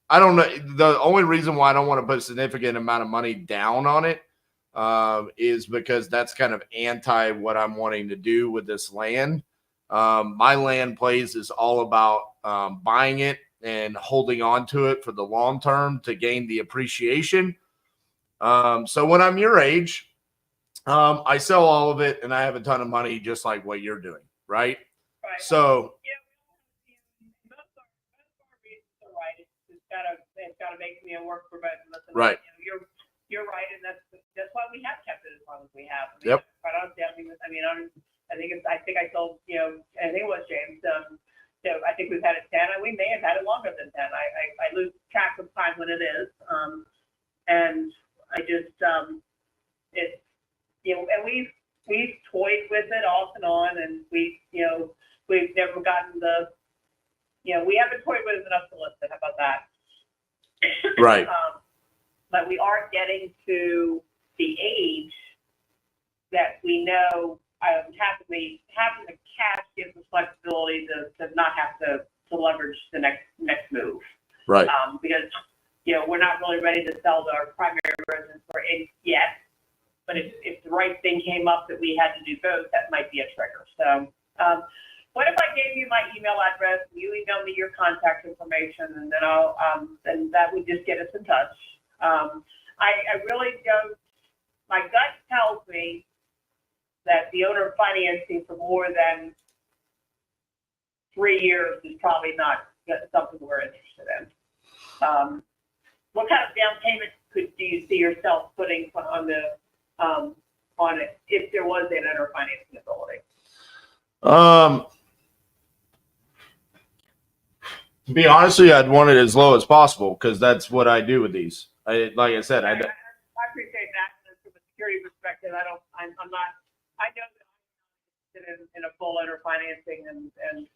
I don't know. The only reason why I don't want to put a significant amount of money down on it is because that's kind of anti what I'm wanting to do with this land. My land plays is all about buying it and holding on to it for the long term to gain the appreciation. So when I'm your age, I sell all of it and I have a ton of money, just like what you're doing, right? Right. So it's gotta make me work for both of us. Right. You're right, and that's why we have kept it as long as we have. Yep. Quite honestly, I think I told I think it was James. I think we've had it 10, and we may have had it longer than 10. I lose track of time when it is, and I just it's and we've toyed with it off and on, and we've never gotten we haven't toyed with it enough to list it. How about that? Right. But we are getting to the age that we know having the cash gives us flexibility to not have to leverage the next move. Right. Because we're not really ready to sell our primary residence for it yet. But if the right thing came up that we had to do both, that might be a trigger. So what if I gave you my email address and you email me your contact information, and then then that would just get us in touch. I really don't, my gut tells me that the owner financing for more than 3 years is probably not something we're interested in. What kind of down payment do you see yourself putting on it if there was an owner financing ability? To be honest with you, I'd want it as low as possible because that's what I do with these. Like I said, I appreciate that. And from a security perspective, I'm not. I know that I'm interested in a full owner financing and a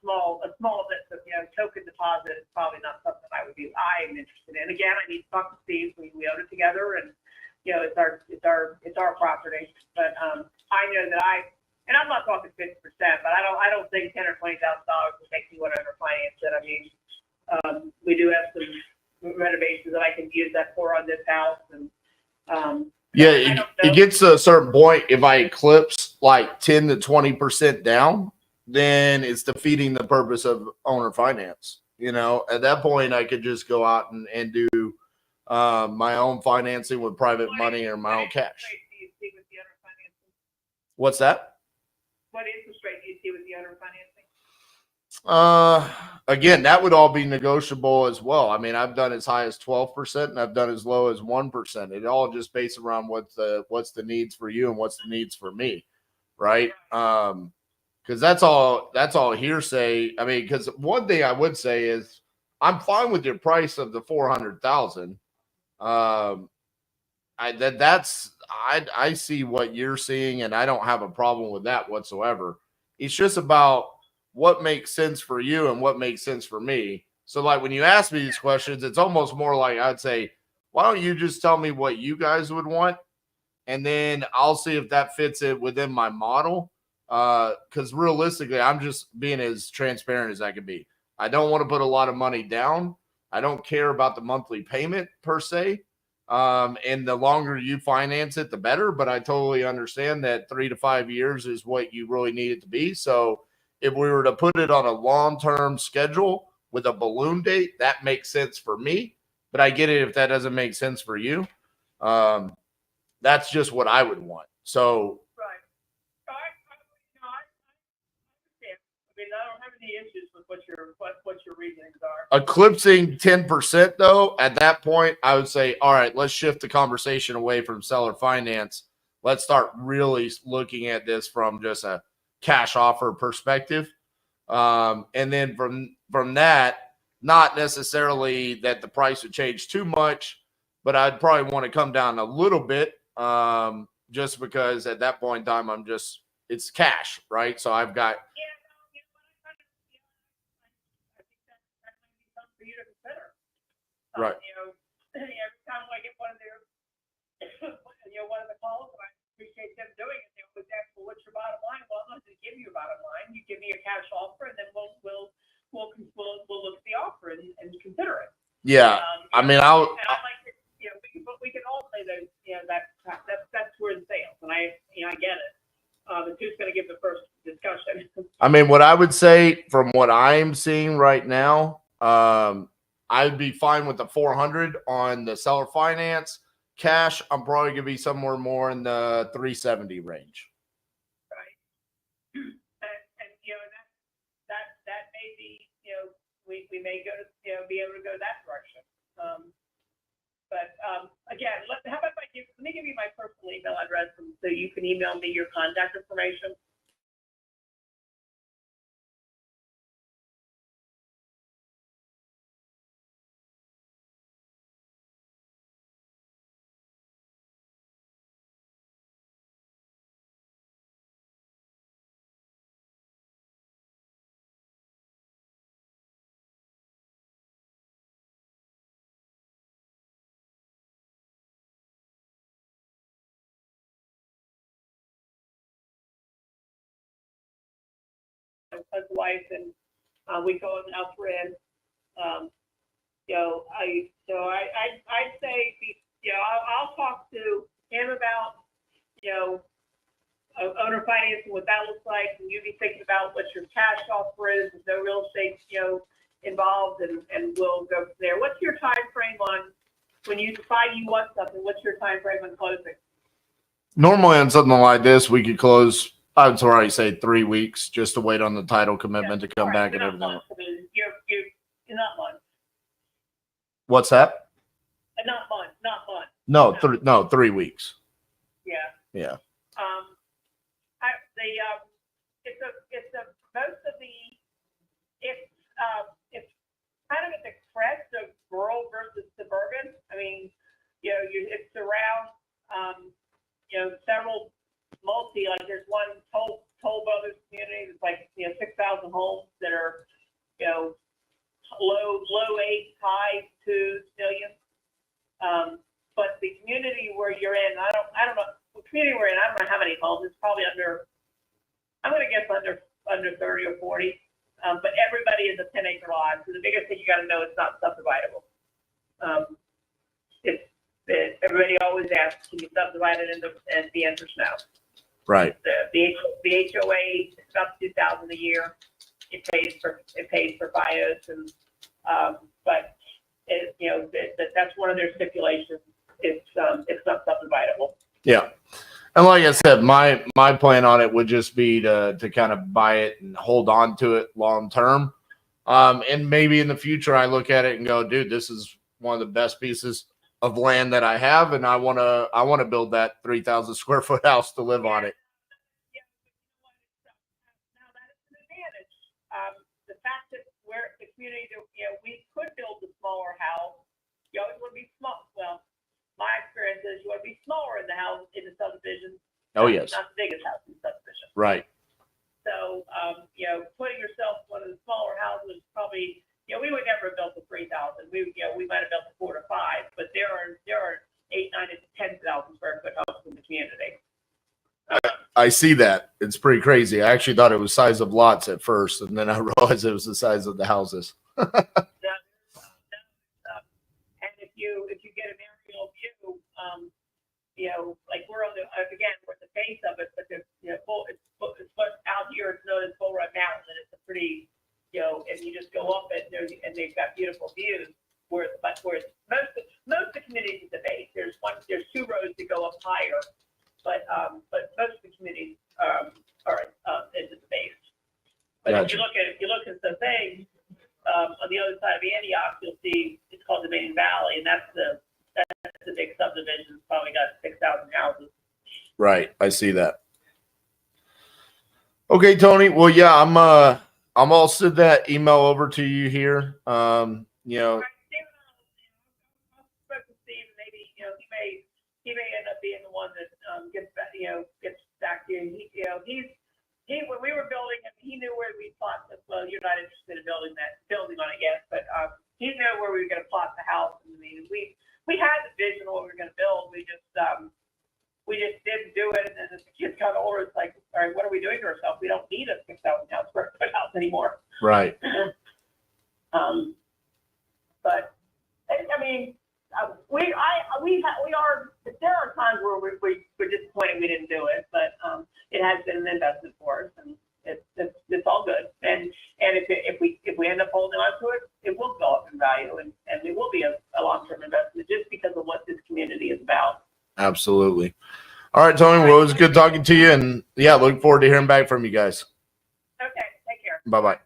small bit of token deposit is probably not something I'm interested in. Again, I need to talk to Steve. We own it together, and it's our property. But I know that and I'm not talking 50%, but I don't think $10,000 or $20,000 would make me want to finance it. I mean, we do have some renovations that I can use that for on this house, and it gets to a certain point. If I eclipse like 10 to 20% down, then it's defeating the purpose of owner finance. At that point, I could just go out and do my own financing with private money or my own cash. What's that? What interest rate do you see with the owner financing? Again, that would all be negotiable as well. I mean, I've done as high as 12% and I've done as low as 1%. It all just based around what's the needs for you and what's the needs for me, right? Because that's all hearsay. I mean, because one thing I would say is I'm fine with your price of the $400,000. I see what you're seeing, and I don't have a problem with that whatsoever. It's just about what makes sense for you and what makes sense for me. So, like when you ask me these questions, it's almost more like I'd say, why don't you just tell me what you guys would want, and then I'll see if that fits it within my model. Because realistically, I'm just being as transparent as I can be. I don't want to put a lot of money down. I don't care about the monthly payment per se. And the longer you finance it, the better. But I totally understand that 3 to 5 years is what you really need it to be. So if we were to put it on a long-term schedule with a balloon date, that makes sense for me. But I get it if that doesn't make sense for you. That's just what I would want. So I mean, I don't have any issues with what your reasonings are. eclipsing 10%, though, at that point, I would say, all right, let's shift the conversation away from seller finance. Let's start really looking at this from just a cash offer perspective. And then from that, not necessarily that the price would change too much, but I'd probably want to come down a little bit just because at that point in time, it's cash, right? So I've got. Right. Every time I get one of their, one of the calls, and I appreciate them doing it, they always ask, well, what's your bottom line? Well, I'm not going to give you a bottom line. You give me a cash offer, and then we'll look at the offer and consider it. Yeah, I mean, And I like to, we can all say that, that's where the sales, and I get it. But who's going to give the first discussion? I mean, what I would say from what I'm seeing right now, I'd be fine with the 400 on the seller finance. Cash, I'm probably going to be somewhere more in the 370 range. Right. And that may be, we may go to, be able to go that direction. But again, how about let me give you my personal email address so you can email me your contact information. As wife, and we go out for in. I'd say, I'll talk to him about, owner financing, what that looks like, and you be thinking about what your cash offer is. There's no real estate, involved, and we'll go from there. What's your time frame on when you decide you want something? What's your time frame on closing? Normally on something like this, we could close, I would already say 3 weeks just to wait on the title commitment to come back and everything. Months. I mean, you're not months. What's that? Not months. Not months. No, 3 weeks. Yeah. Yeah. It's kind of at the crest of rural versus suburban. I mean, it's around, several there's one Toll Brothers community that's like, 6,000 homes that are, low 8, high 2 million. But the community where you're in, I don't know, the community we're in, I don't know how many homes. It's probably I'm going to guess under 30 or 40. But everybody is a 10-acre lot. So the biggest thing you got to know, it's not subdividable. Everybody always asks, can you subdivide it into, and the answer's no. Right. The HOA is about $2,000 a year. It pays for bios, and but that's one of their stipulations. It's not subdividable. Yeah. And like I said, my plan on it would just be to kind of buy it and hold on to it long term. And maybe in the future I look at it and go, dude, this is one of the best pieces of land that I have, and I want to build that 3,000 square foot house to live on it. Now that is an advantage. The fact that we're the community, we could build a smaller house. You always want to be small. Well, my experience is you want to be smaller in the house in the subdivision. Oh, yes. Not the biggest house in the subdivision. Right. So, putting yourself in one of the smaller houses probably, we would never have built a 3,000. We might have built a 4 to 5, but there are 8, 9, and 10,000 square foot houses in the community. I see that. It's pretty crazy. I actually thought it was size of lots at first, and then I realized it was the size of the houses. And if you get an aerial view, like we're on we're at the base of it, but it's out here. It's known as Bull Run Mountain, and it's a pretty, and you just go up it, and they've got beautiful views. Where most of the communities at the base, there's 2 roads that go up higher, but most of the communities are into the base. But Gotcha. if you look at the thing on the other side of Antioch, you'll see it's called the Main Valley, and that's the big subdivision. It's probably got 6,000 houses. Right. I see that. Okay, Tony. Well, yeah, I'm all send that email over to you here. He may end up being the one that gets back to you. When we were building it, he knew where we plot this. Well, you're not interested in building on it yet, but he knew where we were going to plot the house. I mean, we had the vision of what we were going to build. We just didn't do it. And then as the kids got older, it's like, all right, what are we doing to ourselves? We don't need a 6,000 square foot house anymore. Right. But I mean, there are times where we're disappointed we didn't do it, but it has been an investment for us, and it's all good. And if we end up holding on to it, it will go up in value, and it will be a long-term investment just because of what this community is about. Absolutely. All right, Tony. Well, it was good talking to you, and yeah, look forward to hearing back from you guys. Okay, take care. Bye-bye.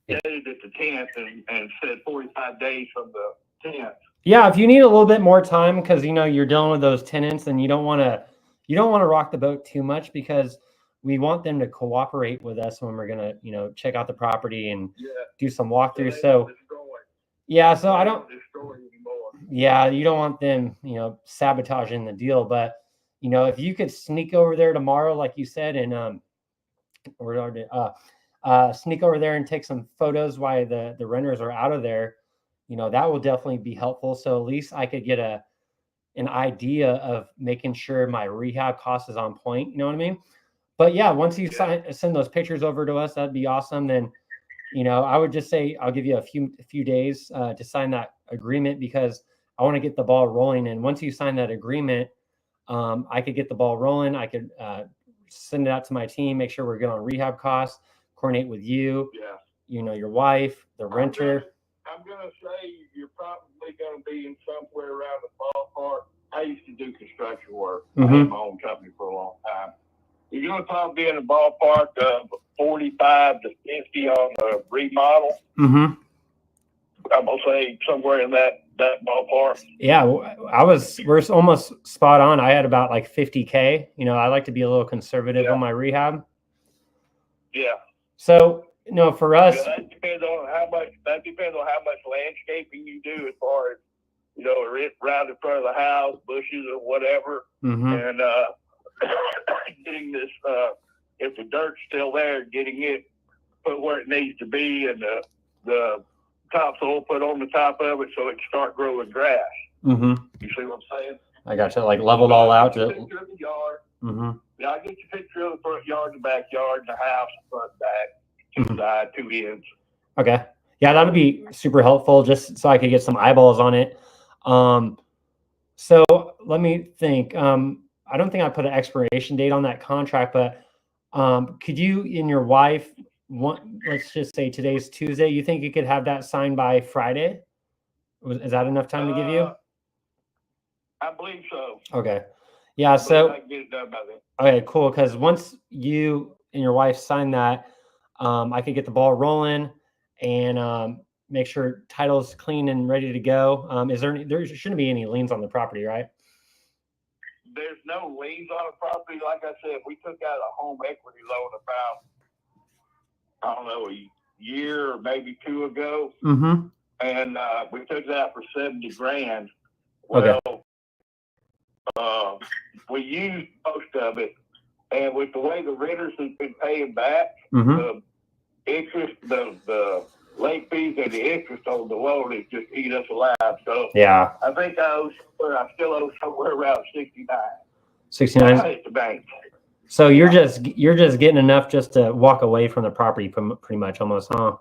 Dated at the 10th and said 45 days from the 10th. Yeah, if you need a little bit more time because you're dealing with those tenants and you don't want to rock the boat too much because we want them to cooperate with us when we're gonna check out the property and do some walkthroughs. So yeah, so I don't. Yeah, you don't want them sabotaging the deal, but if you could sneak over there tomorrow, like you said, and sneak over there and take some photos while the renters are out of there. That will definitely be helpful. So at least I could get an idea of making sure my rehab cost is on point. You know what I mean? But yeah, once you send those pictures over to us, that'd be awesome. Then, I would just say I'll give you a few days to sign that agreement because I want to get the ball rolling. And once you sign that agreement, I could get the ball rolling. I could send it out to my team, make sure we're good on rehab costs, coordinate with you, Yeah. you know, your wife, the renter. I'm gonna say you're probably gonna be in somewhere around the ballpark. I used to do construction work. I had my own company for a long time. You're gonna probably be in the ballpark of 45 to 50 on the remodel. I'm gonna say somewhere in that ballpark. Yeah, we're almost spot on. I had about like 50K. You know, I like to be a little conservative on my rehab. Yeah. So, you know, for us, That depends on how much landscaping you do, as far as, you know, around in front of the house, bushes or whatever, and getting this, if the dirt's still there, getting it put where it needs to be, and the topsoil put on the top of it so it can start growing grass. You see what I'm saying? I got you, like leveled all out. Picture of the yard. Yeah, I get your picture of the front yard, the backyard, the house, front, back, two side, two ends. Okay. Yeah, that would be super helpful, just so I could get some eyeballs on it. So let me think. I don't think I put an expiration date on that contract, but could you and your wife, let's just say today's Tuesday, you think you could have that signed by Friday? Is that enough time to give you? I believe so. Okay. Yeah, so I can get it done by then. okay, cool. Because once you and your wife sign that, I could get the ball rolling and make sure title's clean and ready to go. There shouldn't be any liens on the property, right? There's no liens on the property. Like I said, we took out a home equity loan about, I don't know, a year or maybe two ago. And we took it out for $70,000. Well, we used most of it, and with the way the renters have been paying back, the interest, the late fees and the interest on the loan is just eat us alive. So yeah, I think I still owe somewhere around 69. 69. At the bank. So you're just getting enough just to walk away from the property, pretty much, almost, huh?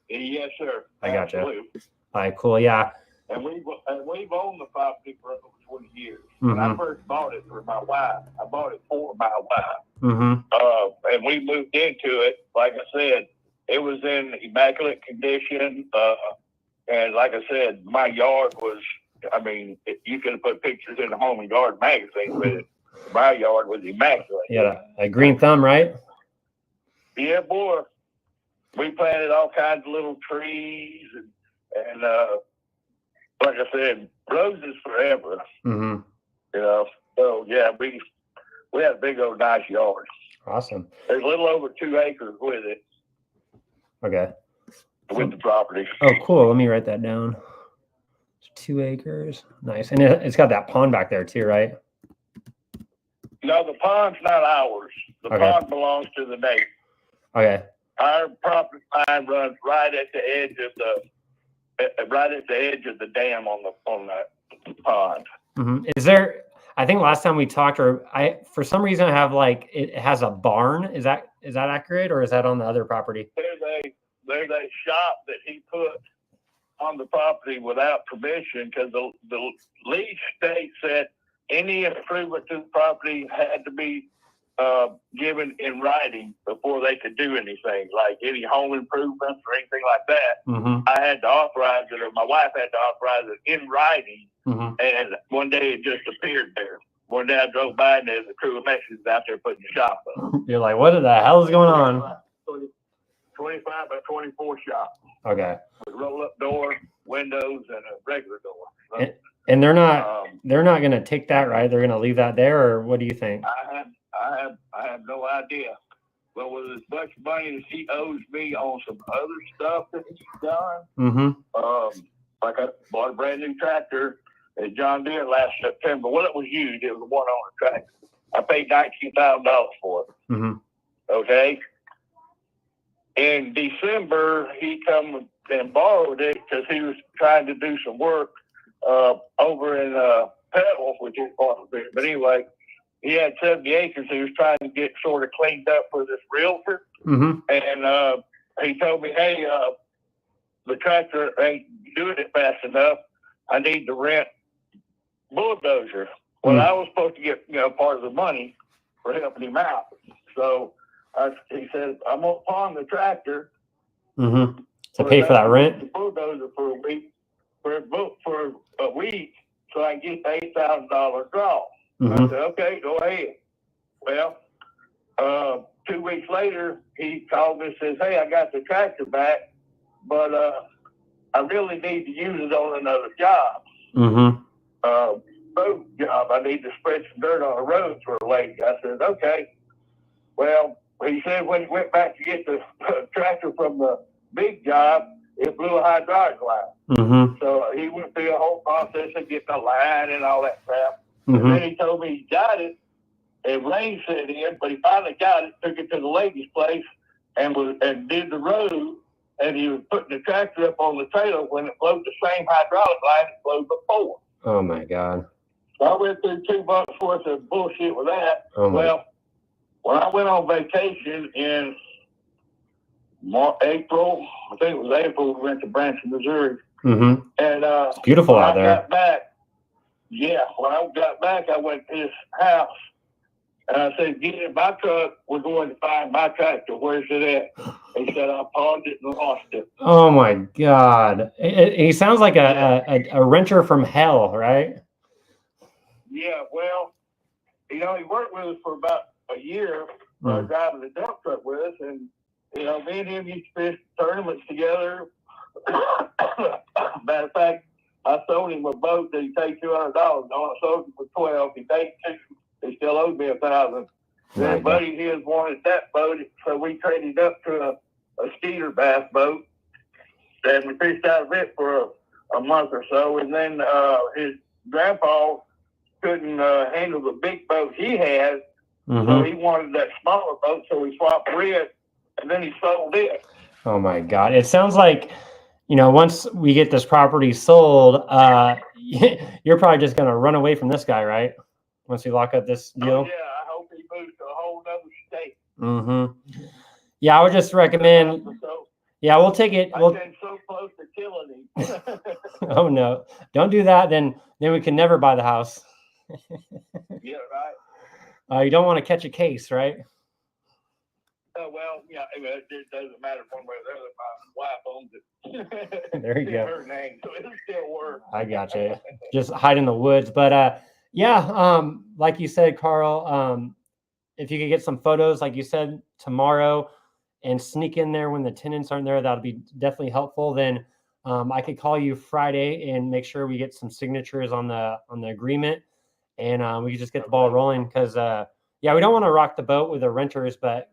Yes, sir. I gotcha. Absolutely. All right, cool. Yeah. And we've owned the property for over 20 years. When I first bought it for my wife, I bought it for my wife. And we moved into it. Like I said, it was in immaculate condition. And like I said, my yard was, I mean, you could have put pictures in the Home and Garden magazine with it. My yard was immaculate. Yeah, a green thumb, right? Yeah, boy. We planted all kinds of little trees and like I said, roses forever. You know, so yeah, we had a big old nice yard. Awesome. There's a little over 2 acres with it. Okay. With the property. Oh, cool. Let me write that down. 2 acres. Nice. And it's got that pond back there too, right? No, the pond's not ours. The pond belongs to the neighbor. Okay. Our property line runs right at the edge of the dam on the pond. Is there? I think last time we talked, for some reason I have like it has a barn. Is that accurate, or is that on the other property? There's a shop that he put on the property without permission, because the lease states that any improvement to the property had to be given in writing before they could do anything, like any home improvements or anything like that. I had to authorize it, or my wife had to authorize it in writing. And one day it just appeared there. One day I drove by and there's a crew of Mexicans out there putting the shop up. You're like, what the hell is going on? 25 by 24 shop. Okay. With roll-up door, windows, and a regular door. So, and they're not going to take that, right? They're going to leave that there, or what do you think? I have no idea. But with as much money as he owes me on some other stuff that he's done, like I bought a brand new tractor at John Deere last September. Well, it was used. It was a one-owner tractor. I paid $19,000 for it. Okay. In December, he come and borrowed it because he was trying to do some work over in Petal, which is part of it. But anyway, he had 70 acres he was trying to get sort of cleaned up for this realtor. And he told me, hey, the tractor ain't doing it fast enough. I need to rent bulldozer. Well, I was supposed to get, part of the money for helping him out. So he said, I'm going to pawn the tractor Mm-hmm. To pay for that rent? the bulldozer for a week so I can get the $8,000 draw. Mm-hmm. I said, okay, go ahead. Well, 2 weeks later, he called me and says, hey, I got the tractor back, but I really need to use it on another job. Mm-hmm. Road job. I need to spread some dirt on the roads for a lady. I said, okay. Well, he said when he went back to get the tractor from the big job, it blew a hydraulic line. Mm-hmm. So he went through the whole process of getting a line and all that crap. Mm-hmm. And then he told me he got it, and rain set in, but he finally got it, took it to the lady's place, and did the road, and he was putting the tractor up on the trailer when it flowed the same hydraulic line it flowed before. Oh my God. So I went through 2 months worth of bullshit with that. Oh my. Well, when I went on vacation in April, I think it was April, we went to Branson, Missouri. Mm-hmm. And it's beautiful out there. Got back, when I got back, I went to his house. And I said, get in my truck. We're going to find my tractor. Where's it at? He said, I pawned it and lost it. Oh my God. He sounds like a renter from hell, right? Yeah, well, he worked with us for about a year, driving the dump truck with us. And, me and him used to fish tournaments together. Matter of fact, I sold him a boat that he paid $200 on. I sold him for $12. He paid $2. He still owed me $1,000. Then a buddy of his wanted that boat, so we traded up to a skeeter bass boat. And we fished out of it for a month or so. And then his grandpa couldn't handle the big boat he had, so he wanted that smaller boat, so we swapped it, and then he sold it. Oh my God. It sounds like, once we get this property sold, you're probably just going to run away from this guy, right? Once we lock up this deal. Oh, yeah, I hope he moves to a whole other state. Mm-hmm. Yeah, I would just recommend. Yeah, we'll take it. I've been so close to killing him. Oh no! Don't do that. Then we can never buy the house. Yeah, right. You don't want to catch a case, right? Well, yeah, it doesn't matter one way or the other. My wife owns it. There you go. Her name, so it'll still work. I gotcha. Just hide in the woods, but like you said, Carl, if you could get some photos, like you said, tomorrow, and sneak in there when the tenants aren't there, that'll be definitely helpful. Then I could call you Friday and make sure we get some signatures on the agreement, and we could just get the ball rolling. Because we don't want to rock the boat with the renters, but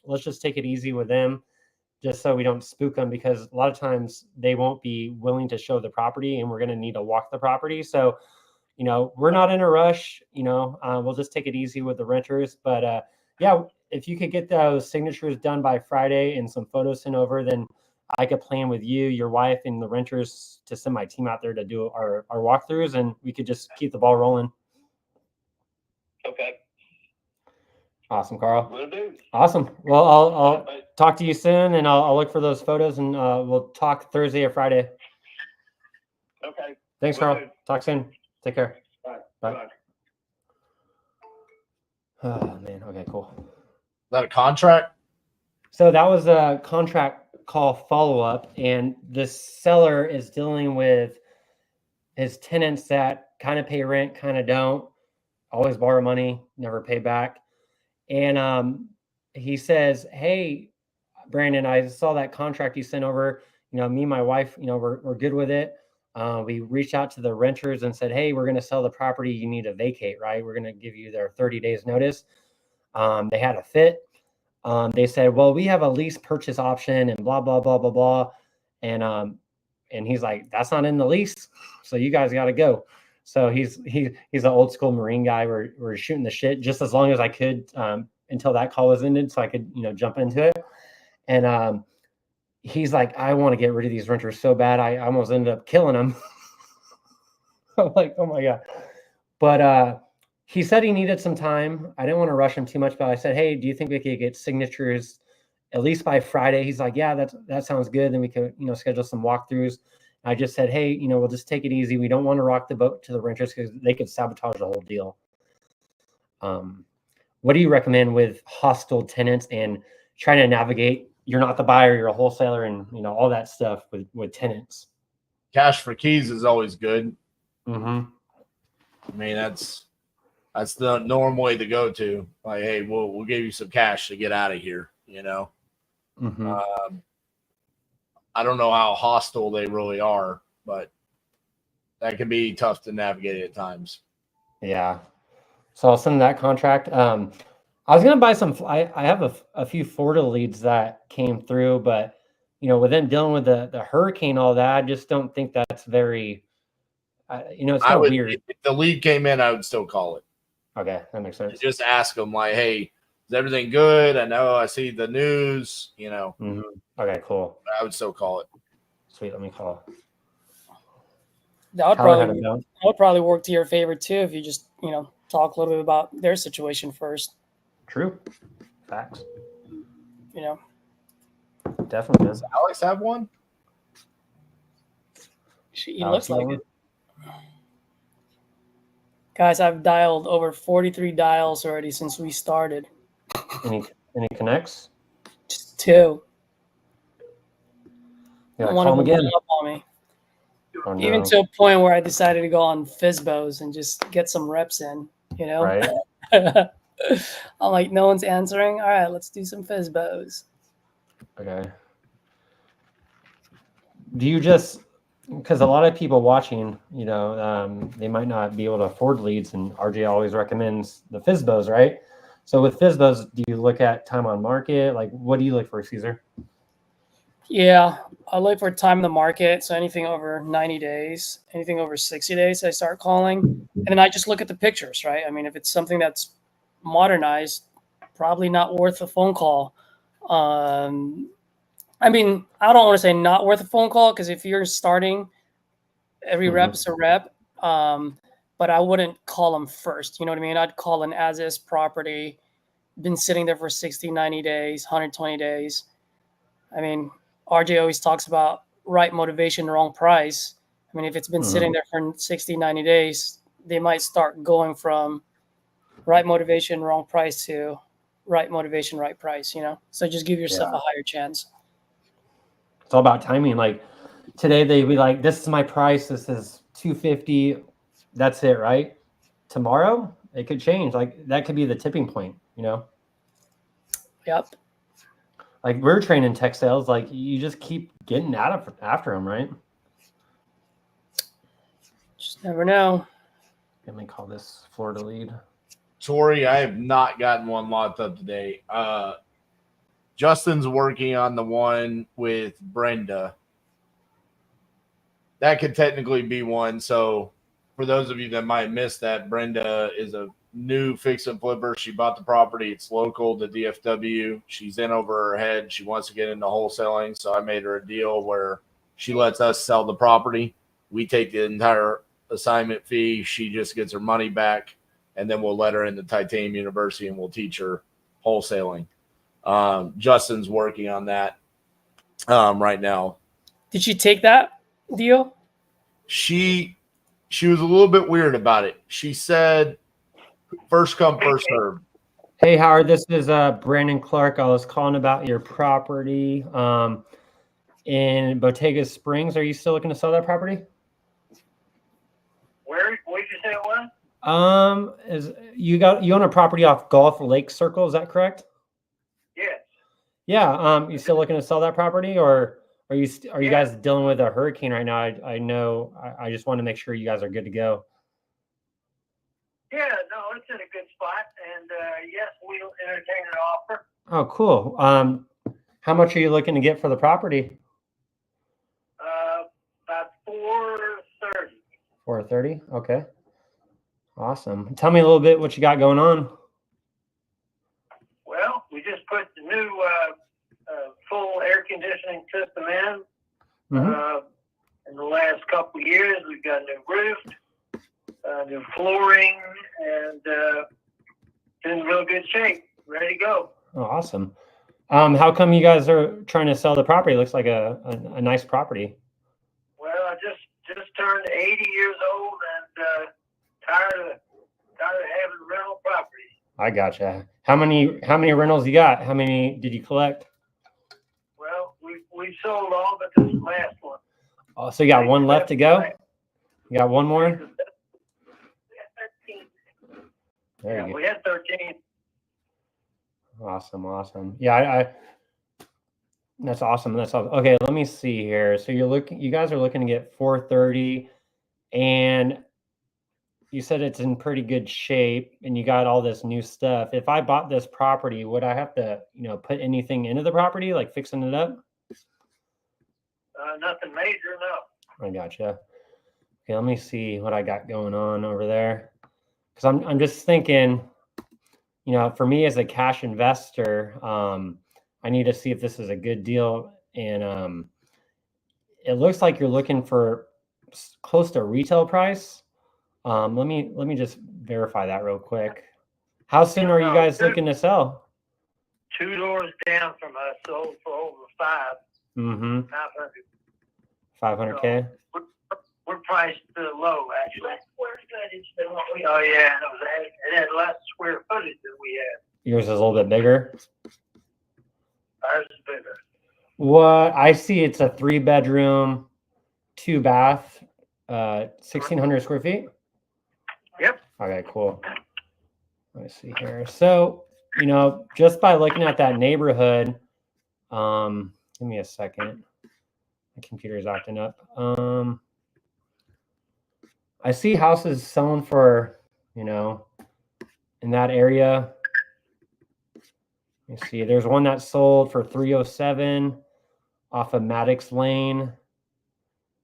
let's just take it easy with them, just so we don't spook them, because a lot of times they won't be willing to show the property, and we're going to need to walk the property. So, we're not in a rush. We'll just take it easy with the renters. But if you could get those signatures done by Friday and some photos sent over, then I could plan with you, your wife, and the renters to send my team out there to do our walkthroughs, and we could just keep the ball rolling. Okay. Awesome, Carl. Will do. Awesome. Well, I'll talk to you soon, and I'll look for those photos, and we'll talk Thursday or Friday. Okay. Thanks, Carl. Talk soon. Take care. Bye. Bye. Oh man. Okay. Cool. Is that a contract? So that was a contract call follow-up, and the seller is dealing with his tenants that kind of pay rent, kind of don't, always borrow money, never pay back. And he says, hey, Brandon, I saw that contract you sent over. Me and my wife, we're good with it. We reached out to the renters and said, hey, we're going to sell the property. You need to vacate, right? We're going to give you their 30 days notice. They had a fit. They said, well, we have a lease purchase option and blah, blah, blah, blah, blah. And he's like, that's not in the lease. So you guys got to go. So he's an old school Marine guy. We're shooting the shit just as long as I could until that call was ended, so I could jump into it. And he's like, I want to get rid of these renters so bad. I almost ended up killing them. I'm like, oh my God. But he said he needed some time. I didn't want to rush him too much, but I said, hey, do you think we could get signatures at least by Friday? He's like, yeah, that sounds good. Then we could schedule some walkthroughs. I just said, hey, we'll just take it easy. We don't want to rock the boat to the renters because they could sabotage the whole deal. what do you recommend with hostile tenants and trying to navigate? You're not the buyer, you're a wholesaler, and all that stuff with tenants. Cash for keys is always good. Mm-hmm. I mean, that's the normal way to go to. Like, hey, we'll give you some cash to get out of here. Mm-hmm. I don't know how hostile they really are, but that can be tough to navigate at times. Yeah. So I'll send that contract. I was gonna buy some. I have a few Florida leads that came through, but with them dealing with the hurricane, all that, I just don't think that's very. It's kind of weird. If the lead came in, I would still call it. Okay, that makes sense. Just ask them like, hey, is everything good? I know I see the news. Mm-hmm. Okay, cool. I would still call it. Sweet. Let me call. That would probably work to your favor too if you just talk a little bit about their situation first. True. Facts. Definitely. Does Alex have one? He looks like it. Guys, I've dialed over 43 dials already since we started. Any connects? Just 2. Yeah, one of them again. hung up on me. Oh, no. Even to a point where I decided to go on FSBOs and just get some reps in, Right. I'm like, no one's answering. All right, let's do some FSBOs. Okay. Do you just, because a lot of people watching, they might not be able to afford leads, and RJ always recommends the FSBOs, right? So with FSBOs, do you look at time on market? Like, what do you look for, Caesar? Yeah, I look for time in the market. So anything over 90 days, anything over 60 days, I start calling. And then I just look at the pictures, right? I mean, if it's something that's modernized, probably not worth a phone call. I mean, I don't want to say not worth a phone call, because if you're starting, every rep is a rep. But I wouldn't call them first. You know what I mean? I'd call an as-is property, been sitting there for 60, 90 days, 120 days. I mean, RJ always talks about right motivation, wrong price. I mean, if it's been sitting there for 60, 90 days, they might start going from right motivation, wrong price to right motivation, right price, So just give yourself a higher chance. It's all about timing. Like today they'd be like, this is my price. This is $250. That's it, right? Tomorrow it could change. Like that could be the tipping point, Yep. Like we're trained in tech sales. Like you just keep getting after them, right? Just never know. Let me call this Florida lead. Tori, I have not gotten one locked up today. Justin's working on the one with Brenda. That could technically be one. So for those of you that might miss that, Brenda is a new fix and flipper. She bought the property. It's local to DFW. She's in over her head. She wants to get into wholesaling. So I made her a deal where she lets us sell the property. We take the entire assignment fee. She just gets her money back. And then we'll let her into Titanium University and we'll teach her wholesaling. Justin's working on that right now. Did she take that deal? She was a little bit weird about it. She said, first come, first serve. Hey, Howard, this is Brandon Clark. I was calling about your property in Bottega Springs. Are you still looking to sell that property? Where did you say it was? You own a property off Gulf Lake Circle, is that correct? Yes. Yeah. You still looking to sell that property, or are you guys dealing with a hurricane right now? I know. I just want to make sure you guys are good to go. Yeah, no, it's in a good spot, and yes, we'll entertain an offer. Oh, cool. How much are you looking to get for the property? About $430. $430. Okay. Awesome. Tell me a little bit what you got going on. Well, we just put the new full air conditioning system in. In the last couple of years, we've got a new roof, new flooring, and in real good shape, ready to go. Oh, awesome. How come you guys are trying to sell the property? It looks like a nice property. Well, I just turned 80 years old and tired of having rental property. I gotcha. How many rentals you got? How many did you collect? Well, we sold all but this last one. Oh, so you got one left to go? You got one more? There Yeah, you go. we had 13. Awesome. Yeah, I that's awesome. That's awesome. Okay, let me see here. So you guys are looking to get 430, and you said it's in pretty good shape and you got all this new stuff. If I bought this property, would I have to, put anything into the property, like fixing it up? Nothing major, no. I gotcha. Okay, let me see what I got going on over there. Because I'm just thinking, for me as a cash investor, I need to see if this is a good deal. And it looks like you're looking for close to retail price. Let me just verify that real quick. How soon are you guys looking to sell? 2 doors down from us sold for over 5. Mm-hmm. 500. 500K. We're priced low, actually. Less square footage than what we. Oh yeah, it had less square footage than we had. Yours is a little bit bigger. Ours is bigger. What I see, it's a 3-bedroom, 2-bath, 1,600 square feet. Yep. Okay, cool. Let me see here. So, just by looking at that neighborhood, give me a second. My computer's acting up. I see houses selling for, in that area. Let me see. There's one that sold for 307 off of Maddox Lane.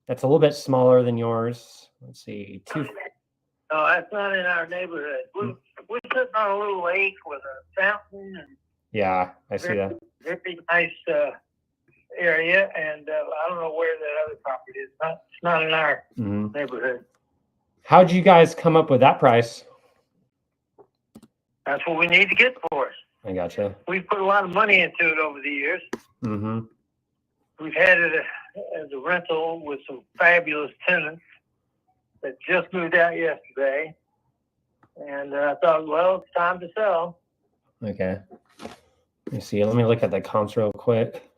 That's a little bit smaller than yours. Let's see. No, that's not in our neighborhood. We're sitting on a little lake with a fountain and Yeah, I see that. very nice area, and I don't know where that other property is. It's not in our neighborhood. How'd you guys come up with that price? That's what we need to get for us. I gotcha. We've put a lot of money into it over the years. Mm-hmm. We've had it as a rental with some fabulous tenants that just moved out yesterday. And I thought, well, it's time to sell. Okay. Let me see. Let me look at the comps real quick.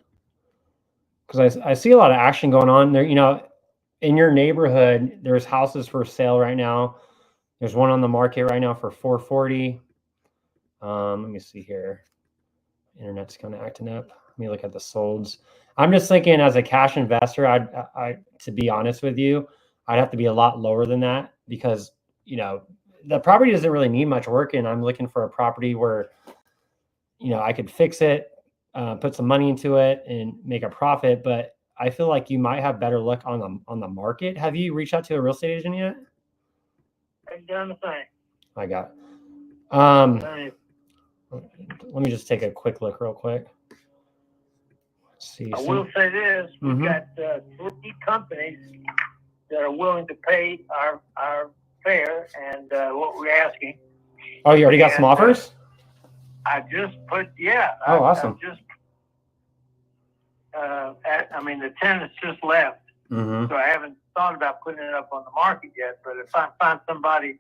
Because I see a lot of action going on there. In your neighborhood, there's houses for sale right now. There's one on the market right now for 440. Let me see here. Internet's kind of acting up. Let me look at the solds. I'm just thinking as a cash investor, I to be honest with you, I'd have to be a lot lower than that because, the property doesn't really need much work, and I'm looking for a property where, I could fix it, put some money into it and make a profit. But I feel like you might have better luck on the market. Have you reached out to a real estate agent yet? I've done the thing. I got. Let me just take a quick look real quick. Let's see. I will say this: we've got 3 companies that are willing to pay our fare and what we're asking. Oh, you already got some offers? I just put, yeah. Oh, awesome. The tenants just left, so I haven't thought about putting it up on the market yet. But if I find somebody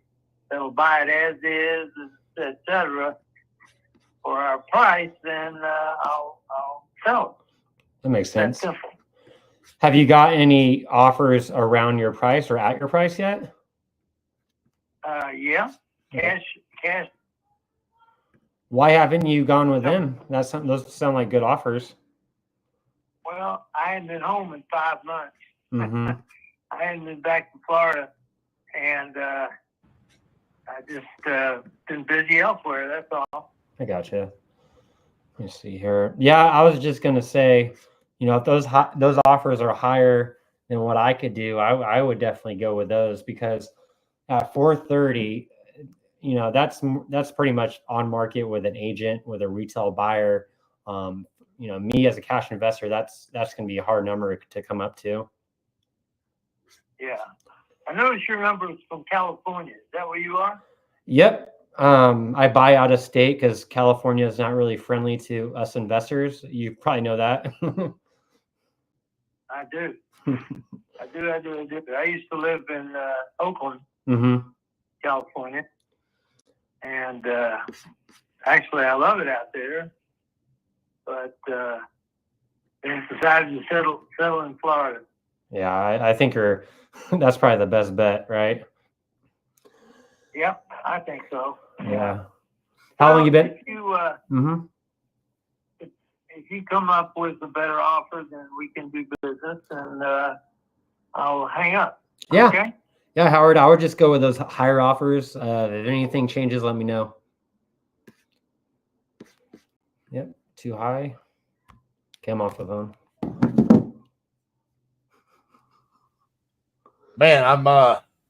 that'll buy it as is, etc., for our price, then I'll sell it. That makes sense. That's simple. Have you got any offers around your price or at your price yet? Yeah, cash. Why haven't you gone with them? Those sound like good offers. Well, I hadn't been home in 5 months. Mm-hmm. I hadn't been back to Florida, and I just been busy elsewhere. That's all. I gotcha. Let me see here. Yeah, I was just gonna say, if those offers are higher than what I could do, I would definitely go with those because at 430, that's pretty much on market with an agent, with a retail buyer. Me as a cash investor, that's gonna be a hard number to come up to. Yeah, I noticed your number is from California. Is that where you are? Yep. I buy out of state because California is not really friendly to us investors. You probably know that. I do. I do. I used to live in Oakland, Mm-hmm. California. And actually, I love it out there. But then decided to settle in Florida. Yeah, I think that's probably the best bet, right? Yep, I think so. Yeah. How long you been? If you Mm-hmm. if you come up with a better offer, then we can do business, and I'll hang up. Yeah. Okay. Yeah, Howard, I would just go with those higher offers. If anything changes, let me know. Yep, too high. Okay, I'm off the phone. Man,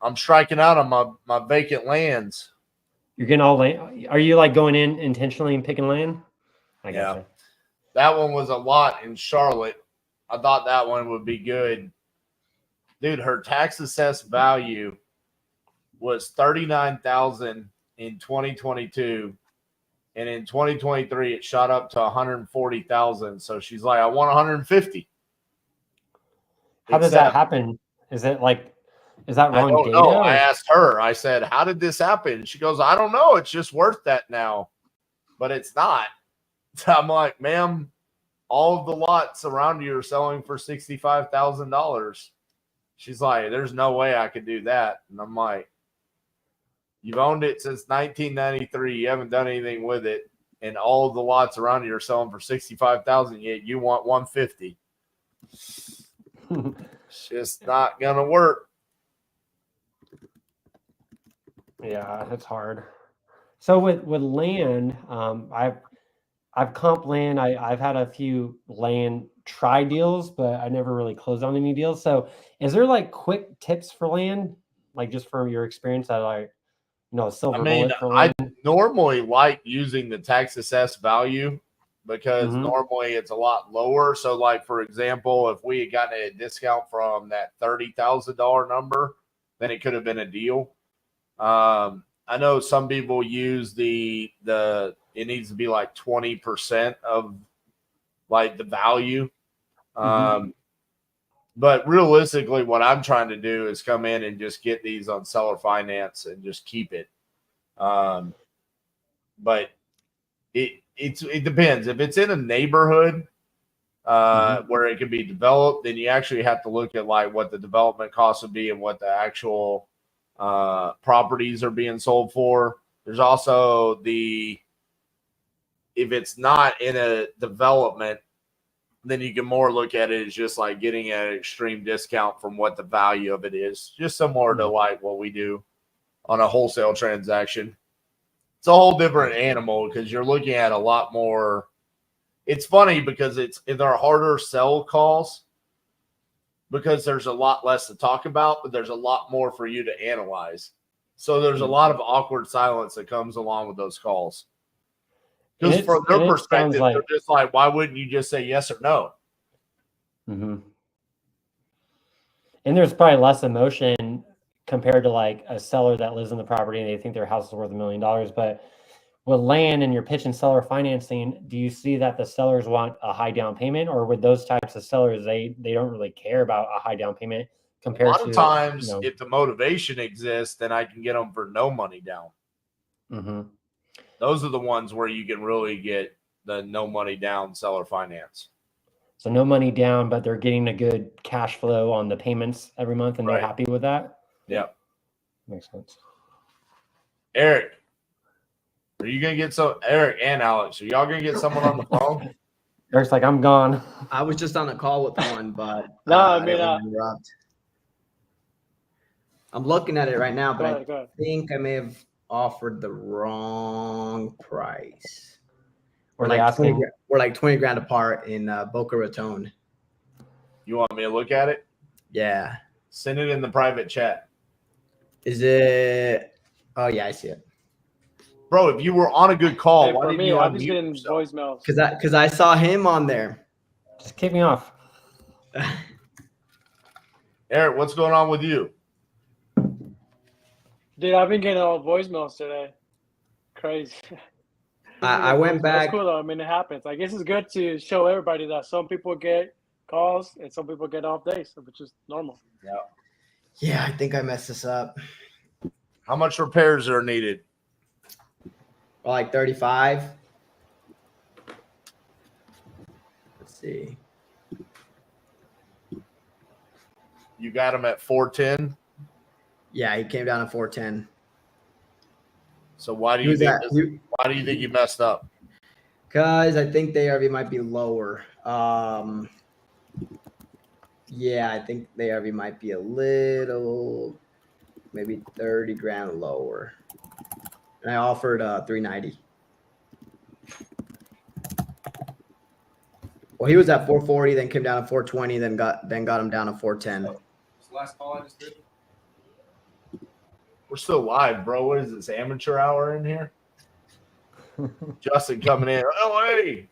I'm striking out on my vacant lands. You're getting all land. Are you like going in intentionally and picking land? I Yeah. gotcha. That one was a lot in Charlotte. I thought that one would be good. Dude, her tax assessed value was $39,000 in 2022, and in 2023 it shot up to $140,000. So she's like, I want 150. How does that happen? Is that I wrong don't data? know. or- I asked her. I said, "How did this happen?" She goes, "I don't know. It's just worth that now, but it's not." So I'm like, "Ma'am, all of the lots around you are selling for $65,000." She's like, "There's no way I could do that." And I'm like, "You've owned it since 1993. You haven't done anything with it, and all of the lots around you are selling for $65,000. Yet you want 150. It's just not gonna work." Yeah, it's hard. So with land, I've comp land. I've had a few land try deals, but I never really closed on any deals. So is there like quick tips for land, like just from your experience that a silver I mean, bullet for I land? normally like using the tax assessed value because Mhm. normally it's a lot lower. So, like for example, if we had gotten a discount from that $30,000 number, then it could have been a deal. I know some people use the it needs to be like 20% of like the value. But realistically, what I'm trying to do is come in and just get these on seller finance and just keep it. But it depends. If it's in a neighborhood where it can be developed, then you actually have to look at like what the development costs would be and what the actual properties are being sold for. There's also if it's not in a development, then you can more look at it as just like getting an extreme discount from what the value of it is, just similar to like what we do on a wholesale transaction. It's a whole different animal because you're looking at a lot more. It's funny because they're harder sell calls because there's a lot less to talk about, but there's a lot more for you to analyze. So there's a lot of awkward silence that comes along with those calls. Because from their perspective, they're just like, why wouldn't you just say yes or no? Mm-hmm. And there's probably less emotion compared to like a seller that lives in the property and they think their house is worth $1 million. But with land and you're pitching seller financing, do you see that the sellers want a high down payment, or with those types of sellers, they don't really care about a high down payment compared A lot to of times, if the motivation exists, then I can get them for no money down. Mm-hmm. Those are the ones where you can really get the no money down seller finance. So no money down, but they're getting a good cash flow on the payments every month, and they're happy with that. Yep. Makes sense. Eric, are you gonna get Eric and Alex? Are y'all gonna get someone on the phone? Eric's like, I'm gone. I was just on a call with one, but No, I didn't mean, want to interrupt. I'm looking at it right now, but go ahead. I think I may have offered the wrong price. Were they asking? We're like 20 grand apart in Boca Raton. You want me to look at it? Yeah. Send it in the private chat. Is it? Oh yeah, I see it. Bro, if you were on a good call, Hey, why for didn't me, you I'm just unmute getting yourself? voicemails. Because I saw him on there. Just kick me off. Eric, what's going on with you? Dude, I've been getting all voicemails today. Crazy. I went back. That's cool though. I mean, it happens. I guess it's good to show everybody that some people get calls and some people get off days, which is normal. Yeah. Yeah, I think I messed this up. How much repairs are needed? Or like 35. Let's see. You got him at 410. Yeah, he came down to 410. So why do you Who's think that? why do you think you messed up? Because I think the ARV might be lower. Yeah, I think the ARV might be a little, maybe 30 grand lower. And I offered 390. Well, he was at 440, then came down to 420, then got him down to 410. Last call I just did. We're still live, bro. What is this, amateur hour in here? Justin coming in. Oh, hey.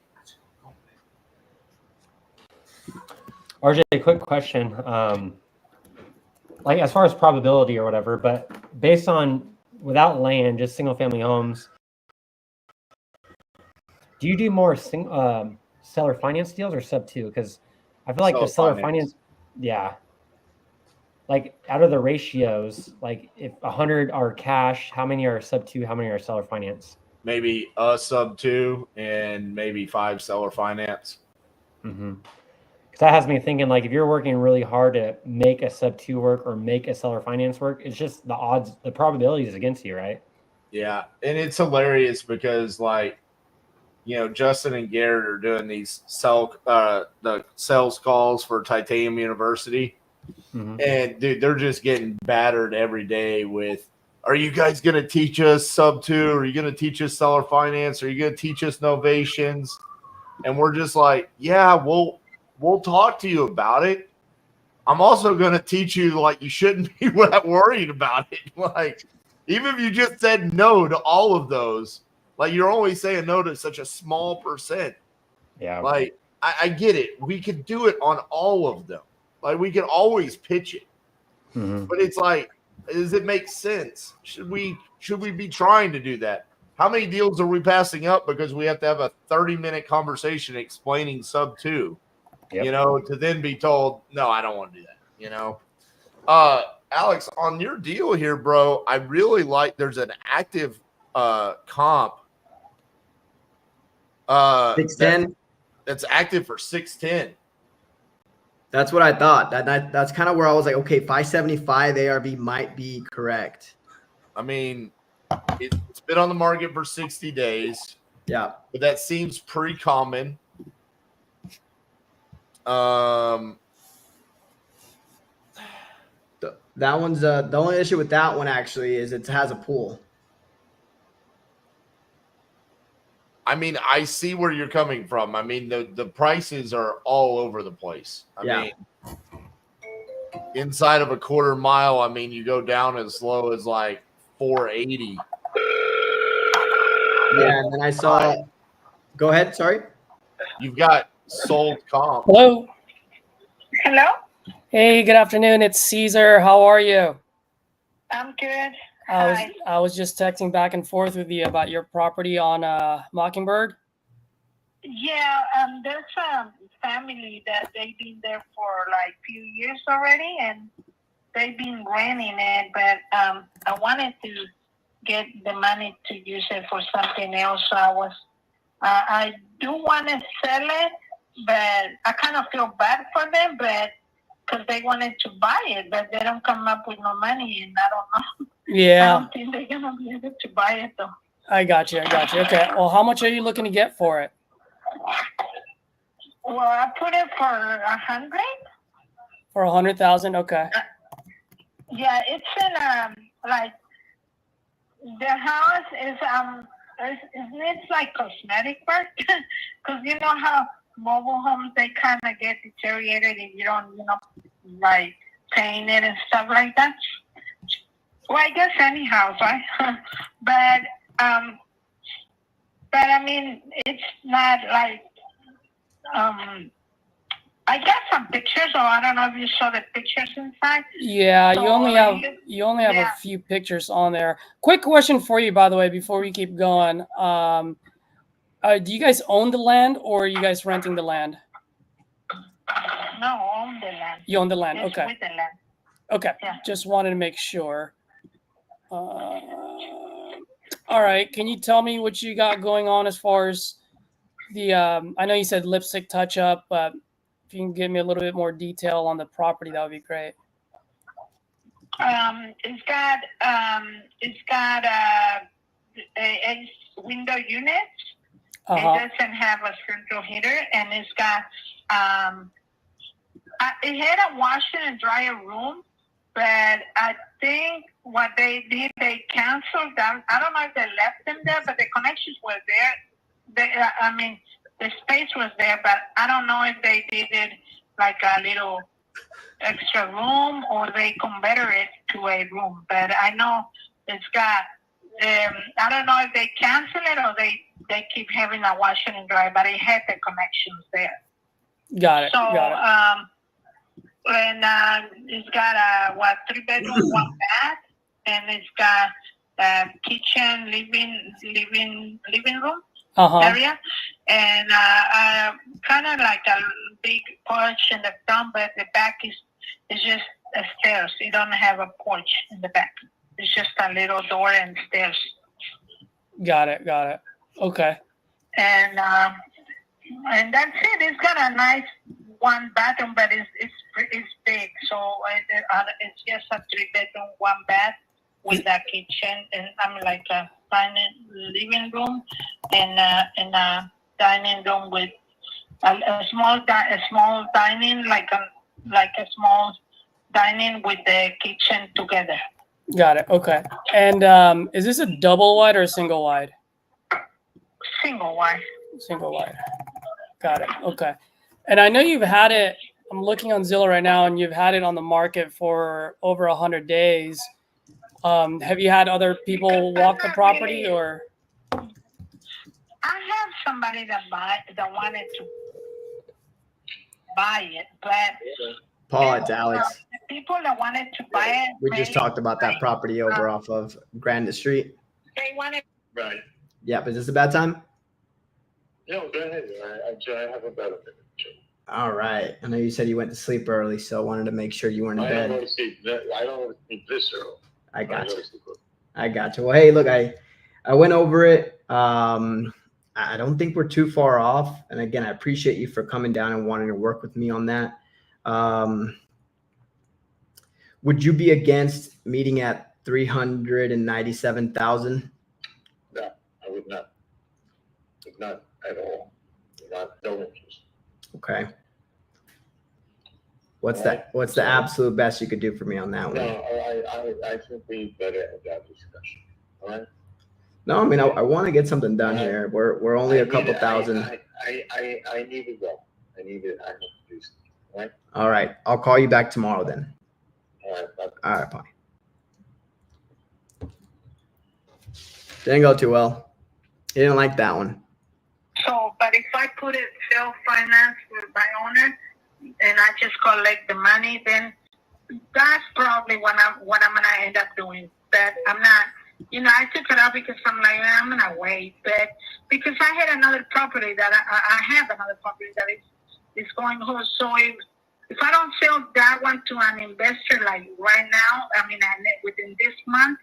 RJ, quick question. Like as far as probability or whatever, but based on without land, just single family homes, do you do more seller finance deals or sub two? Because I feel like the seller finance, yeah. Like out of the ratios, like if 100 are cash, how many are sub two? How many are seller finance? Maybe a sub two and maybe 5 seller finance. Mm-hmm. Because that has me thinking, like, if you're working really hard to make a sub two work or make a seller finance work, it's just the odds, the probability is against you, right? Yeah, and it's hilarious because, like, you know, Justin and Garrett are doing these the sales calls for Titanium University. Mm-hmm. And dude, they're just getting battered every day with, are you guys going to teach us sub two? Are you going to teach us seller finance? Are you going to teach us novations? And we're just like, yeah, we'll talk to you about it. I'm also going to teach you, like, you shouldn't be that worried about it. Like, even if you just said no to all of those, like, you're only saying no to such a small percent. Yeah. Like, I get it. We could do it on all of them. Like, we can always pitch it. Mm-hmm. But it's like, does it make sense? Should we be trying to do that? How many deals are we passing up because we have to have a 30-minute conversation explaining sub two, Yep. you know, to then be told, no, I don't want to do that, you know? Alex, on your deal here, bro, I really like there's an active comp. 610. That's active for 610. That's what I thought. That's kind of where I was like, okay, 575 ARV might be correct. I mean, it's been on the market for 60 days. Yeah. But that seems pretty common. That one's the only issue with that one actually is it has a pool. I mean, I see where you're coming from. I mean, the prices are all over the place. I mean, inside of a quarter mile, I mean, you go down as low as like 480. Yeah, and then I saw. Go ahead. Sorry. You've got sold comp. Hello. Hello. Hey, good afternoon. It's Caesar. How are you? I'm good. I was just texting back and forth with you about your property on Mockingbird. Yeah, there's a family that they've been there for like few years already, and they've been renting it. But I wanted to get the money to use it for something else. So I do want to sell it, but I kind of feel bad for them, but because they wanted to buy it, but they don't come up with no money, and I don't know. Yeah. I don't think they're gonna be able to buy it though. I got you. Okay. Well, how much are you looking to get for it? Well, I put it for 100. For 100,000. Okay. Yeah, it's in like the house is it needs like cosmetic work because you know how mobile homes they kind of get deteriorated if you don't like paint it and stuff like that. Well, I guess any house, right? but I mean it's not like I got some pictures, so I don't know if you saw the pictures inside. Yeah, so, you only have a few pictures on there. Quick question for you, by the way, before we keep going. Do you guys own the land, or are you guys renting the land? No, own the land. You own the land. It's Okay. with the land. Okay. Yeah. Just wanted to make sure. All right. Can you tell me what you got going on as far as the? I know you said lipstick touch up, but if you can give me a little bit more detail on the property, that would be great. It's got a window unit. It doesn't have a central heater, and it's got it had a washer and dryer room, but I think what they did, they canceled them. I don't know if they left them there, but the connections were there. The space was there, but I don't know if they did it like a little extra room or they converted it to a room. But I know it's got, I don't know if they cancel it or they keep having a washer and dryer, but it had the connections there. Got it. So, got it. And it's got a 3-bedroom, 1 bath, and it's got a kitchen, living room area, and kind of like a big porch in the front, but the back is just a stairs. You don't have a porch in the back. It's just a little door and stairs. Got it. Got it. Okay. And that's it. It's got a nice 1 bathroom, but it's big. So it's just a 3-bedroom, 1 bath with a kitchen and like a living room and a dining room with a small dining, like a small dining with the kitchen together. Got it. Okay. And is this a double wide or a single wide? Single wide. Single wide. Got it. Okay. And I know you've had it. I'm looking on Zillow right now, and you've had it on the market for over 100 days. Have you had other people walk the property, or? I have somebody that wanted to buy it, but Paul, it's Alex. the people that wanted to buy it, We just talked about that property over off of Granite Street. they wanted. Right. Yep. Is this a bad time? No, go ahead. I have a better picture. All right. I know you said you went to sleep early, so I wanted to make sure you weren't in I bed. don't want to sleep this early. I got you. I got you. Well, hey, look, I went over it. I don't think we're too far off. And again, I appreciate you for coming down and wanting to work with me on that. Would you be against meeting at 397,000? No, I would not. Not at all. No interest. Okay. What's the absolute best you could do for me on that one? No, I think we better have that discussion. All right. No, I mean I want to get something done here. We're only a couple thousand. I need to go. I have to do something. All right. All right. I'll call you back tomorrow then. All right. Bye. All right, bye. Didn't go too well. He didn't like that one. So, but if I put it self-finance with my owner and I just collect the money, then that's probably what I'm gonna end up doing. But I'm not, I took it out because I'm like, I'm gonna wait. But because I had another property that I have another property that is going home. So if I don't sell that one to an investor like right now, within this month,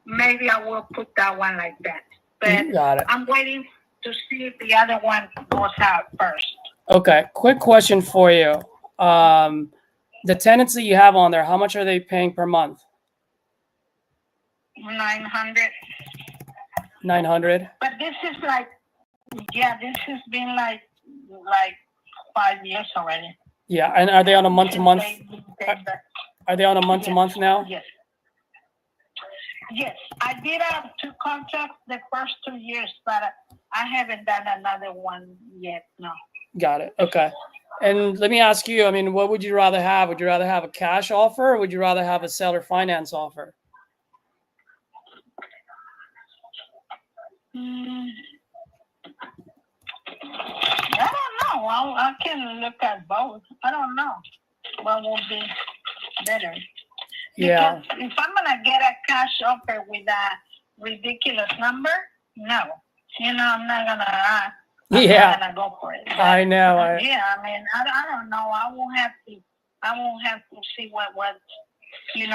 maybe I will put that one like that. But Got it. I'm waiting to see if the other one goes out first. Okay. Quick question for you. The tenants that you have on there, how much are they paying per month? 900. 900. But this is this has been like 5 years already. Yeah. And are they on a month to month? Are they on a month to month now? Yes. Yes, I did have 2 contracts the first 2 years, but I haven't done another one yet. No. Got it. Okay. And let me ask you, what would you rather have? Would you rather have a cash offer or would you rather have a seller finance offer? I don't know. I can look at both. I don't know what will be better. Yeah. Because if I'm going to get a cash offer with a ridiculous number, no. I'm not going to go for it. But, I know. I don't know. I will have to see what the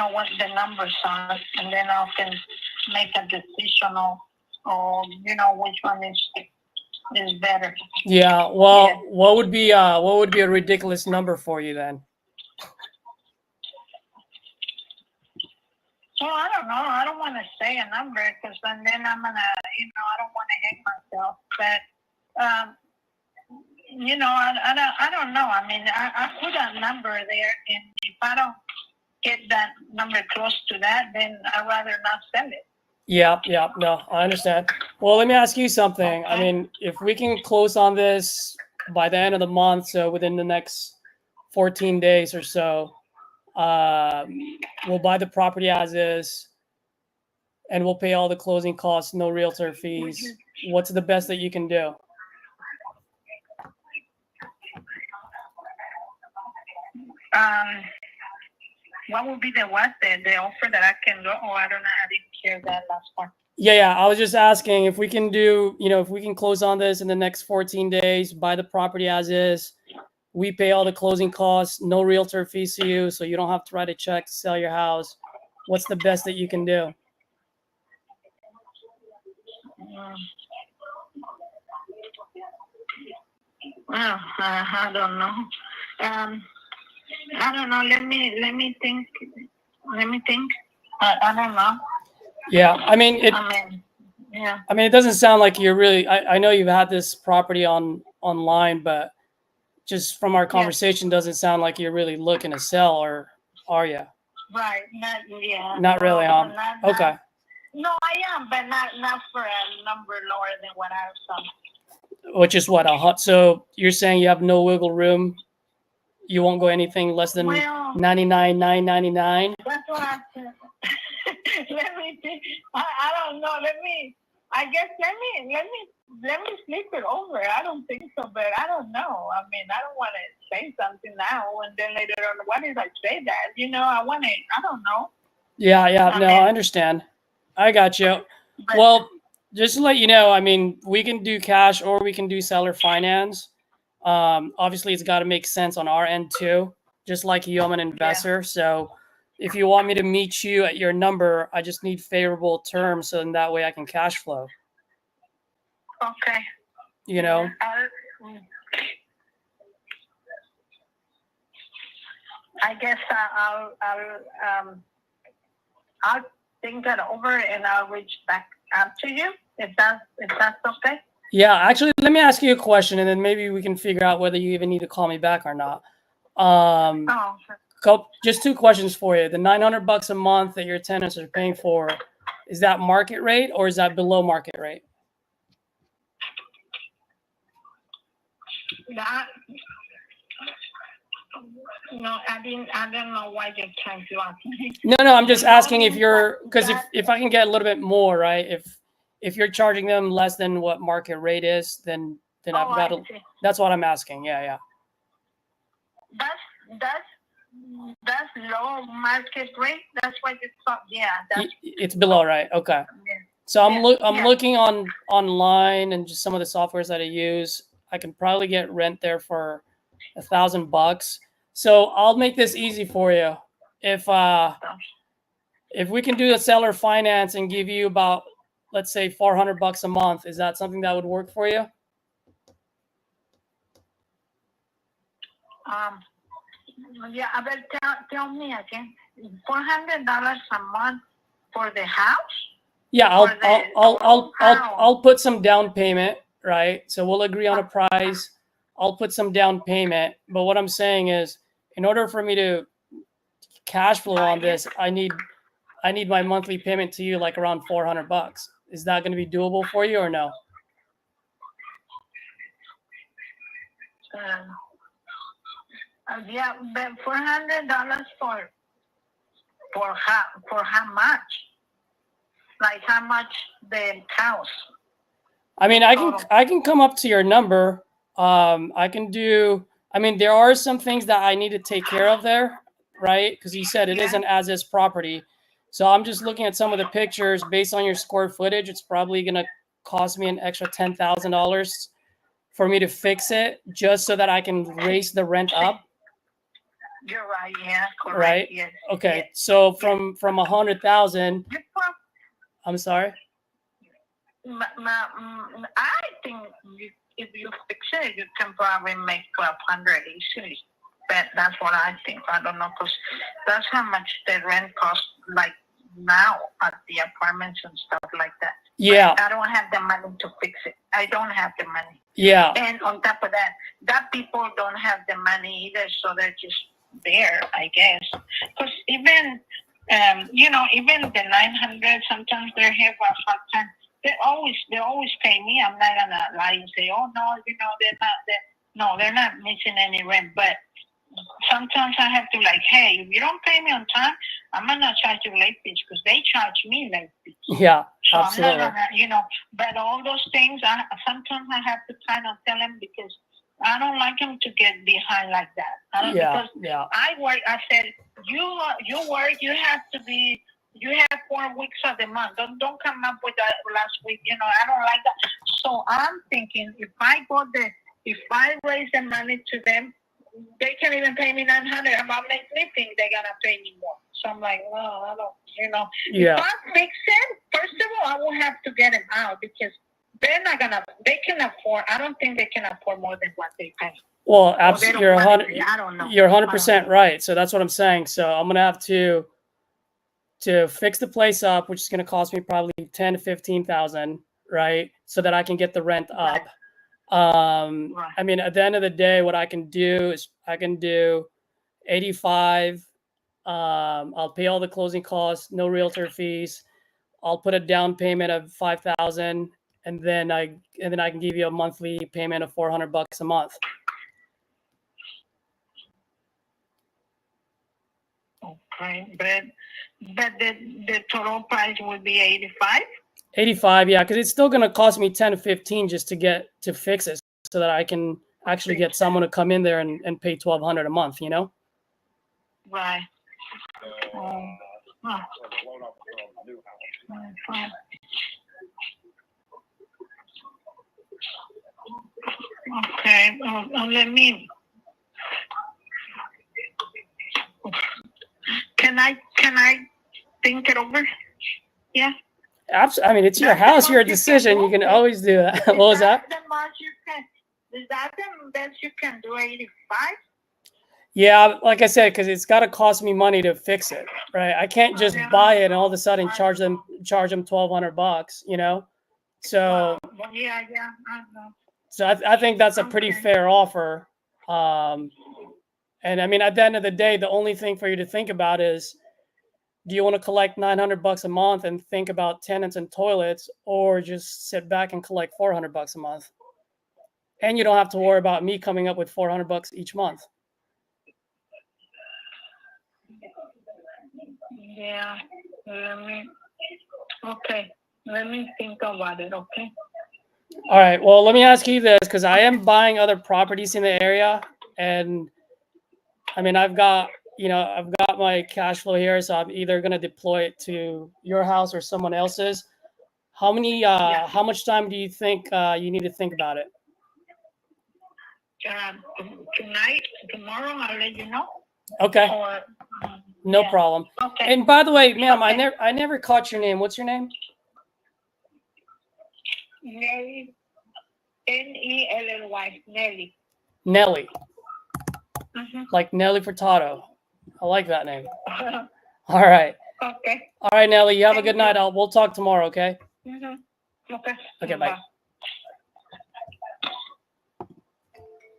numbers are, and then I can make a decision or which one is better. Yeah. Well, what would be a ridiculous number for you then? Well, I don't know. I don't want to say a number because then I'm gonna, I don't want to hate myself. But, I don't know. I mean, I put a number there, and if I don't get that number close to that, then I'd rather not sell it. Yeah. No, I understand. Well, let me ask you something. I mean, if we can close on this by the end of the month, so within the next 14 days or so, we'll buy the property as is, and we'll pay all the closing costs, no realtor fees. What's the best that you can do? What would be the offer that I can go? Oh, I don't know. I didn't hear that last part. Yeah. I was just asking if we can do, if we can close on this in the next 14 days, buy the property as is. We pay all the closing costs, no realtor fees to you, so you don't have to write a check to sell your house. What's the best that you can do? Well, I don't know. I don't know. Let me think. I don't know. Yeah, I mean, it doesn't sound like you're really. I know you've had this property online, but just from our conversation, doesn't sound like you're really looking to sell, or are you? Right. Not really. Okay. No, I am, but not for a number lower than what I saw. Which is what, so you're saying you have no wiggle room? You won't go anything less than 99,999? That's what I said. Let me think. I don't know. Let me sleep it over. I don't think so, but I don't know. I mean, I don't want to say something now and then later on, why did I say that? I don't know. Yeah. No, I understand. I got you. Well, just to let you know, I mean, we can do cash or we can do seller finance. Obviously, it's got to make sense on our end too. Just like you, I'm an investor. So if you want me to meet you at your number, I just need favorable terms, so in that way I can cash flow. Okay. I guess I'll think that over and I'll reach back out to you if that's okay. Yeah, actually, let me ask you a question, and then maybe we can figure out whether you even need to call me back or not. Just two questions for you. The $900 a month that your tenants are paying for, is that market rate or is that below market rate? No, I don't know why you're trying to ask me. No, I'm just asking because if I can get a little bit more, right? If you're charging them less than what market rate is, then I've got to. That's what I'm asking. Yeah. That's low market rate. That's what it's called. Yeah. It's below, right? Okay. Yeah. So I'm looking online and just some of the softwares that I use. I can probably get rent there for $1,000. So I'll make this easy for you. If we can do a seller finance and give you about, let's say, $400 a month, is that something that would work for you? Yeah, but tell me again, $400 a month for the house? Yeah, I'll put some down payment, right? So we'll agree on a price. I'll put some down payment, but what I'm saying is, in order for me to cash flow on this, I need my monthly payment to you like around $400. Is that going to be doable for you or no? Yeah, but $400 for how much? Like how much the house? I mean, I can come up to your number. I can do. I mean, there are some things that I need to take care of there, right? Because you said it is an as-is property. So I'm just looking at some of the pictures based on your square footage. It's probably going to cost me an extra $10,000 for me to fix it, just so that I can raise the rent up. You're right. Yeah. Correct. Right. Yes. Okay. Yes. So from 100,000. I'm sorry. I think if you fix it, you can probably make 1,200 easily. But that's what I think. I don't know, because that's how much the rent costs, like now at the apartments and stuff like that. Yeah. But I don't have the money to fix it. I don't have the money. Yeah. And on top of that people don't have the money either, so they're just there, I guess. Because even, even the 900, sometimes they're here for a hard time. They always pay me. I'm not gonna lie and say, oh no, they're not missing any rent. But sometimes I have to hey, if you don't pay me on time, I'm gonna charge you late fees, because they charge me late fees. Yeah, So absolutely. I'm not gonna, but all those things, sometimes I have to kind of tell them, because I don't like them to get behind like that. Because I work. I said, you work. You have 4 weeks of the month. Don't come up with that last week. I don't like that. So I'm thinking, if I raise the money to them, they can't even pay me 900. About make me think they're gonna pay me more. So I'm like, well, I don't. Yeah. If I fix it, first of all, I will have to get them out, because they're not gonna. They can afford. I don't think they can afford more than what they pay. Well, Or they absolutely, don't want to pay. I don't know. you're 100% right. So that's what I'm saying. So I'm gonna have to fix the place up, which is gonna cost me probably 10 to 15,000, right? So that I can get the rent up. I mean, at the end of the day, what I can do is I can do 85. I'll pay all the closing costs, no realtor fees. I'll put a down payment of 5,000, and then I can give you a monthly payment of $400 a month. Okay, but the total price would be 85. 85, yeah, because it's still going to cost me 10 to 15 just to fix it, so that I can actually get someone to come in there and pay $1,200 a month. Right. Okay. Let me. Can I think it over? Yeah. Absolutely. I mean, it's your house, your decision. You can always do that. What was that? Is that the best you can do? 85? Yeah, like I said, because it's got to cost me money to fix it, right? I can't just buy it and all of a sudden charge them $1,200, So, Well, yeah, I know. so I think that's a pretty fair offer. And I mean, at the end of the day, the only thing for you to think about is, do you want to collect $900 a month and think about tenants and toilets, or just sit back and collect $400 a month? And you don't have to worry about me coming up with $400 each month. Yeah. Let me think about it. Okay. All right. Well, let me ask you this, because I am buying other properties in the area, and I mean, I've got my cash flow here, so I'm either going to deploy it to your house or someone else's. How much time do you think you need to think about it? Tonight, tomorrow, I'll let you know. Okay. Or, no problem. Okay. And by the way, ma'am, I never caught your name. What's your name? Nelly. Nelly. Nelly. Nelly. Mm-hmm. Like Nelly Furtado. I like that name. All right. Okay. All right, Nelly. You have a good night. We'll talk tomorrow, okay? Mm-hmm. Okay. Okay, bye.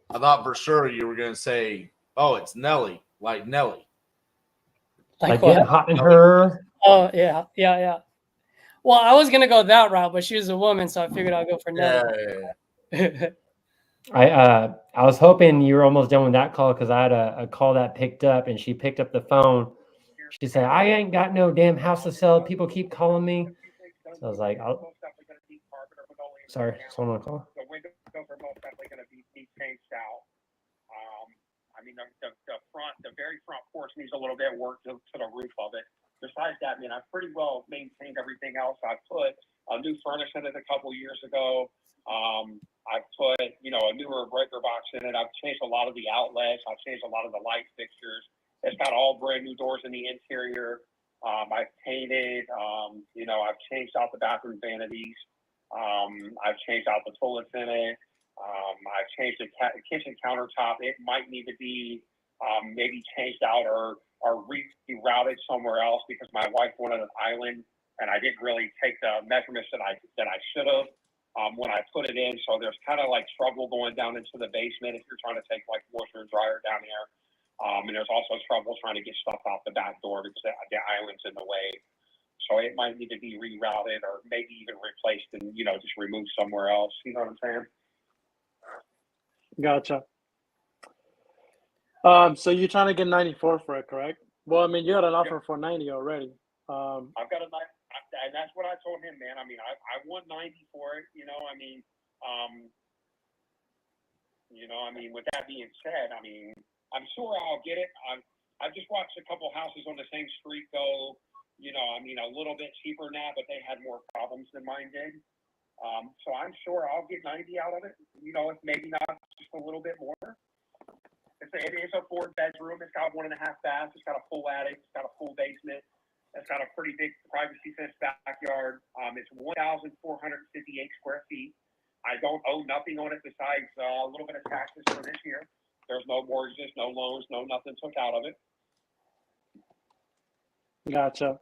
I thought for sure you were going to say, oh, it's Nelly, like Nelly. Like what? getting hot in her. Oh, yeah. Well, I was going to go that route, but she was a woman, so I figured I'd go for Nelly. Yeah. I was hoping you were almost done with that call, because I had a call that picked up, and she picked up the phone. She said, I ain't got no damn house to sell. People keep calling me. So I was like, sorry, someone on call. The windows are most definitely going to be changed out. I mean, the very front porch needs a little bit of work to the roof of it. Besides that, I mean, I've pretty well maintained everything else. I put a new furnace in it a couple years ago. I put, a newer breaker box in it. I've changed a lot of the outlets. I've changed a lot of the light fixtures. It's got all brand new doors in the interior. I've painted. I've changed out the bathroom vanities. I've changed out the toilets in it. I've changed the kitchen countertop. It might need to be maybe changed out or rerouted somewhere else because my wife wanted an island, and I didn't really take the measurements that I should have when I put it in. So there's kind of like trouble going down into the basement if you're trying to take like washer and dryer down there. And there's also trouble trying to get stuff out the back door because the island's in the way. So it might need to be rerouted or maybe even replaced and, just removed somewhere else. You know what I'm saying? Gotcha. So you're trying to get 94 for it, correct? Well, I mean, you got an offer for 90 already. I've got a nice, and that's what I told him, man. I mean, I want 90 for it. With that being said, I'm sure I'll get it. I've just watched a couple houses on the same street go, a little bit cheaper now, but they had more problems than mine did. So I'm sure I'll get 90 out of it. If maybe not just a little bit more. It is a 4-bedroom. It's got 1.5 baths. It's got a full attic. It's got a full basement. It's got a pretty big privacy fenced backyard. It's 1,458 square feet. I don't owe nothing on it besides a little bit of taxes for this year. There's no mortgages, no loans, no nothing took out of it. Gotcha.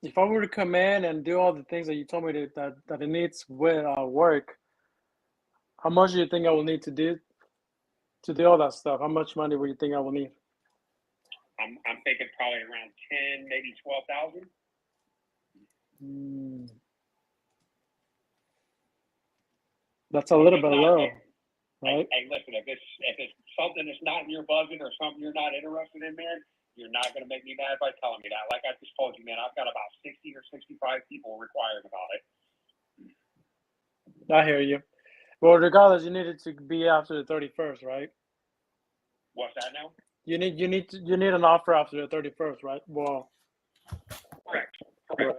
If I were to come in and do all the things that you told me that it needs with work, how much do you think I will need to do all that stuff? How much money would you think I will need? I'm thinking probably around 10, maybe 12,000. That's a little bit low, right? Hey, listen, if it's something that's not in your budget or something you're not interested in, man, you're not going to make me mad by telling me that. Like I just told you, man, I've got about 60 or 65 people required about it. I hear you. Well, regardless, you need it to be after the 31st, right? What's that now? You need an offer after the 31st, right? Well, correct. Right.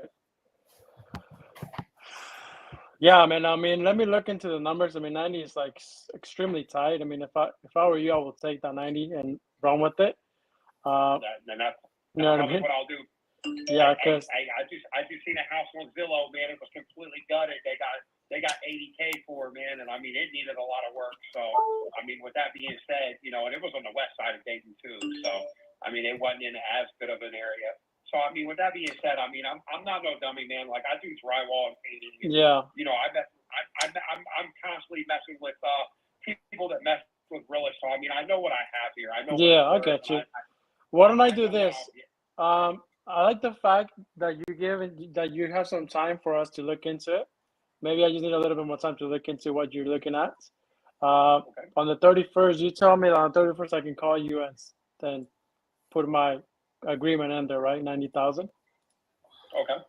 Yeah, man. Let me look into the numbers. 90 is like extremely tight. If I were you, I would take that 90 and run with it. That's you know what I mean? what I'll do. Yeah, because I just seen a house on Zillow, man. It was completely gutted. They got 80K for it, man, and it needed a lot of work. So with that being said, and it was on the west side of Dayton too. So it wasn't in as good of an area. So with that being said, I'm not no dummy, man. Like I do drywall and painting. And, yeah. I'm constantly messing with people that mess with realists. So I know what I have here. I know. Yeah, I get you. Why don't I do this? I like the fact that you have some time for us to look into it. Maybe I just need a little bit more time to look into what you're looking at. Okay. On the 31st, you tell me that on the 31st I can call you and then put my agreement in there, right? 90,000. Okay.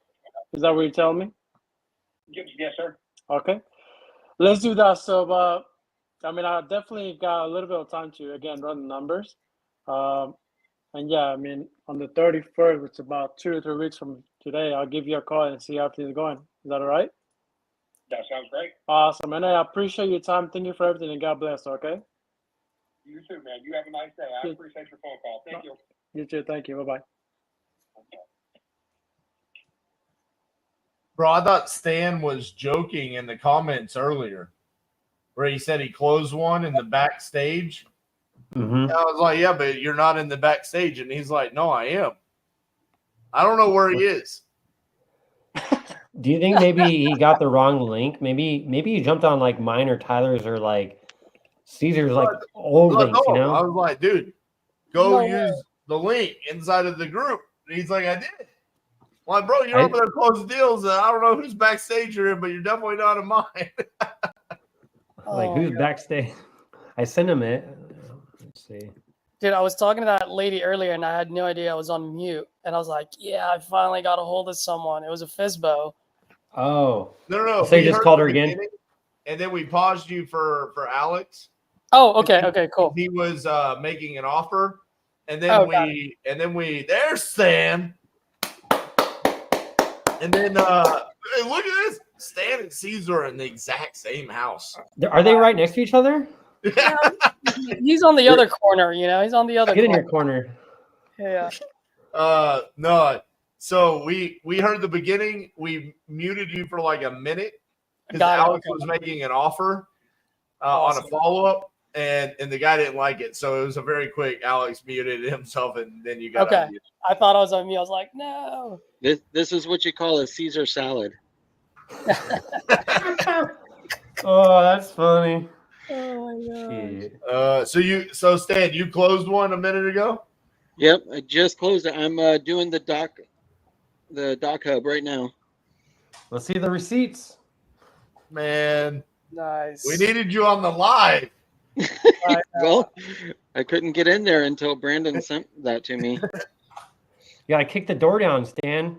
Is that what you're telling me? Yes, sir. Okay. Let's do that. So, I definitely got a little bit of time to again run the numbers. And yeah, on the 31st, which is about 2 or 3 weeks from today, I'll give you a call and see how things are going. Is that all right? That sounds great. Awesome. And I appreciate your time. Thank you for everything, and God bless, okay? You too, man. You have a nice day. I appreciate your phone call. Thank you. You too. Thank you. Bye-bye. Bro, I thought Stan was joking in the comments earlier where he said he closed one in the backstage. Mm-hmm. I was like, yeah, but you're not in the backstage. And he's like, no, I am. I don't know where he is. Do you think maybe he got the wrong link? Maybe he jumped on like mine or Tyler's or like Caesar's old links, I was like, dude, go use the link inside of the group. And he's like, I did. I'm like, bro, you're over there closing deals. I don't know who's backstage you're in, but you're definitely not in mine. Who's backstage? I sent him it. Let's see. Dude, I was talking to that lady earlier, and I had no idea I was on mute. And I was like, yeah, I finally got a hold of someone. It was a FSBO. Oh. No. So you just called her again? And then we paused you for Alex. Oh, okay. Okay, cool. He was making an offer. And then there's Stan. And then hey, look at this. Stan and Caesar are in the exact same house. Are they right next to each other? Yeah, he's on the other corner, He's on the other Get corner. in your corner. Yeah. No. So we heard the beginning. We muted you for like a minute because Got it, Alex okay. was making an offer on a Awesome. follow-up, and the guy didn't like it. So it was a very quick. Alex muted himself, and then you got Okay. unmuted. I thought I was on mute. I was like, no. This is what you call a Caesar salad. Oh, that's funny. Oh my gosh. So Stan, you closed one a minute ago? Yep, I just closed it. I'm doing the doc hub right now. Let's see the receipts. Man, Nice. we needed you on the live. Well, I couldn't get in there until Brandon sent that to me. You gotta kick the door down, Stan.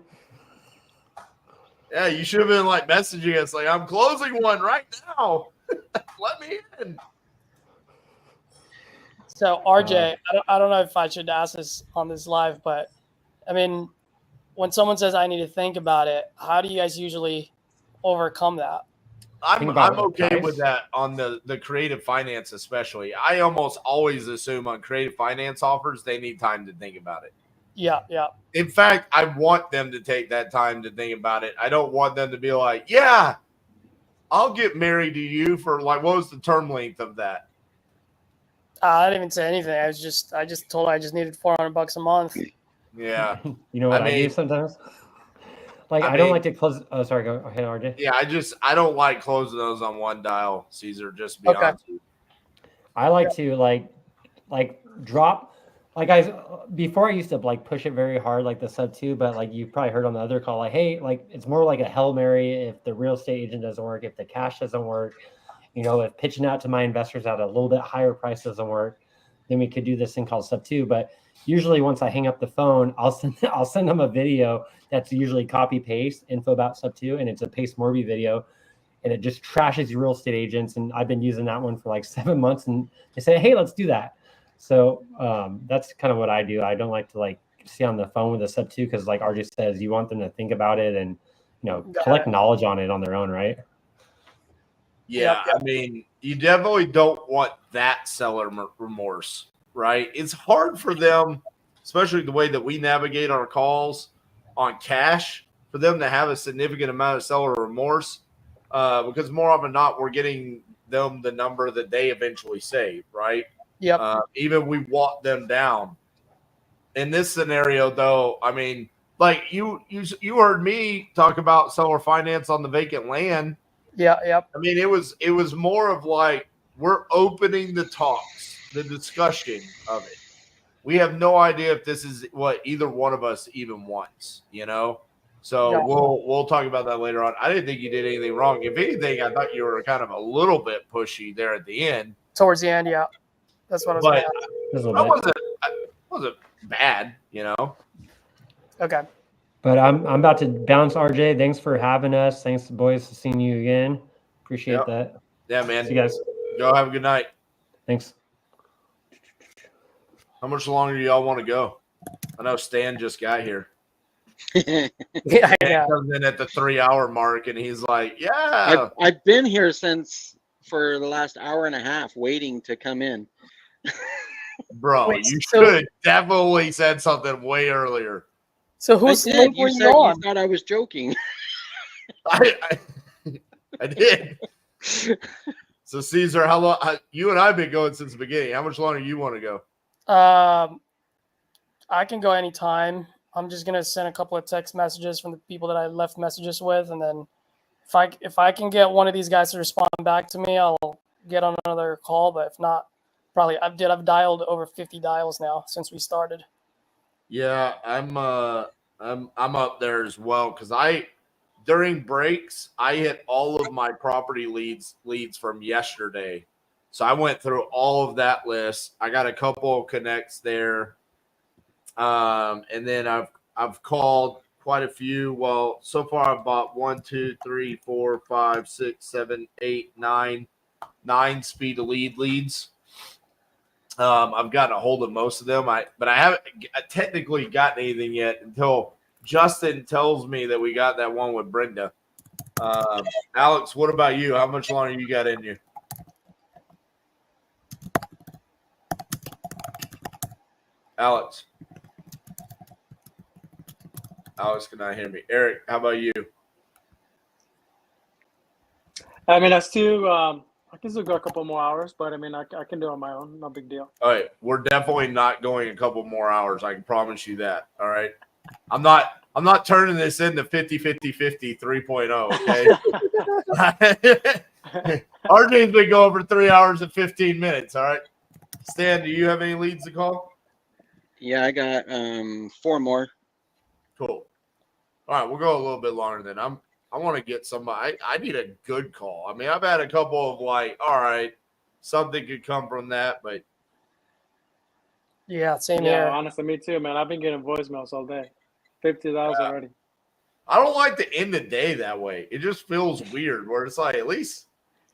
Yeah, you should have been like messaging us like, I'm closing one right now. Let me in. So RJ, I don't know if I should ask this on this live, but I mean, when someone says I need to think about it, how do you guys usually overcome that? I'm okay with that on the creative finance, especially. I almost always assume on creative finance offers they need time to think about it. Yeah. In fact, I want them to take that time to think about it. I don't want them to be like, yeah, I'll get married to you for like, what was the term length of that? I didn't even say anything. I just told her I just needed $400 a month. Yeah. You know what I do sometimes? Like I don't like to close. Oh, sorry. Go ahead, RJ. Yeah, I don't like closing those on one dial, Caesar. Just to be honest with you. I like to like drop. Like before I used to like push it very hard, like the sub 2, but like you probably heard on the other call, like, hey, like it's more like a Hail Mary if the real estate agent doesn't work, if the cash doesn't work, if pitching out to my investors at a little bit higher price doesn't work, then we could do this thing called sub 2. But usually once I hang up the phone, I'll send them a video that's usually copy paste info about sub 2, and it's a Pace Morby video, and it just trashes your real estate agents. And I've been using that one for like 7 months, and they say, hey, let's do that. So that's kind of what I do. I don't like to like stay on the phone with a sub 2 because like RJ says, you want them to think about it and collect knowledge on it on their own, right? Yeah, I mean, you definitely don't want that seller remorse, right? It's hard for them, especially the way that we navigate our calls on cash, for them to have a significant amount of seller remorse because more often than not, we're getting them the number that they eventually save, right? Yep. Even we walk them down. In this scenario, though, I mean, like you heard me talk about seller finance on the vacant land. Yeah, yep. I mean, it was more of like we're opening the talks, the discussion of it. We have no idea if this is what either one of us even wants, So Yeah. we'll talk about that later on. I didn't think you did anything wrong. If anything, I thought you were kind of a little bit pushy there at the end. Towards the end, yeah. That's what I was But going that wasn't bad, Okay. But I'm about to bounce, RJ. Thanks for having us. Thanks, boys, for seeing you again. Appreciate that. Yeah, man. See you guys. Go have a good night. Thanks. How much longer do y'all want to go? I know Stan just got here. Yeah. Comes in at the 3-hour mark, and he's like, "Yeah, I've been here for the last hour and a half, waiting to come in." Bro, Wait, you so- should have definitely said something way earlier." So whose I did. link You were said you on? you thought I was joking. I did. So Caesar, how long? You and I've been going since the beginning. How much longer you want to go? I can go anytime. I'm just gonna send a couple of text messages from the people that I left messages with, and then if I can get one of these guys to respond back to me, I'll get on another call. But if not, probably I've dialed over 50 dials now since we started. Yeah, I'm up there as well because during breaks I hit all of my property leads from yesterday, so I went through all of that list. I got a couple of connects there, and then I've called quite a few. Well, so far I've bought 1, 2, 3, 4, 5, 6, 7, 8, 9 speed to lead leads. I've gotten a hold of most of them, but I haven't technically gotten anything yet until Justin tells me that we got that one with Brenda. Alex, what about you? How much longer you got in you? Alex. Alex cannot hear me. Eric, how about you? I mean, I can still go a couple more hours, but I mean, I can do it on my own. No big deal. All right, we're definitely not going a couple more hours. I can promise you that. All right, I'm not turning this into 50-50-50 3.0. Okay. RJ's been going for 3 hours and 15 minutes. All right, Stan, do you have any leads to call? Yeah, I got 4 more. Cool. All right, we'll go a little bit longer then. I want to get somebody. I need a good call. I mean, I've had a couple of like, all right, something could come from that, but Yeah, same Yeah, here. honestly, me too, man. I've been getting voicemails all day. 50,000 already. I don't like to end the day that way. It just feels weird where it's like, at least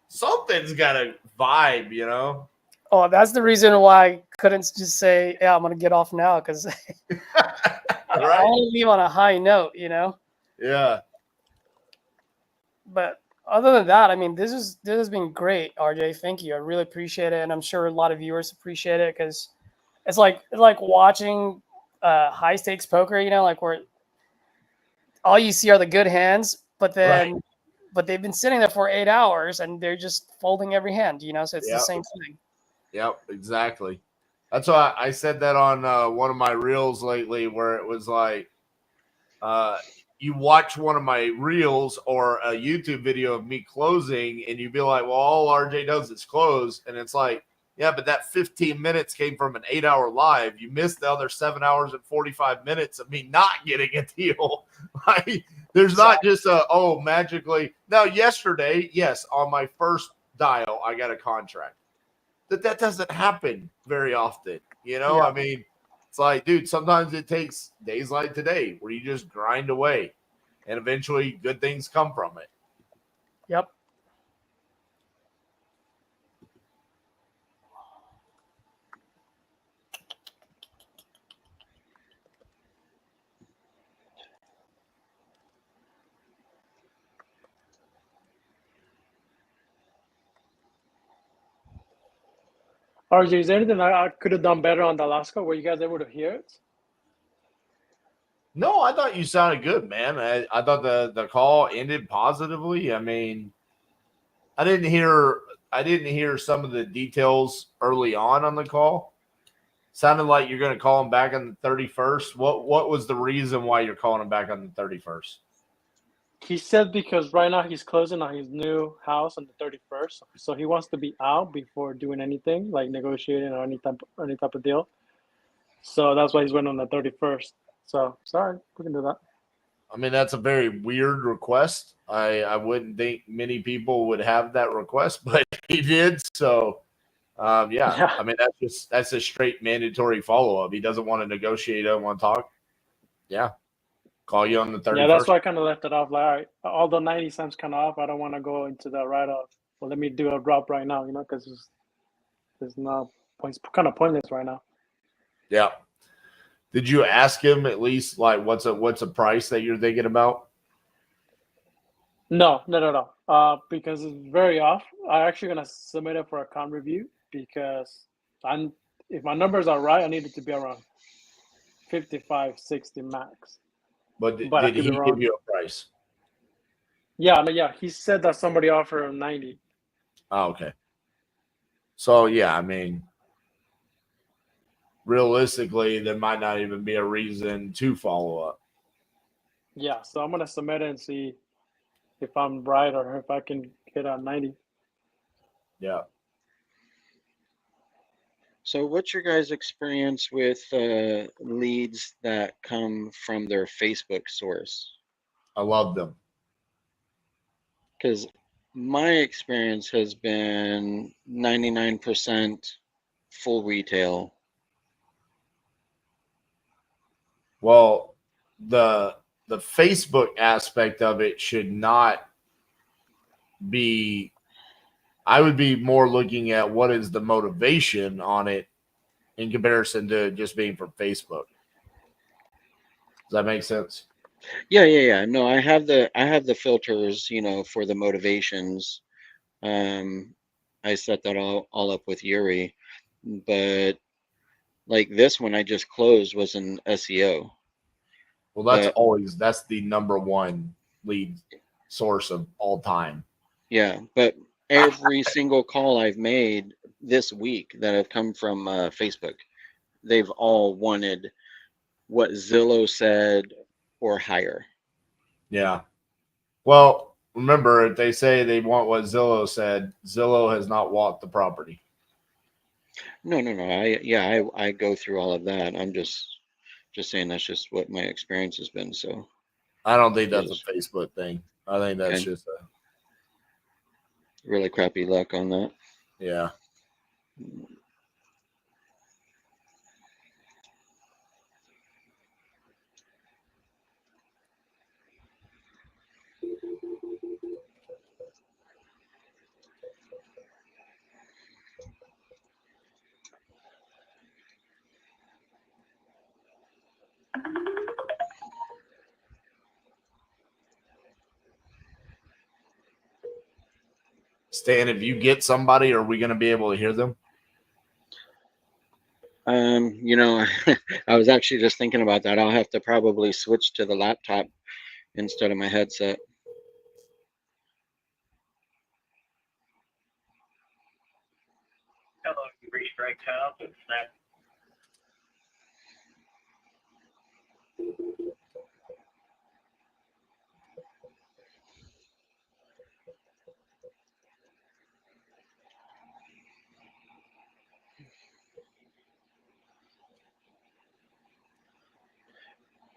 something's got a vibe, you know? Oh, that's the reason why I couldn't just say, yeah, I'm going to get off now because I want to leave on a high note, you know? Yeah. But other than that, I mean, this has been great, RJ. Thank you. I really appreciate it. And I'm sure a lot of viewers appreciate it because it's like watching high stakes poker, you know, like where all you see are the good hands, but then but they've been sitting there for 8 hours and they're just folding every hand, you know, so it's the same thing. Yep, exactly. That's why I said that on one of my reels lately where it was like you watch one of my reels or a YouTube video of me closing and you'd be like, well, all RJ does is close. And it's like, yeah, but that 15 minutes came from an 8-hour live. You missed the other 7 hours and 45 minutes of me not getting a deal. Like, there's not just magically. Now, yesterday, yes, on my first dial, I got a contract. That doesn't happen very often. You know, Yeah. I mean, it's like, dude, sometimes it takes days like today where you just grind away and eventually good things come from it. Yep. RJ, is there anything I could have done better on the Alaska? Were you guys able to hear it? No, I thought you sounded good, man. I thought the call ended positively. I mean, I didn't hear some of the details early on the call. Sounded like you're going to call him back on the 31st. What was the reason why you're calling him back on the 31st? He said because right now he's closing on his new house on the 31st, so he wants to be out before doing anything like negotiating or any type of deal. So that's why he's waiting on the 31st. So sorry, we can do that. I mean, that's a very weird request. I wouldn't think many people would have that request, but he did. So, yeah. I mean, that's a straight mandatory follow up. He doesn't want to negotiate. Doesn't want to talk. Yeah. Call you on the 31st. Yeah, that's why I kind of left it off. Like, all right, although 90 cents kind of off, I don't want to go into the write-off. Well, let me do a drop right now, you know, because there's no point. It's kind of pointless right now. Yeah. Did you ask him at least like what's a price that you're thinking about? No. Because it's very off. I'm actually gonna submit it for a con review because if my numbers are right, I need it to be around 55, 60 max. But did he give you a price? Yeah, he said that somebody offered him 90. Oh, okay. So yeah, I mean, realistically, there might not even be a reason to follow up. Yeah, so I'm gonna submit it and see if I'm right or if I can get on 90. Yeah. So what's your guys' experience with leads that come from their Facebook source? I love them. Because my experience has been 99% full retail. Well, the Facebook aspect of it should not be. I would be more looking at what is the motivation on it in comparison to just being from Facebook. Does that make sense? Yeah. No, I have the filters, you know, for the motivations. I set that all up with Yuri, but like this one I just closed was an SEO. Well, that's But always that's the number one lead source of all time. yeah, but every single call I've made this week that have come from Facebook, they've all wanted what Zillow said or higher. Yeah. Well, remember, if they say they want what Zillow said, Zillow has not walked the property. No. I go through all of that. I'm just saying that's just what my experience has been. So I don't think that's Yes. a Facebook thing. I think that's Okay. just a really crappy luck on that. yeah. Stan, if you get somebody, are we going to be able to hear them? You know, I was actually just thinking about that. I'll have to probably switch to the laptop instead of my headset. Hello, you reached Greg Town with Snap.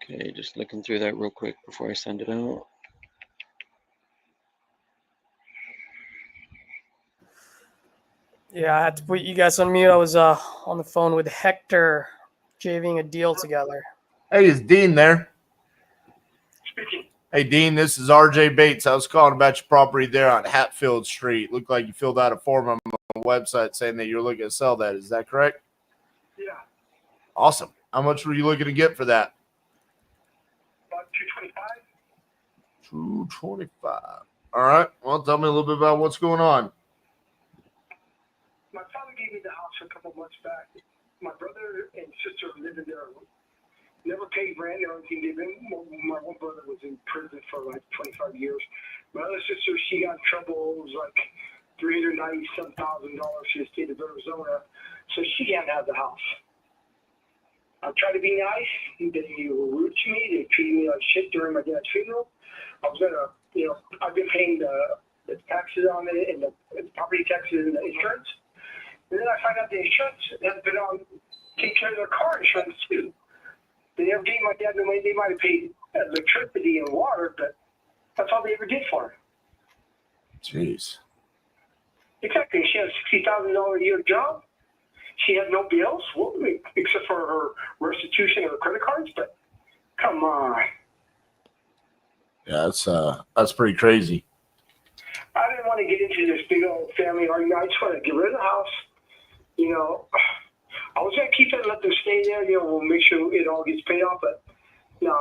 Okay, just looking through that real quick before I send it out. Yeah, I had to put you guys on mute. I was on the phone with Hector, JVing a deal together. Hey, is Dean there? Speaking. Hey, Dean, this is RJ Bates. I was calling about your property there on Hatfield Street. Looked like you filled out a form on the website saying that you're looking to sell that. Is that correct? Yeah, Awesome. How much were you looking to get for that? about 225. 225. All right. Well, tell me a little bit about what's going on. My father gave me the house a couple months back. My brother and sister lived in there. Never paid rent or anything. My one brother was in prison for like 25 years. My other sister, she got in trouble. It was like $397,000 for the state of Arizona. So she can't have the house. I tried to be nice. They were rude to me. They treated me like shit during my dad's funeral. I was gonna, I've been paying the taxes on it and the property taxes and the insurance. And then I find out the insurance has been on take care of their car insurance too. They never gave my dad the money. They might have paid electricity and water, but that's all they ever did for him. Jeez. Exactly. She has $60,000 a year job. She had no bills, except for her restitution and her credit cards. But come on. Yeah, that's pretty crazy. I didn't want to get into this big old family argument. I just want to get rid of the house. I was going to keep it and let them stay there. We'll make sure it all gets paid off. But no,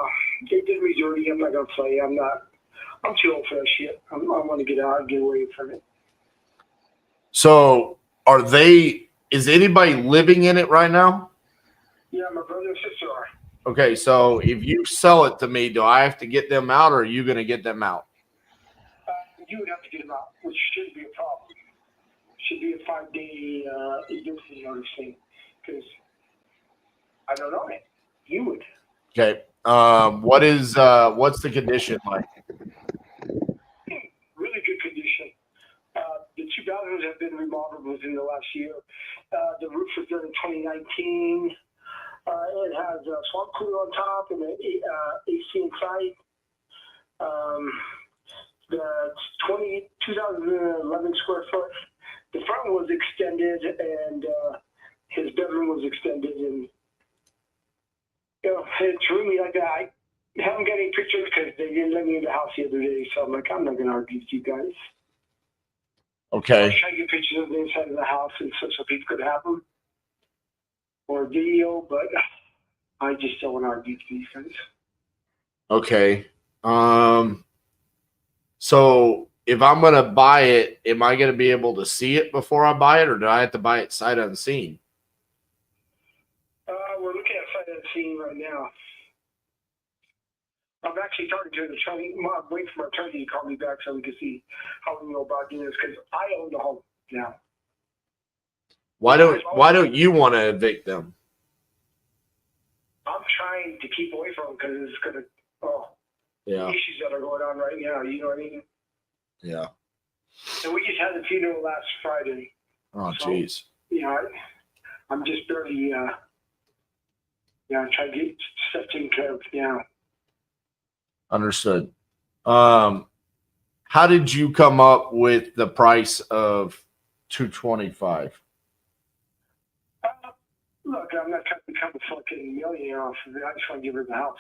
they did me dirty. I'm not going to play. I'm too old for that shit. I want to get out and get away from it. So is anybody living in it right now? Yeah, my brother and sister are. Okay, so if you sell it to me, do I have to get them out or are you going to get them out? You would have to get them out, which shouldn't be a problem. Should be a 5-day eviction notice thing, because I don't own it. You would. Okay. What's the condition like? Really good condition. The two bathrooms have been remodeled within the last year. The roof was done in 2019. It has a swamp cooler on top and an AC inside. The 2,011 square foot. The front was extended and his bedroom was extended, and it drew me like that. I haven't got any pictures because they didn't let me in the house the other day, so I'm like, I'm not going to argue with you guys. Okay. I was trying to get pictures of the inside of the house and so people could have them, or video, but I just don't want to argue with these guys. Okay. So if I'm going to buy it, am I going to be able to see it before I buy it, or do I have to buy it sight unseen? We're looking at sight unseen right now. I'm actually talking to the attorney. I'm waiting for my attorney to call me back so we can see how we go about doing this because I own the home now. Why don't you want to evict them? I'm trying to keep away from them because it's going to, Yeah. issues that are going on right now. You know what I mean? Yeah. And we just had the funeral last Friday. Oh, jeez. You know, I'm just barely, trying to get stuff taken care of now. Understood. How did you come up with the price of $225? Look, I'm not trying to become a fucking millionaire off of it. I just want to give her the house.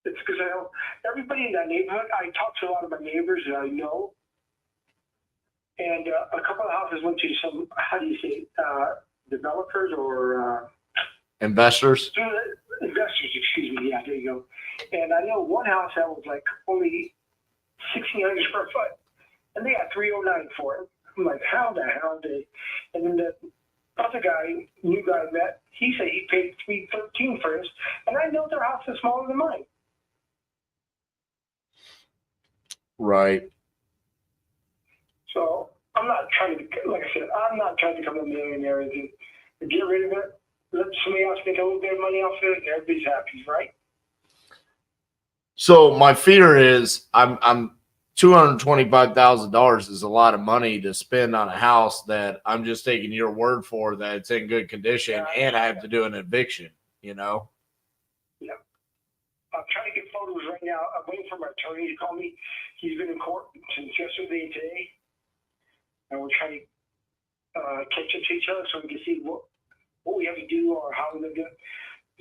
It's because I know everybody in that neighborhood. I talk to a lot of my neighbors that I know, and a couple of houses went to some. How do you say developers or Investors? Investors, excuse me. Yeah, there you go. And I know one house that was like only 1,600 square foot, and they got 309 for it. I'm like, how the hell did? And then the other guy, new guy I met, he said he paid 313 for this, and I know their house is smaller than mine. Right. So I'm not trying to, like I said, I'm not trying to become a millionaire and get rid of it. Let somebody else make a little bit of money off it, and everybody's happy, right? So my fear is I'm $225,000 is a lot of money to spend on a house that I'm just taking your word for that it's in good condition, and I have to do an eviction, you know? Yeah. I'm trying to get photos right now. I'm waiting for my attorney to call me. He's been in court since yesterday and today. And we're trying to catch up to each other so we can see what we have to do or how we're going to do it.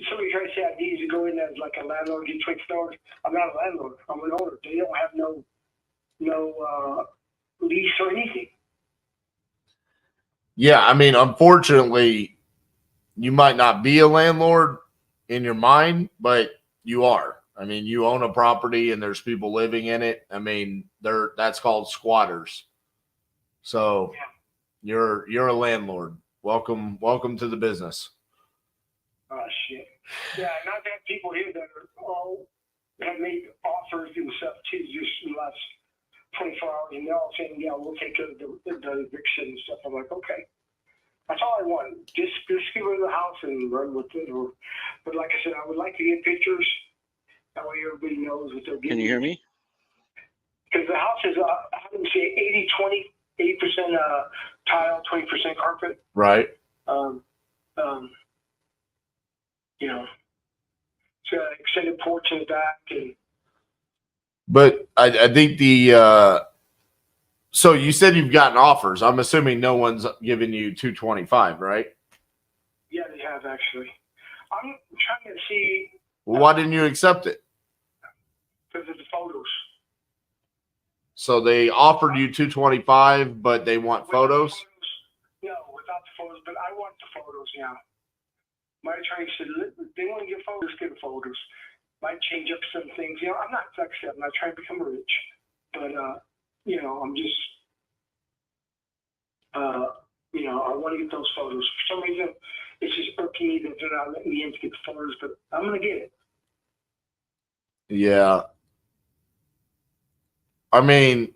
Somebody trying to say I need to go in as like a landlord, get quick stores. I'm not a landlord. I'm an owner. They don't have no lease or anything. Yeah, I mean, unfortunately, you might not be a landlord in your mind, but you are. I mean, you own a property and there's people living in it. I mean, that's called squatters. So you're a landlord. Welcome to the business. Oh shit. Yeah, and I've had people here that are all have made offers and stuff too just in the last 24 hours, and they're all saying, yeah, we'll take care of the eviction and stuff. I'm like, okay. That's all I want. Just give her the house and run with it. But like I said, I would like to get pictures. That way everybody knows what they're getting. Can you hear me? Because the house is, I would say 80% tile, 20% carpet. Right. You know, it's got an extended porch in the back. But I think so you said you've gotten offers. I'm assuming no one's giving you $225, right? Yeah, they have actually. I'm trying to see. Well, why didn't you accept it? Because of the photos. So they offered you $225, but they want photos? No, without the photos, but I want the photos now. My attorney said they want to get photos, get the photos. Might change up some things. You know, I'm not, like I said, I'm not trying to become rich, but you know, I'm just, you know, I want to get those photos. For some reason, it's just irking me that they're not letting me in to get the photos, but I'm gonna get it. Yeah. I mean,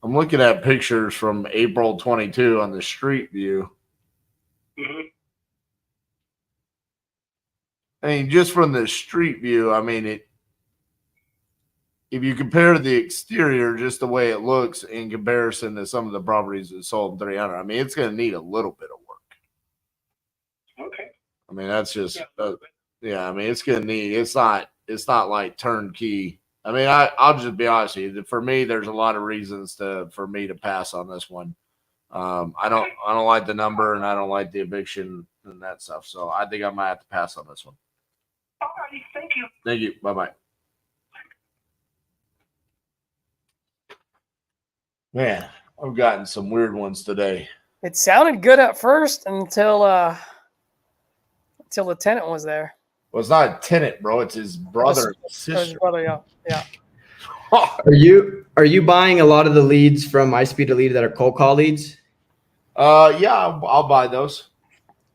I'm looking at pictures from April 22 on the street view. Mm-hmm. I mean, just from the street view, I mean, if you compare the exterior, just the way it looks in comparison to some of the properties that sold in 300, I mean, it's going to need a little bit of work. Okay. I mean, that's just, yeah, I mean, it's going to need, it's not like turnkey. I mean, I'll just be honest with you. For me, there's a lot of reasons for me to pass on this one. I don't like the number and I don't like the eviction and that stuff. So I think I might have to pass on this one. All right, thank you. Thank you. Bye-bye. Man, I've gotten some weird ones today. It sounded good at first until the tenant was there. Well, it's not a tenant, bro. It's his brother and sister. His brother, yeah. Are you buying a lot of the leads from iSpeed Elite that are cold call leads? Yeah, I'll buy those.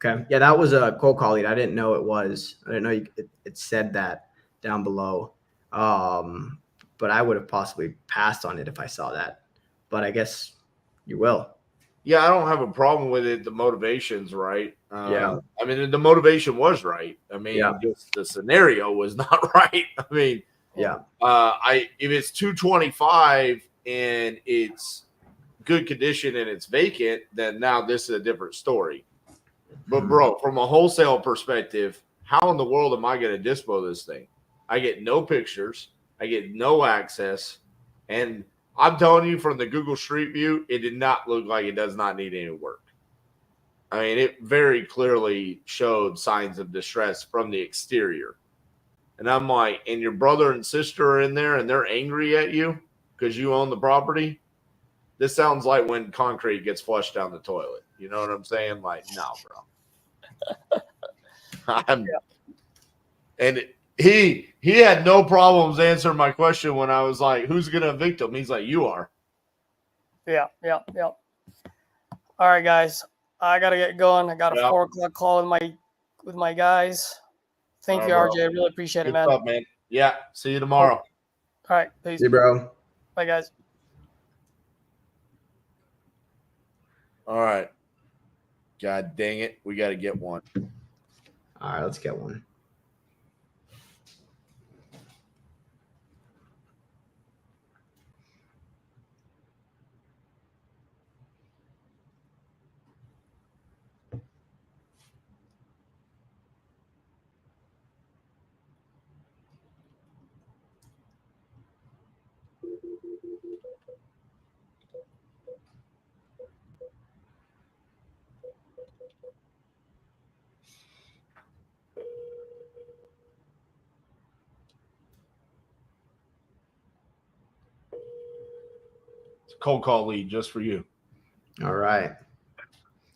Okay. Yeah, that was a cold call lead. I didn't know it was. I didn't know it said that down below. But I would have possibly passed on it if I saw that. But I guess you will. Yeah, I don't have a problem with it. The motivation's right. Yeah. I mean, the motivation was right. I mean, Yeah. just the scenario was not right. I mean, Yeah. If it's 225 and it's good condition and it's vacant, then now this is a different story. But bro, from a wholesale perspective, how in the world am I going to dispose this thing? I get no pictures, I get no access, and I'm telling you from the Google Street View, it did not look like it does not need any work. I mean, it very clearly showed signs of distress from the exterior. And I'm like, and your brother and sister are in there and they're angry at you because you own the property. This sounds like when concrete gets flushed down the toilet. You know what I'm saying? Like, no, bro. And he had no problems answering my question when I was like, who's going to evict him? He's like, you are. Yeah. All right, guys. I got to get going. I got a 4 o'clock call with my guys. Thank you, RJ. I really appreciate it, Good man. stuff, man. Yeah. See you tomorrow. All right. Peace. See you, bro. Bye, guys. All right. God dang it. We got to get one. All right, let's get one. It's a cold call lead just for you. All right. I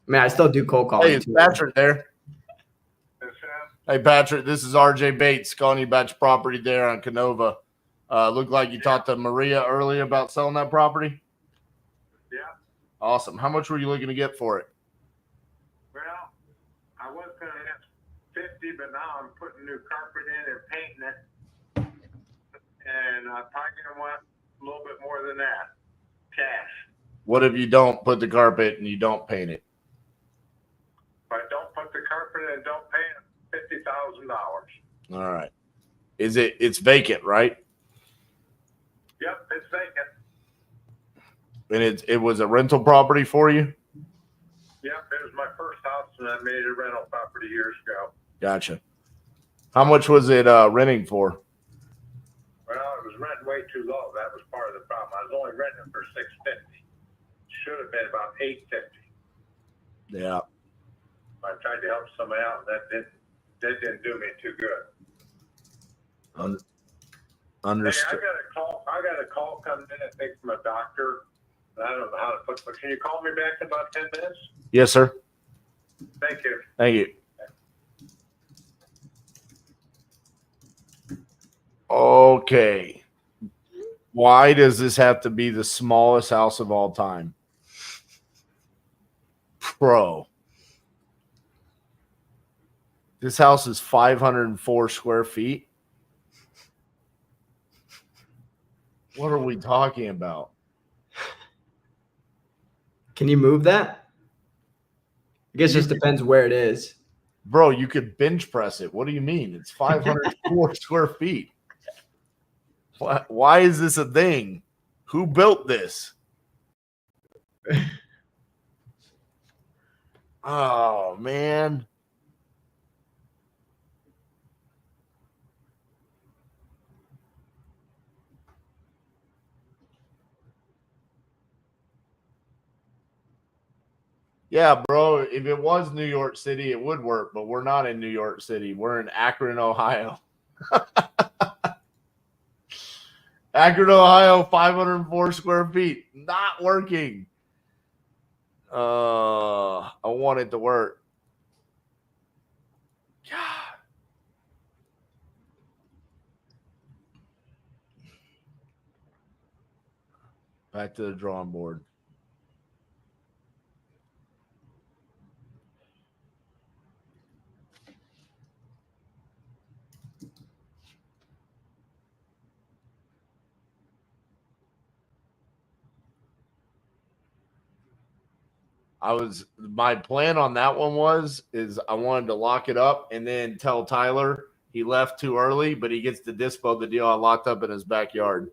mean, I still do cold calling. Hey, is Patrick there? Hey, Patrick, this is RJ Bates calling you about your property there on Canova. Looked like you talked to Maria earlier about selling that property. Yeah. Awesome. How much were you looking to get for it? Well, I was going to have 50, but now I'm putting new carpet in and painting it. And I'm probably going to want a little bit more than that. Cash. What if you don't put the carpet and you don't paint it? If I don't put the carpet in and don't paint it, $50,000. All right. It's vacant, right? Yep, it's vacant. And it was a rental property for you? Yep, it was my first house, and I made it a rental property years ago. Gotcha. How much was it renting for? Well, it was renting way too low. That was part of the problem. I was only renting it for $650. Should have been about $850. Yeah. I tried to help somebody out, and that didn't do me too good. Understood. Hey, I got a call coming in, I think, from a doctor. I don't know how to put, but can you call me back in about 10 minutes? Yes, sir. Thank you. Thank you. Okay. Why does this have to be the smallest house of all time? Bro. This house is 504 square feet. What are we talking about? Can you move that? I guess it just depends where it is. Bro, you could bench press it. What do you mean? It's 504 square feet. Why is this a thing? Who built this? Oh, man. Yeah, bro. If it was New York City, it would work, but we're not in New York City. We're in Akron, Ohio. Akron, Ohio, 504 square feet. Not working. I want it to work. God. Back to the drawing board. My plan on that one is I wanted to lock it up and then tell Tyler he left too early, but he gets to dispo the deal I locked up in his backyard.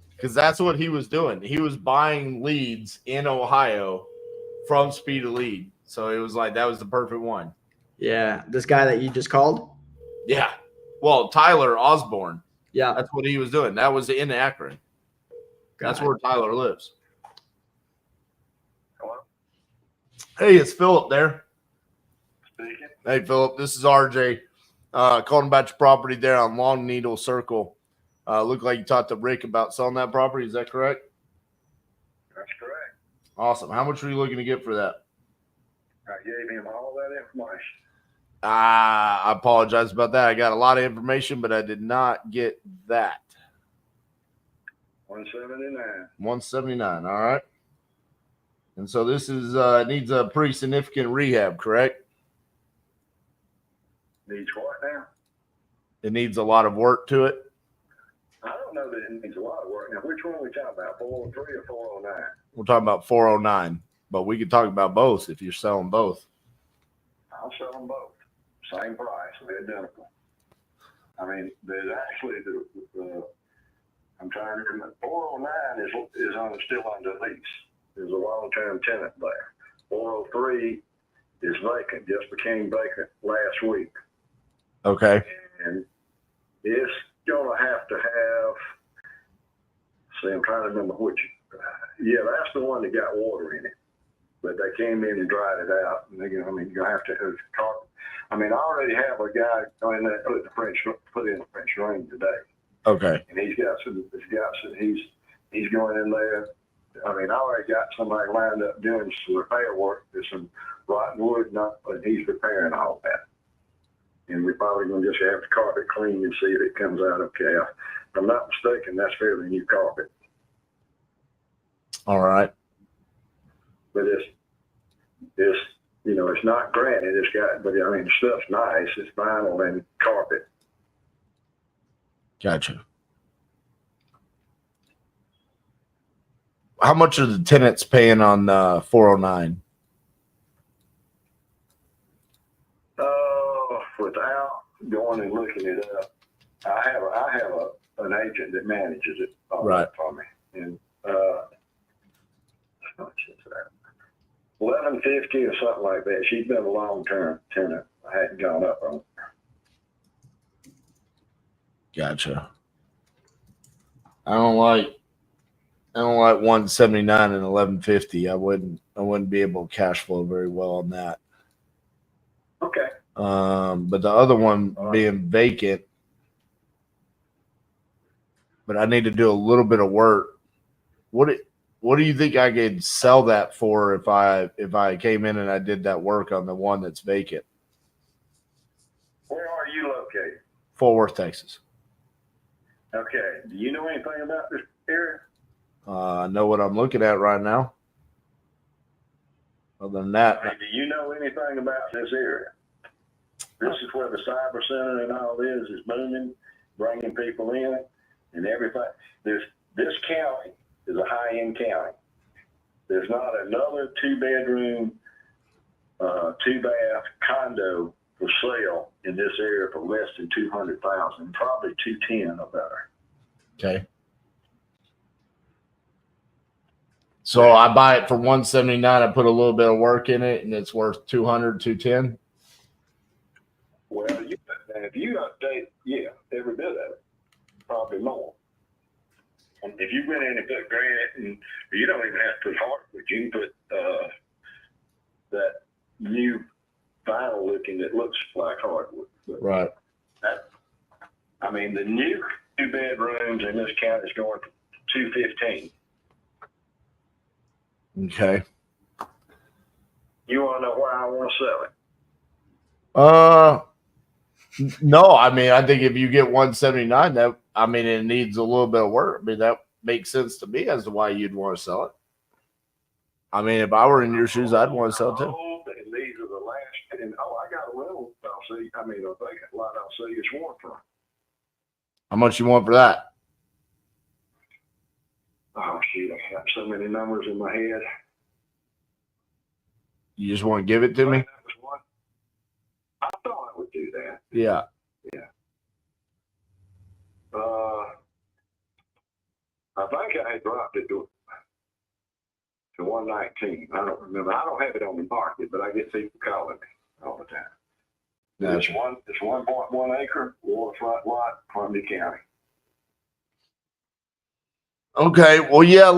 Because that's what he was doing. He was buying leads in Ohio from Speed of Lead. So it was like, that was the perfect one. Yeah. This guy that you just called? Yeah. Well, Tyler Osborne. Yeah. That's what he was doing. That was in Akron. That's where Tyler lives. Hello? Hey, it's Philip there. Speaking. Hey, Philip. This is RJ. Calling about your property there on Long Needle Circle. Looked like you talked to Rick about selling that property. Is that correct? That's correct. Awesome. How much were you looking to get for that? I gave him all that information. I apologize about that. I got a lot of information, but I did not get that. 179. 179. All right. And so this is needs a pretty significant rehab, correct? Needs what now? It needs a lot of work to it. I don't know that it needs a lot of work. Now, which one are we talking about, 403 or 409? We're talking about 409, but we could talk about both if you're selling both. I'll sell them both. Same price. They're identical. I mean, there's actually I'm trying to remember. 409 is still under lease. There's a long-term tenant there. 403 is vacant. Just became vacant last week. Okay. And it's going to have. See, I'm trying to remember which. Yeah, that's the one that got water in it. But they came in and dried it out. And you're going to have to I already have a guy going there put in the French drain today. Okay. And he's going in there. I already got somebody lined up doing some repair work. There's some rotten wood, and he's repairing all that. And we're probably going to just have the carpet cleaned and see if it comes out okay. If I'm not mistaken, that's fairly new carpet. All right. But it's not granite. The stuff's nice. It's vinyl and carpet. Gotcha. How much are the tenants paying on 409? Without going and looking it up, I have an agent that manages it Right. for me, and how much is that? $11.50 or something like that. She's been a long-term tenant. I hadn't gone up on her. Gotcha. I don't like 179 and 1150. I wouldn't be able to cash flow very well on that. Okay. But the other one being vacant, but I need to do a little bit of work. What do you think I could sell that for if I came in and I did that work on the one that's vacant? Where are you located? Fort Worth, Texas. Okay. Do you know anything about this area? I know what I'm looking at right now. Other than that, Do you know anything about this area? This is where the cyber center and all is booming, bringing people in and everything. This county is a high-end county. There's not another two-bedroom, two-bath condo for sale in this area for less than $200,000, probably $210 or better. okay. So I buy it for 179. I put a little bit of work in it, and it's worth 200, 210. Well, if you update, every bit of it, probably more. And if you went in and put granite, and you don't even have to put hardwood, you can put that new vinyl looking that looks like hardwood. But right. The new 2 bedrooms in this county is going for $215. Okay. You want to know where I want to sell it? No, I think if you get 179, it needs a little bit of work. That makes sense to me as to why you'd want to sell it. If I were in your shoes, I'd want to sell it too. And these are the last. And I got a rental. I'll see. A vacant lot. I'll see it's one from. How much you want for that? Oh, shoot. I have so many numbers in my head. You just want to give it to me? That was one. I thought I would do that. Yeah. Yeah. I think I had dropped it to 119. I don't remember. I don't have it on the market, but I get people calling me all the time. Gotcha. It's 1.1 acre waterfront lot, Columbia County. Okay. Well, yeah,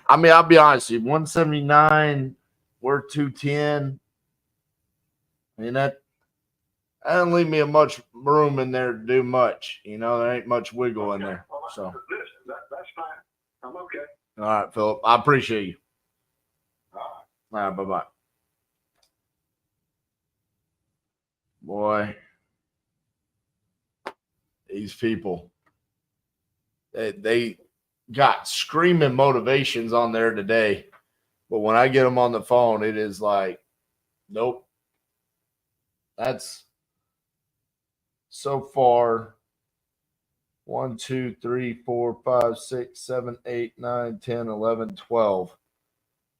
I'll be honest with you. 179, we're 210. I mean, that doesn't leave me much room in there to do much. You know, there ain't much wiggle in there. Well, So, listen, that's fine. I'm okay. all right, Philip. I appreciate you. All right, bye-bye. Boy, these people, they got screaming motivations on there today. But when I get them on the phone, it is like, nope. That's so far 1, 2, 3, 4, 5, 6, 7, 8, 9, 10, 11, 12.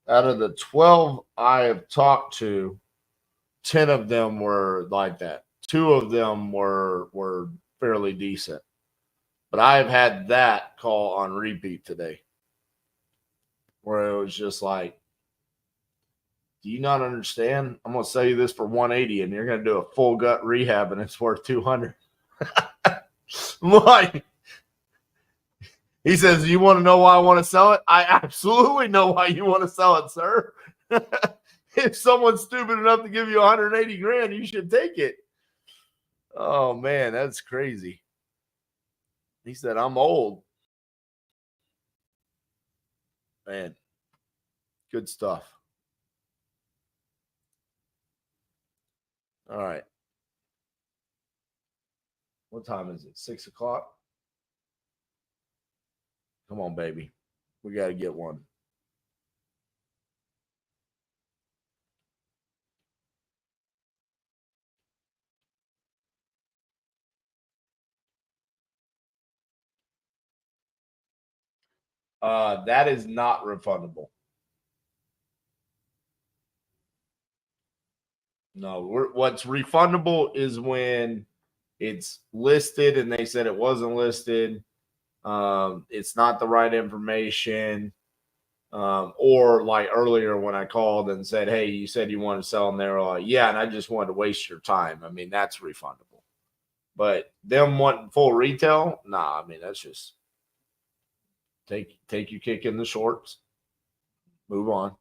Out of the 12 I have talked to, 10 of them were like that. 2 of them were fairly decent. But I've had that call on repeat today, where it was just like, do you not understand? I'm going to sell you this for 180 and you're going to do a full gut rehab and it's worth 200. Like, he says, you want to know why I want to sell it? I absolutely know why you want to sell it, sir. If someone's stupid enough to give you 180 grand, you should take it. Oh man, that's crazy. He said, I'm old. Man, good stuff. All right. What time is it? 6 o'clock? Come on, baby. We got to get one. That is not refundable. No, what's refundable is when it's listed and they said it wasn't listed. It's not the right information. Or like earlier when I called and said, hey, you said you want to sell them, they were like, yeah, and I just wanted to waste your time. I mean, that's refundable. But them wanting full retail, nah, I mean, that's just take your kick in the shorts, move on.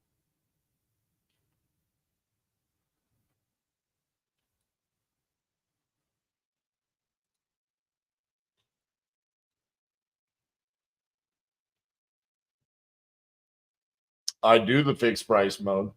I do the fixed price mode.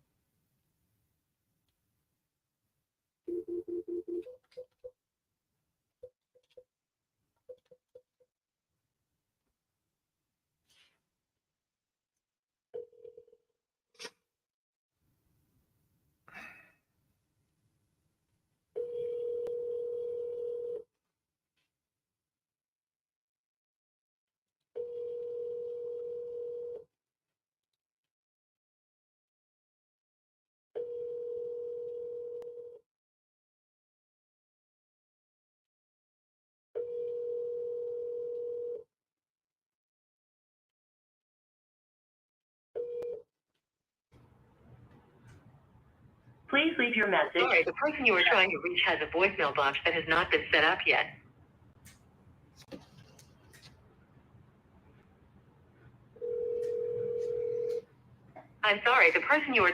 Please leave your message. Sorry, the person you are trying to reach has a voicemail box that has not been set up yet. I'm sorry, the person you are...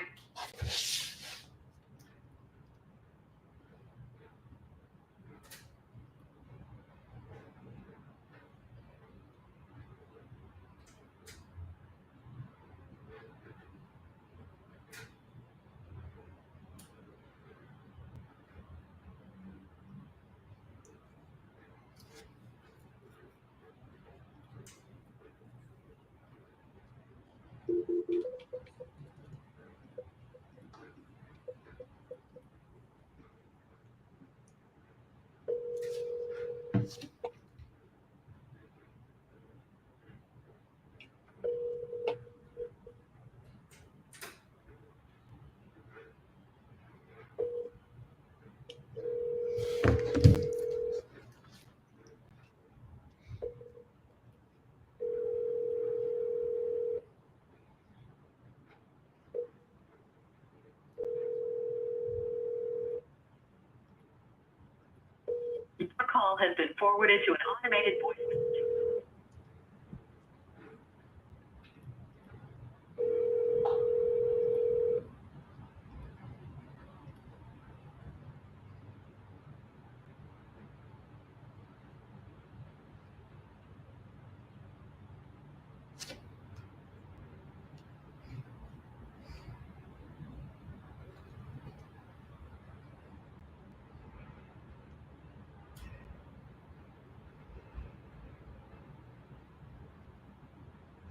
has been forwarded to an automated voice message.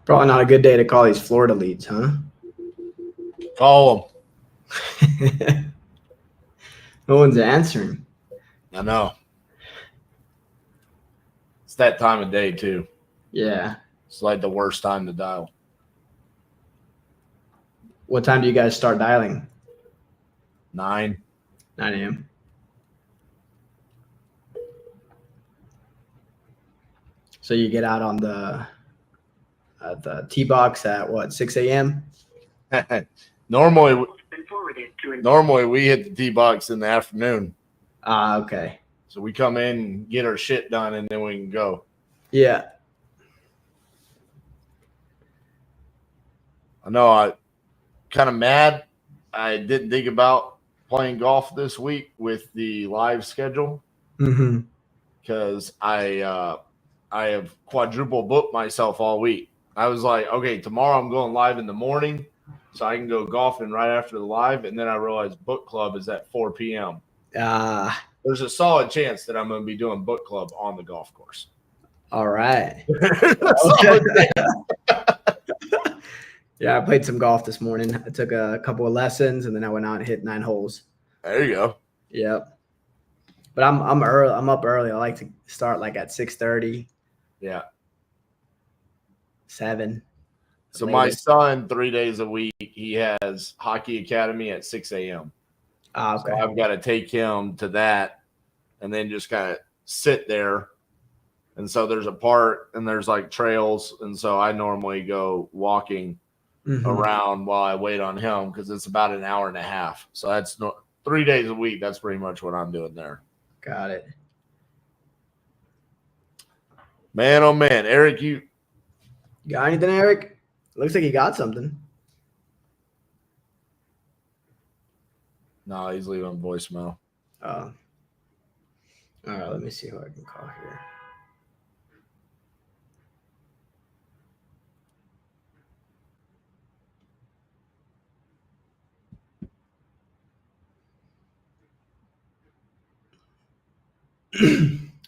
Probably not a good day to call these Florida leads, huh? Call them. No one's answering. I know. It's that time of day too. Yeah. It's like the worst time to dial. What time do you guys start dialing? 9 a.m. So you get out on the tee box at what, 6 a.m.? Normally we hit the tee box in the afternoon. Okay. So we come in and get our shit done and then we can go. Yeah. I know I kind of mad. I didn't think about playing golf this week with the live schedule because I have quadruple booked myself all week. I was like, okay, tomorrow I'm going live in the morning so I can go golfing right after the live. And then I realized book club is at 4 p.m. There's a solid chance that I'm going to be doing book club on the golf course. All right. Yeah, I played some golf this morning. I took a couple of lessons and then I went out and hit 9 holes. There you go. Yep. But I'm early. I'm up early. I like to start like at 6:30. Yeah. 7. So my son, 3 days a week, he has hockey academy at 6 a.m. Okay. So I've got to take him to that and then just kind of sit there. And so there's a part and there's like trails. And so I normally go walking around while I wait on him because it's about an hour and a half. So that's 3 days a week. That's pretty much what I'm doing there. Got it. Man, oh man. Eric, you got anything, Eric? Looks like he got something. No, he's leaving a voicemail. All right, let me see who I can call here.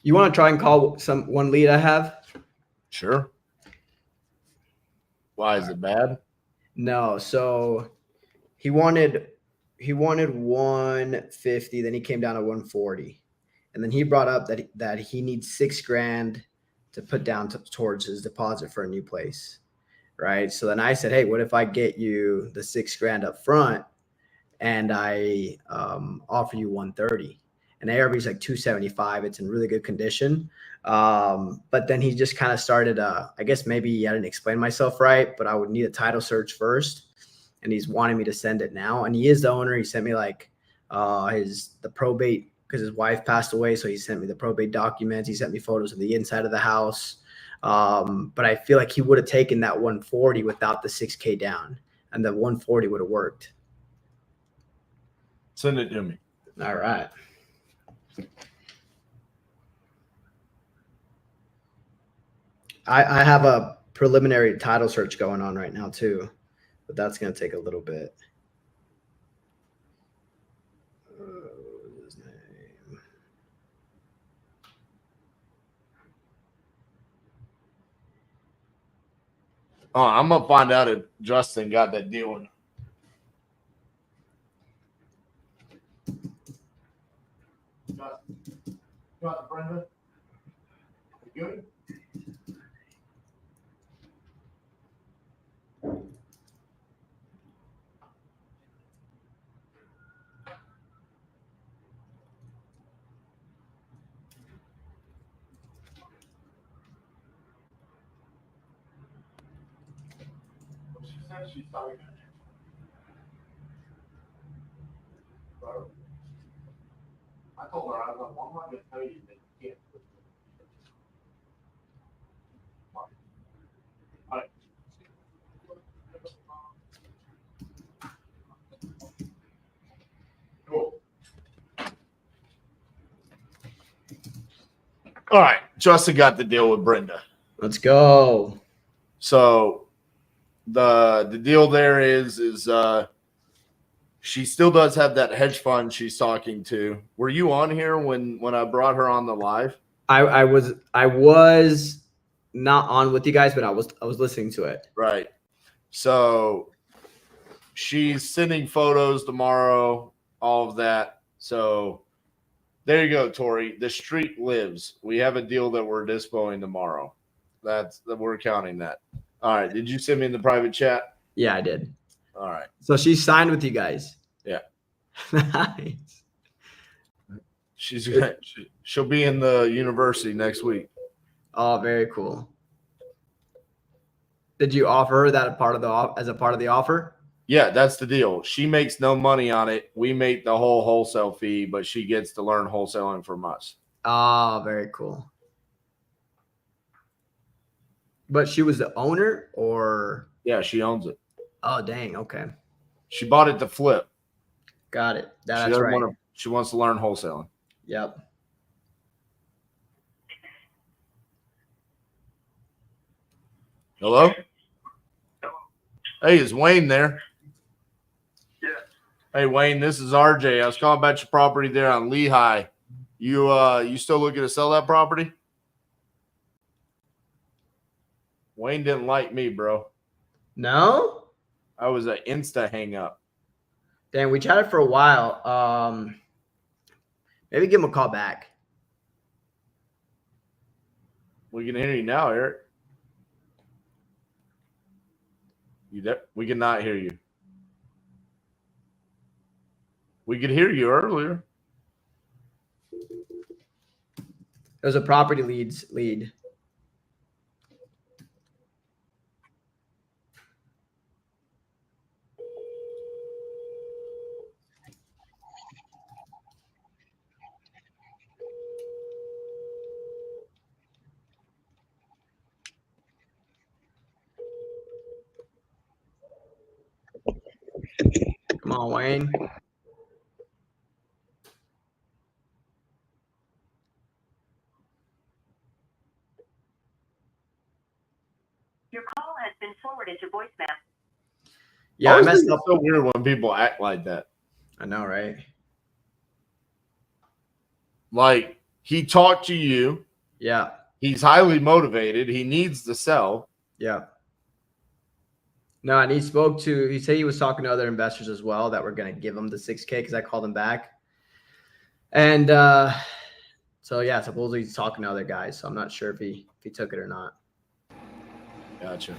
You want to try and call one lead I have? Sure. Why is it bad? No, so he wanted 150, then he came down to 140. And then he brought up that he needs $6,000 to put down towards his deposit for a new place. Right? So then I said, "Hey, what if I get you the $6,000 up front and I offer you 130?" And ARV's like 275. It's in really good condition. But then he just kind of started, I guess maybe I didn't explain myself right, but I would need a title search first. And he's wanting me to send it now. And he is the owner. He sent me like the probate because his wife passed away. So he sent me the probate documents. He sent me photos of the inside of the house. But I feel like he would have taken that 140 without the $6,000 down. And the 140 would have worked. Send it to me. All right. I have a preliminary title search going on right now too, but that's going to take a little bit. What's his name? Oh, I'm going to find out if Justin got that deal. Got Brenda? You good? She said she's sorry. I told her, I was like, well, I'm not going to tell you that you can't. All right, Justin got the deal with Brenda. Let's go. So the deal there is she still does have that hedge fund she's talking to. Were you on here when I brought her on the live? I was not on with you guys, but I was listening to it. Right. So she's sending photos tomorrow, all of that. So there you go, Tori. The street lives. We have a deal that we're dispoing tomorrow. We're counting that. All right. Did you send me in the private chat? Yeah, I did. All right. So she signed with you guys. Yeah. Nice. She'll be in the university next week. Oh, very cool. Did you offer her that as a part of the offer? Yeah, that's the deal. She makes no money on it. We make the whole wholesale fee, but she gets to learn wholesaling from us. Ah, very cool. But she was the owner, or? Yeah, she owns it. Oh, dang. Okay. She bought it to flip. Got it. She That's doesn't right. She wants to learn wholesaling. Yep. Hello? Hey, is Wayne there? Yeah. Hey, Wayne, this is RJ. I was calling about your property there on Lehigh. You still looking to sell that property? Wayne didn't like me, bro. No? I was an Insta hang up. Dang, we chatted for a while. Maybe give him a call back. We can hear you now, Eric. We cannot hear you. We could hear you earlier. There's a property lead. Come on, Wayne. Your call has been forwarded to voicemail. Yeah, I messed It's up. so weird when people act like that. I know, right? Like, he talked to you. Yeah. He's highly motivated. He needs to sell. Yeah. No, and he said he was talking to other investors as well that were going to give him the 6K because I called him back. And so, yeah, supposedly he's talking to other guys. So I'm not sure if he took it or not. Gotcha.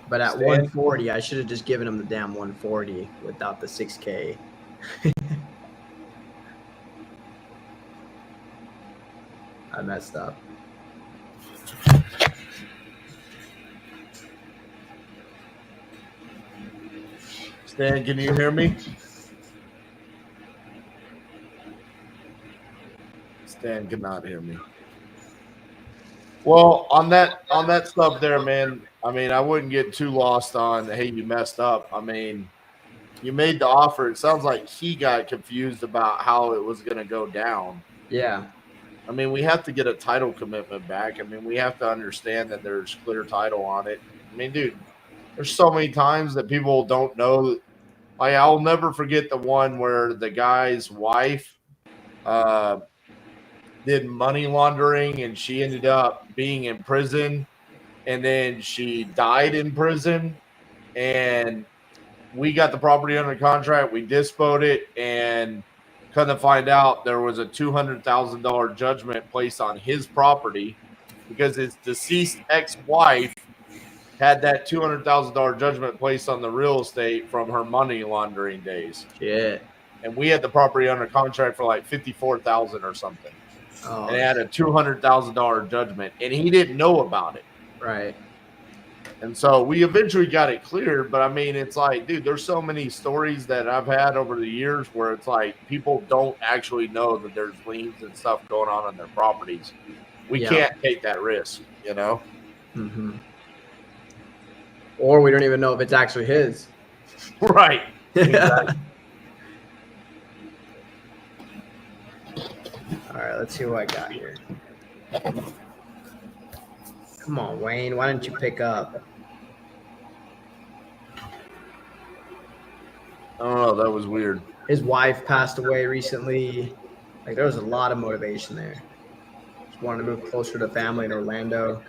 But at Stan? 140, I should have just given him the damn 140 without the 6K. I messed up. Stan, can you hear me? Stan cannot hear me. Well, on that stuff there, man, I mean, I wouldn't get too lost on, hey, you messed up. I mean, you made the offer. It sounds like he got confused about how it was going to go down. Yeah. I mean, we have to get a title commitment back. I mean, we have to understand that there's clear title on it. I mean, dude, there's so many times that people don't know. Like, I'll never forget the one where the guy's wife did money laundering and she ended up being in prison, and then she died in prison, and we got the property under contract. We disposed it, and come to find out there was a $200,000 judgment placed on his property because his deceased ex-wife had that $200,000 judgment placed on the real estate from her money laundering days. Shit. And we had the property under contract for like $54,000 or something. Oh, and it had a $200,000 judgment, and he didn't know about it. Right. And so we eventually got it cleared. But I mean, it's like, dude, there's so many stories that I've had over the years where it's like people don't actually know that there's liens and stuff going on their properties. We can't take that risk, you know? Mm-hmm. Or we don't even know if it's actually his. Right. Exactly. All right, let's see what I got here. Come on, Wayne. Why didn't you pick up? I don't know. That was weird. His wife passed away recently. Like, there was a lot of motivation there. Just wanted to move closer to family in Orlando.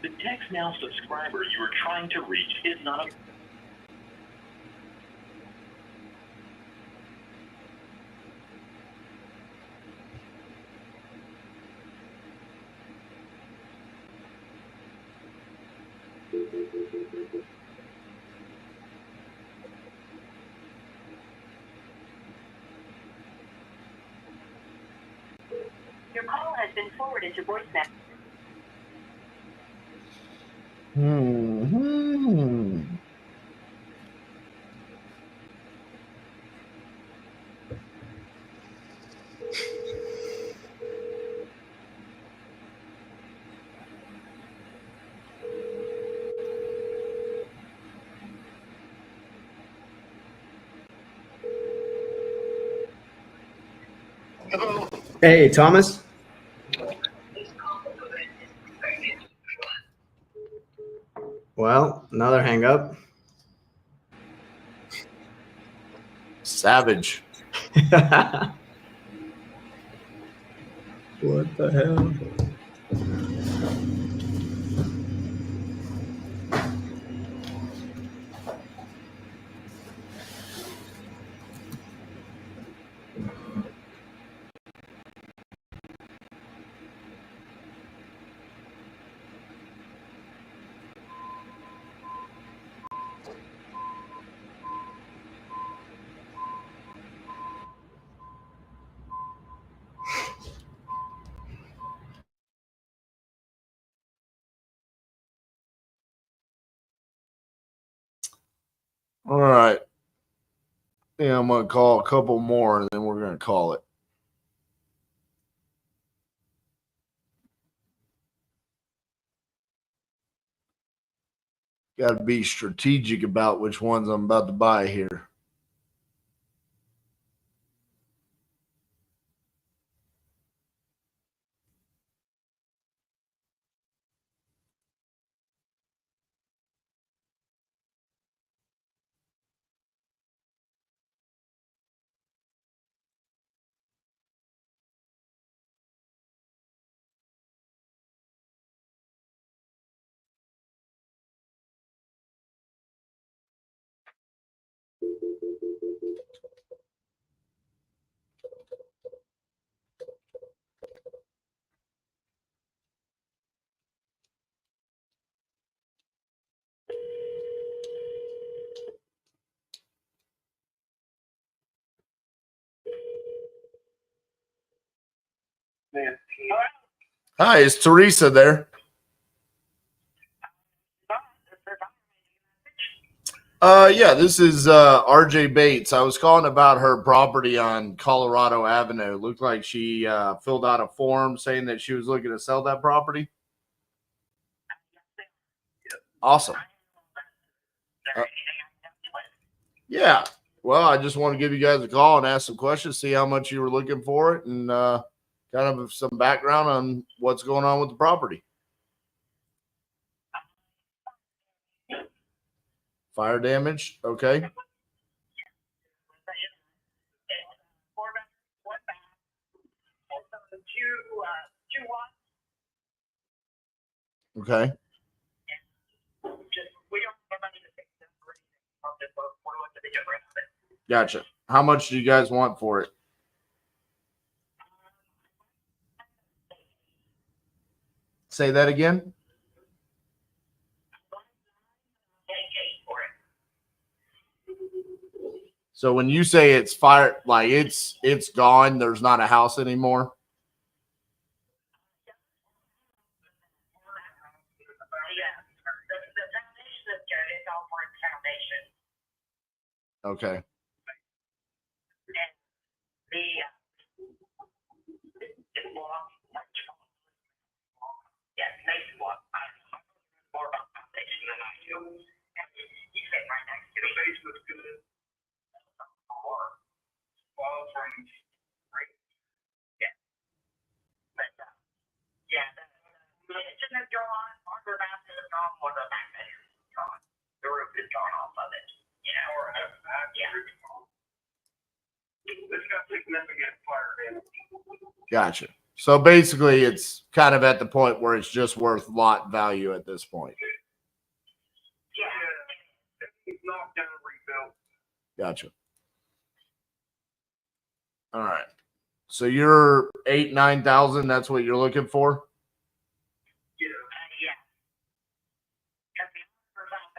The Text Now subscriber you are trying to reach is not a... Your call has been forwarded to voicemail. Hey, Thomas. Well, another hang up. Savage. What the hell? All right. Yeah, I'm going to call a couple more, and then we're going to call it. Got to be strategic about which ones I'm about to buy here. Hi, is Teresa there? Yeah, this is RJ Bates. I was calling about her property on Colorado Avenue. Looked like she filled out a form saying that she was looking to sell that property. Awesome. Yeah. Well, I just want to give you guys a call and ask some questions, see how much you were looking for it, and kind of some background on what's going on with the property. Fire damage. Okay. Okay. Gotcha. How much do you guys want for it? Say that again. So when you say it's fire, like it's gone, there's not a house anymore. Okay. The roof is gone off of it. It's got significant fire damage. Gotcha. So basically, it's kind of at the point where it's just worth lot value at this point. Yeah. It's knocked down and rebuilt. Gotcha. All right. So you're 8,000-9,000. That's what you're looking for.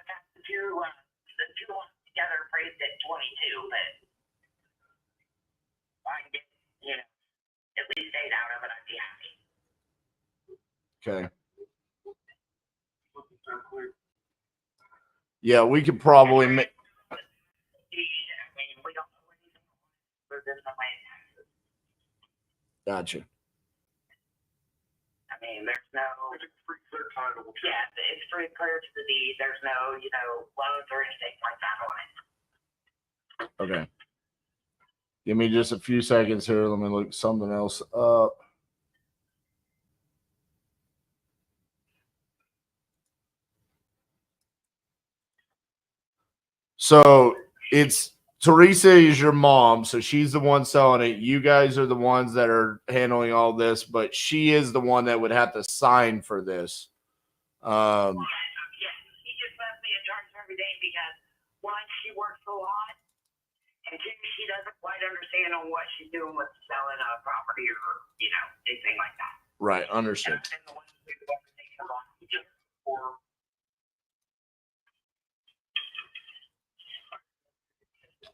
The two ones together appraised at 22, but if I can get, at least 8 out of it, I'd be happy. Okay. Yeah, we could probably make. Gotcha. I mean, there's no. It's free clear title. Yeah, it's free clear to the deed. There's no, loans or anything like that on it. Okay. Give me just a few seconds here. Let me look something else up. So it's Teresa is your mom, so she's the one selling it. You guys are the ones that are handling all this, but she is the one that would have to sign for this. Yeah, she just left me a charge every day because one, she works a lot, and two, she doesn't quite understand on what she's doing with selling a property or anything like that. Right, understood.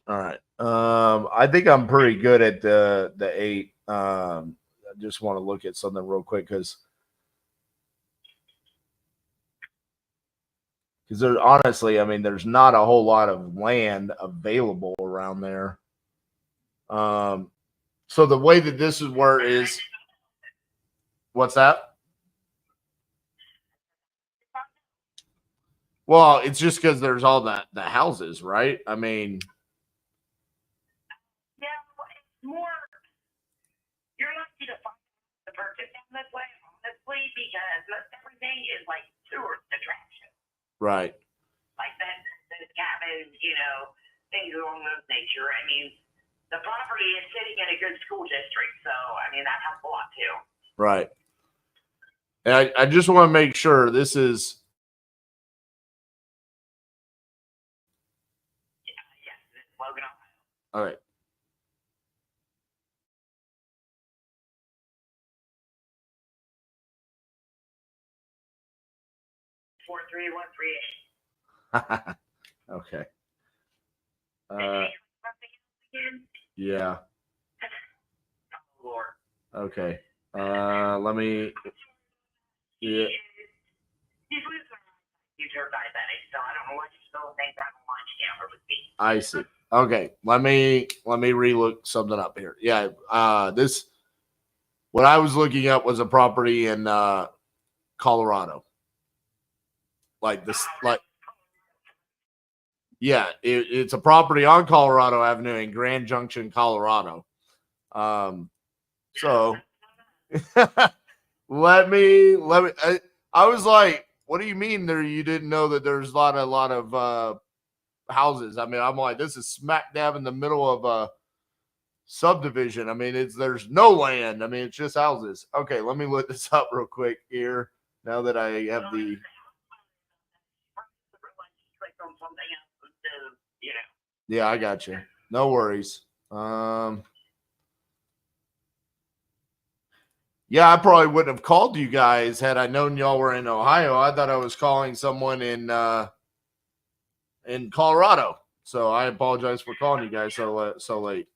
All right. I think I'm pretty good at the 8. I just want to look at something real quick because there honestly, I mean, there's not a whole lot of land available around there. So the way that this is where is what's that? Well, it's just because there's all the houses, right? I mean, yeah, it's more. You're lucky to find the purchase in this way, honestly, because everything is like tourist attraction. right. Like that, the cabins, things along those nature. I mean, the property is sitting in a good school district, so I mean that helps a lot too. Right. And I just want to make sure this is. Yes, it's Logan, Ohio. All right. Four three one three eight. Okay. Again? Yeah. Oh, Lord. Okay. Let me. Yeah. He's her diabetic, so I don't know what you still think that lunch camera would be. I see. Okay. Let me relook something up here. Yeah. This. What I was looking up was a property in Colorado. Like this, like. Yeah, it's a property on Colorado Avenue in Grand Junction, Colorado. So let me. I was like, what do you mean there? You didn't know that there's a lot of houses. I mean, I'm like, this is smack dab in the middle of a subdivision. I mean, there's no land. I mean, it's just houses. Okay, let me look this up real quick here. Now that I have the. Yeah, I got you. No worries. Yeah, I probably wouldn't have called you guys had I known y'all were in Ohio. I thought I was calling someone in Colorado. So I apologize for calling you guys so late.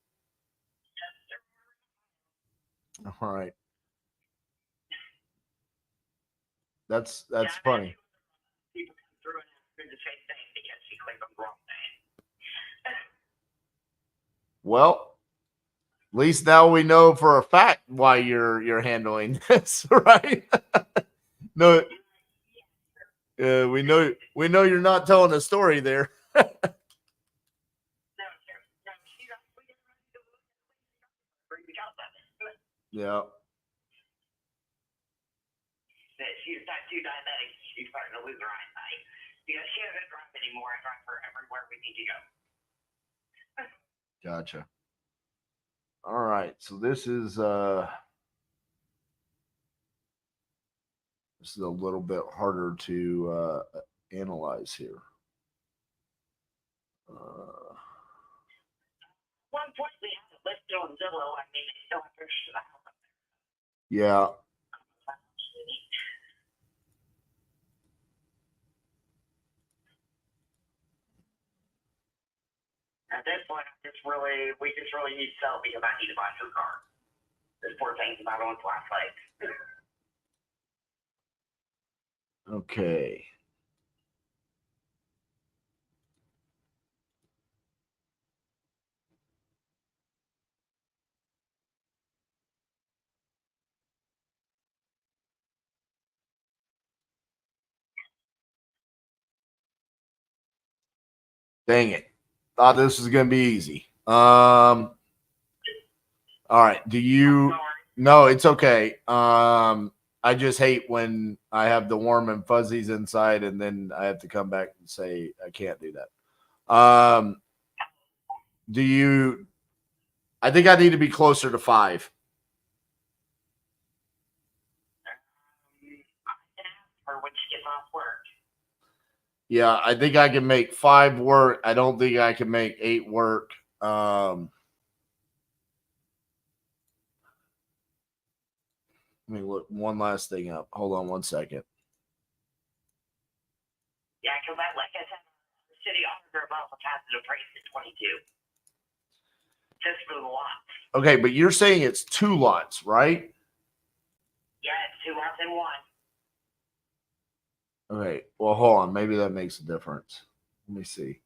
All right. That's funny. People come through and do the same thing because you click on the wrong thing. Well, at least now we know for a fact why you're handling this, right? No, we know you're not telling a story there. Yeah. She's not too diabetic. She's starting to lose her eyesight. Because she doesn't drive anymore. I drive her everywhere we need to go. Gotcha. All right. So this is a little bit harder to analyze here. One point we have it listed on Zillow. I mean, they still have pictures of the house. Yeah. At this point, we just really need to sell because I need to buy a new car. This poor thing's about on its last legs. Okay. Dang it. Thought this was going to be easy. All right. No, it's okay. I just hate when I have the warm and fuzzies inside and then I have to come back and say I can't do that. I think I need to be closer to 5. Or when she gets off work. Yeah, I think I can make 5 work. I don't think I can make 8 work. Let me look one last thing up. Hold on one second. Yeah, because like I said, the city auditor above has it appraised at 22. Just for the lots. Okay, but you're saying it's 2 lots, right? Yeah, it's 2 lots in 1. Okay, well, hold on. Maybe that makes a difference. Let me see.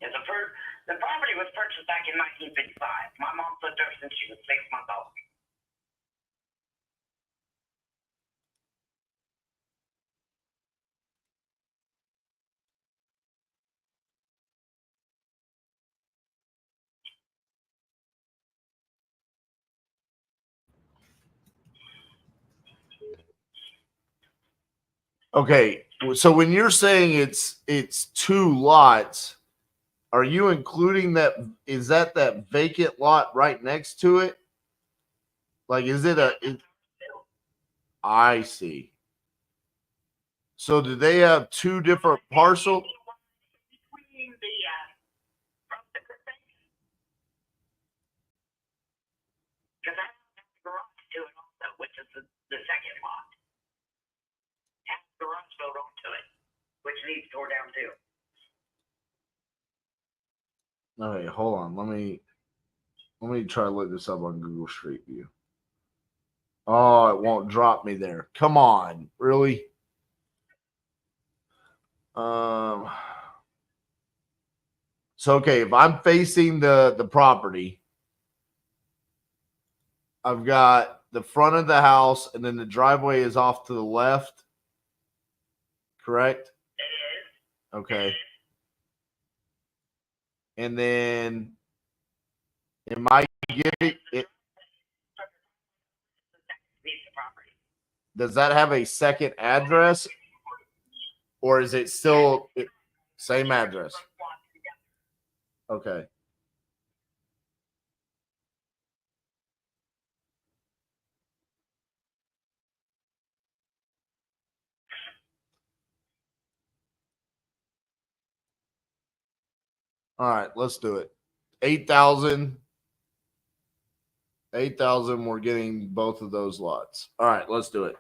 Yeah, the property was purchased back in 1955. My mom lived there since she was 6 months old. Okay, so when you're saying it's 2 lots, are you including that? Is that vacant lot right next to it? Like, is it I see. So do they have 2 different parcels? Between the because I have the garage to it also, which is the second lot. Has the garage built onto it, which needs tore down too. Okay, hold on. Let me try to look this up on Google Street View. Oh, it won't drop me there. Come on, really? So okay, if I'm facing the property, I've got the front of the house and then the driveway is off to the left. Correct? It is. Okay. And then am I getting it? Does that have a second address? Or is it still same address? Okay. All right, let's do it. 8,000. 8,000. We're getting both of those lots. All right, let's do it.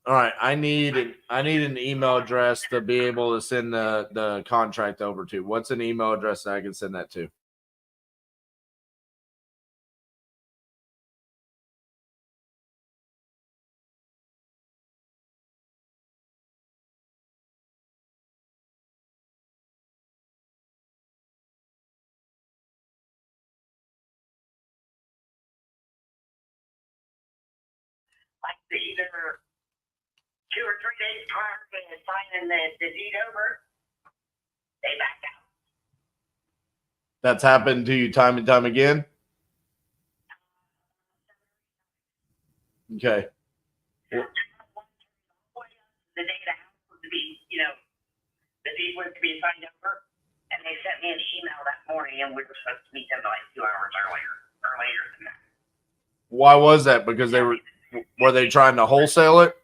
All right, I need an email address to be able to send the contract over to. What's an email address that I can send that to? Like either 2 or 3 days prior to signing the deed over, they back out. That's happened to you time and time again? Okay. The day the house was to be, the deed was to be signed over, and they sent me an email that morning, and we were supposed to meet them like 2 hours earlier than that. Why was that? Because were they trying to wholesale it?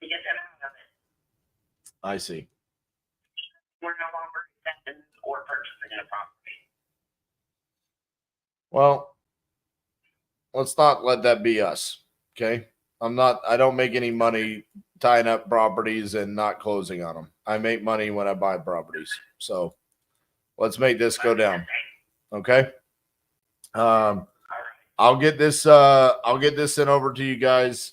To get them out of it. I see. We're no longer accepting or purchasing a property. Well, let's not let that be us. Okay. I don't make any money tying up properties and not closing on them. I make money when I buy properties. So let's make this go down. Okay. I'll get this sent over to you guys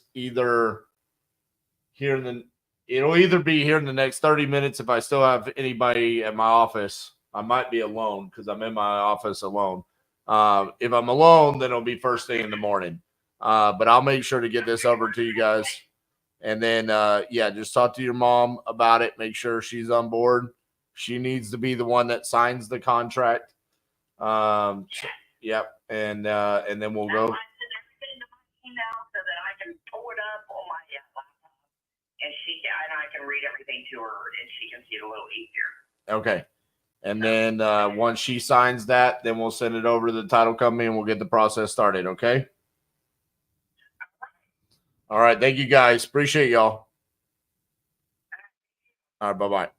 it'll either be here in the next 30 minutes if I still have anybody at my office. I might be alone because I'm in my office alone. If I'm alone, then it'll be first thing in the morning. But I'll make sure to get this over to you guys. And then, just talk to your mom about it. Make sure she's on board. She needs to be the one that signs the contract. Yep. And then we'll go. Email so that I can pull it up on my laptop, and I can read everything to her, and she can see it a little easier. Okay. And then once she signs that, then we'll send it over to the title company and we'll get the process started. Okay. All right. Thank you guys. Appreciate y'all. All right. Bye-bye.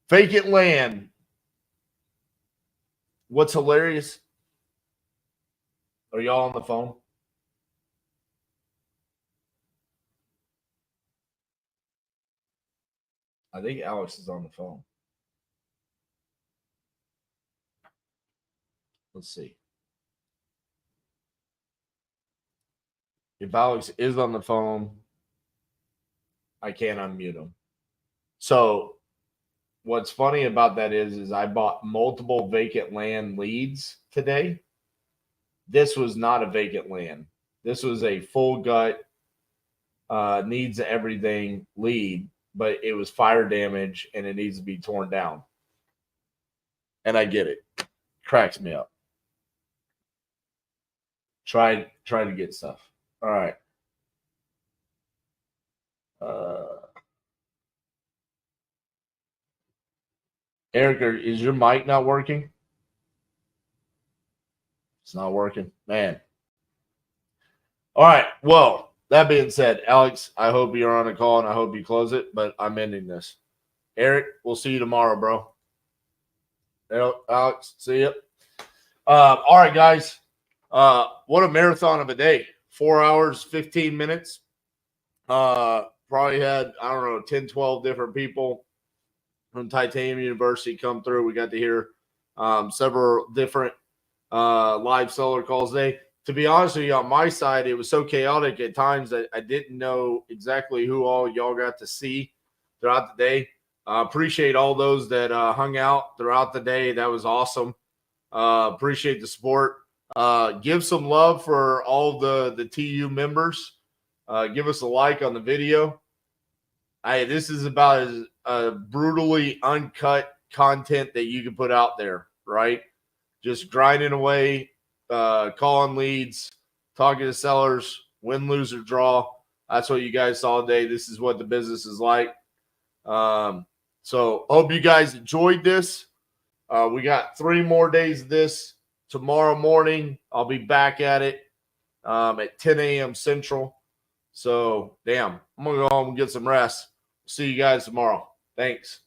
Vacant land. What's hilarious? Are y'all on the phone? I think Alex is on the phone. Let's see. If Alex is on the phone, I can't unmute him. So what's funny about that is I bought multiple vacant land leads today. This was not a vacant land. This was a full gut, needs everything lead, but it was fire damage and it needs to be torn down. And I get it. Cracks me up. Try to get stuff. All right. Eric, is your mic not working? It's not working. Man. All right. Well, that being said, Alex, I hope you're on a call and I hope you close it, but I'm ending this. Eric, we'll see you tomorrow, bro. Alex, see you. All right, guys. What a marathon of a day. 4 hours, 15 minutes. Probably had, 10, 12 different people from Titanium University come through. We got to hear several different live seller calls today. To be honest with you, on my side, it was so chaotic at times that I didn't know exactly who all y'all got to see throughout the day. Appreciate all those that hung out throughout the day. That was awesome. Appreciate the support. Give some love for all the TU members. Give us a like on the video. This is about as brutally uncut content that you can put out there, right? Just grinding away, calling leads, talking to sellers, win, lose, or draw. That's what you guys saw today. This is what the business is like. So hope you guys enjoyed this. We got 3 more days of this. Tomorrow morning, I'll be back at it at 10 a.m. Central. So, damn, I'm going to go home and get some rest. See you guys tomorrow. Thanks.